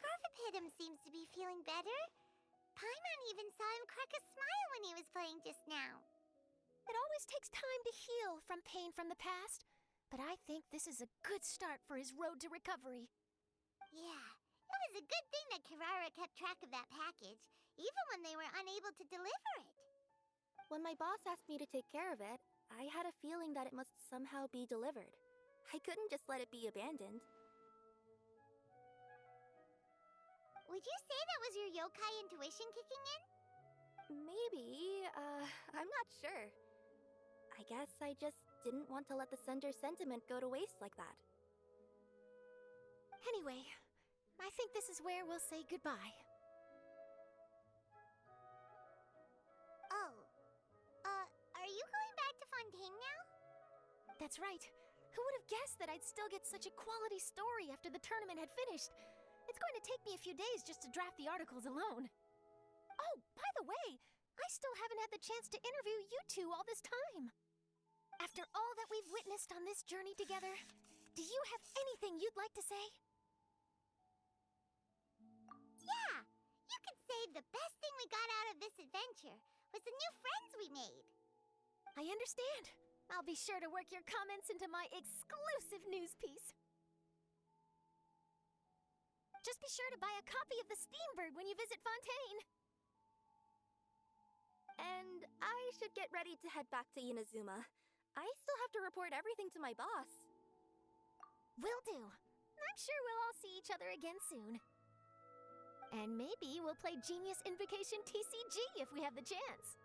Garvapidum seems to be feeling better. Paimon even saw him crack a smile when he was playing just now. It always takes time to heal from pain from the past, but I think this is a good start for his road to recovery. Yeah, it was was a good thing that Kirara kept track of that package, even when they were unable to deliver it. When my boss asked me to take care of it, I had a feeling that it must somehow be delivered. I couldn't just let it be abandoned. Would you say that was your yokai intuition kicking in? Maybe, I'm not sure. I guess I just didn't want to let the sender's sentiment go to waste like that. Anyway, I think this is where we'll say goodbye. Oh. Are you going back to Fontaine now? That's right. Who would have guessed that I'd still get such a quality story after the tournament had finished? It's going to take me a few days just to draft the articles alone. Oh, by the way, I still haven't had the chance to interview you two all this time. After all that we've witnessed on this journey together, do you have anything you'd like to say? Yeah! You could say the best thing we got out of this adventure was the new friends we made. I understand. I'll be sure to work your comments into my exclusive news piece. Just be sure to buy a copy of the Steambird when you visit Fontaine. And I should get ready to head back to Inazuma. I still have to report everything to my boss. Will do. I'm sure we'll all see each other again soon. And maybe we'll play Genius Invocation TCG if we have the chance.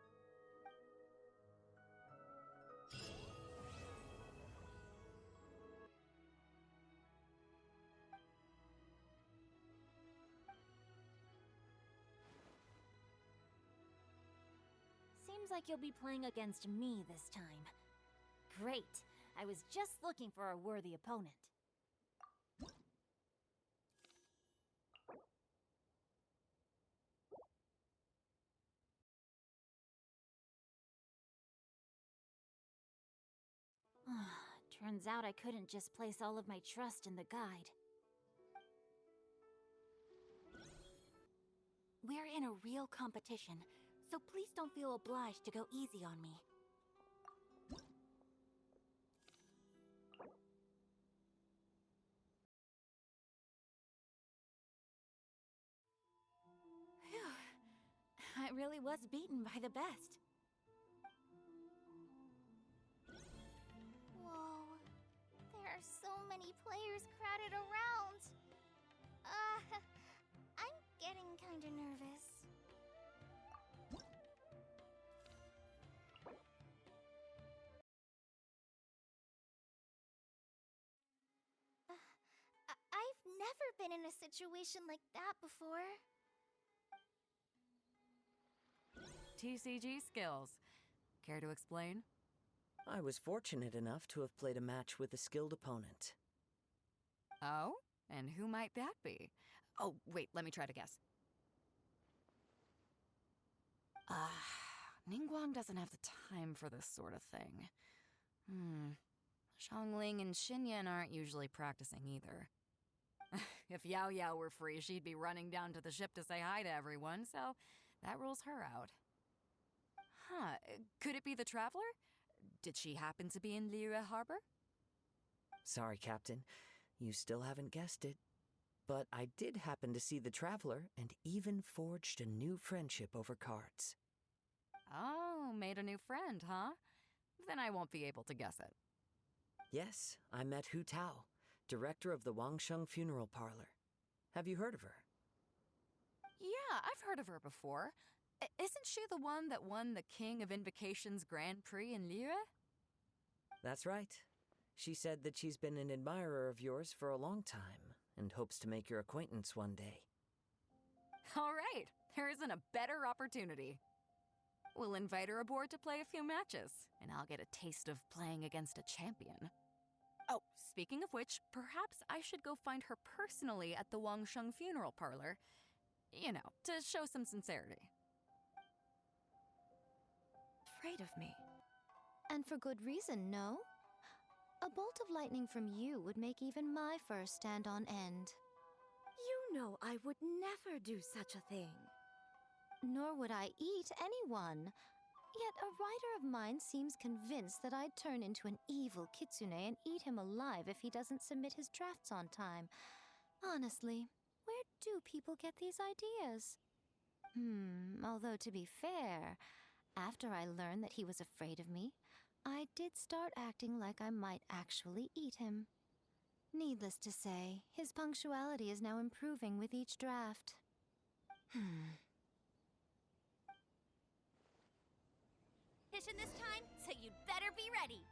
Seems like you'll be playing against me this time. Great. I was just looking for a worthy opponent. Turns out I couldn't just place all of my trust in the guide. We're in a real competition, so please don't feel obliged to go easy on me. Phew. I really was beaten by the best. Whoa. There are so many players crowded around. I'm getting kinda nervous. I've never been in a situation like that before. TCG skills. Care to explain? I was fortunate enough to have played a match with a skilled opponent. Oh? And who might that be? Oh, wait, let me try to guess. Ningguang doesn't have the time for this sort of thing. Xiangling and Xinyan aren't usually practicing either. If Yao Yao were free, she'd be running down to the ship to say hi to everyone, so that rules her out. Huh, could it be the Traveler? Did she happen to be in Liyue Harbor? Sorry, Captain. You still haven't guessed it. But I did happen to see the Traveler and even forged a new friendship over cards. Oh, made a new friend, huh? Then I won't be able to guess it. Yes, I met Hu Tao, director of the Wangsheng Funeral Parlor. Have you heard of her? Yeah, I've heard of her before. Isn't she the one that won the King of Invocation's Grand Prix in Liyue? That's right. She said that she's been an admirer of yours for a long time and hopes to make your acquaintance one day. All right, there isn't a better opportunity. We'll invite her aboard to play a few matches, and I'll get a taste of playing against a champion. Oh, speaking of which, perhaps I should go find her personally at the Wangsheng Funeral Parlor. You know, to show some sincerity. Afraid of me. And for good reason, no? A bolt of lightning from you would make even my fur stand on end. You know I would never do such a thing. Nor would I eat anyone. Yet a writer of mine seems convinced that I'd turn into an evil kitsune and eat him alive if he doesn't submit his drafts on time. Honestly, where do people get these ideas? Although to be fair, after I learned that he was afraid of me, I did start acting like I might actually eat him. Needless to say, his punctuality is now improving with each draft. Mission this time, so you'd better be ready.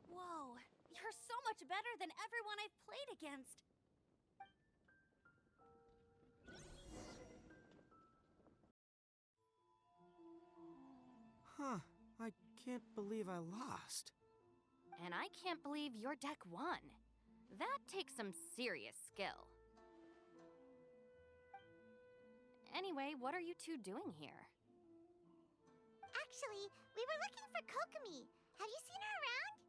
Whoa, you're so much better than everyone I've played against. Huh, I can't believe I lost. And I can't believe your deck won. That takes some serious skill. Anyway, what are you two doing here? Actually, we were looking for Kokomi. Have you seen her around?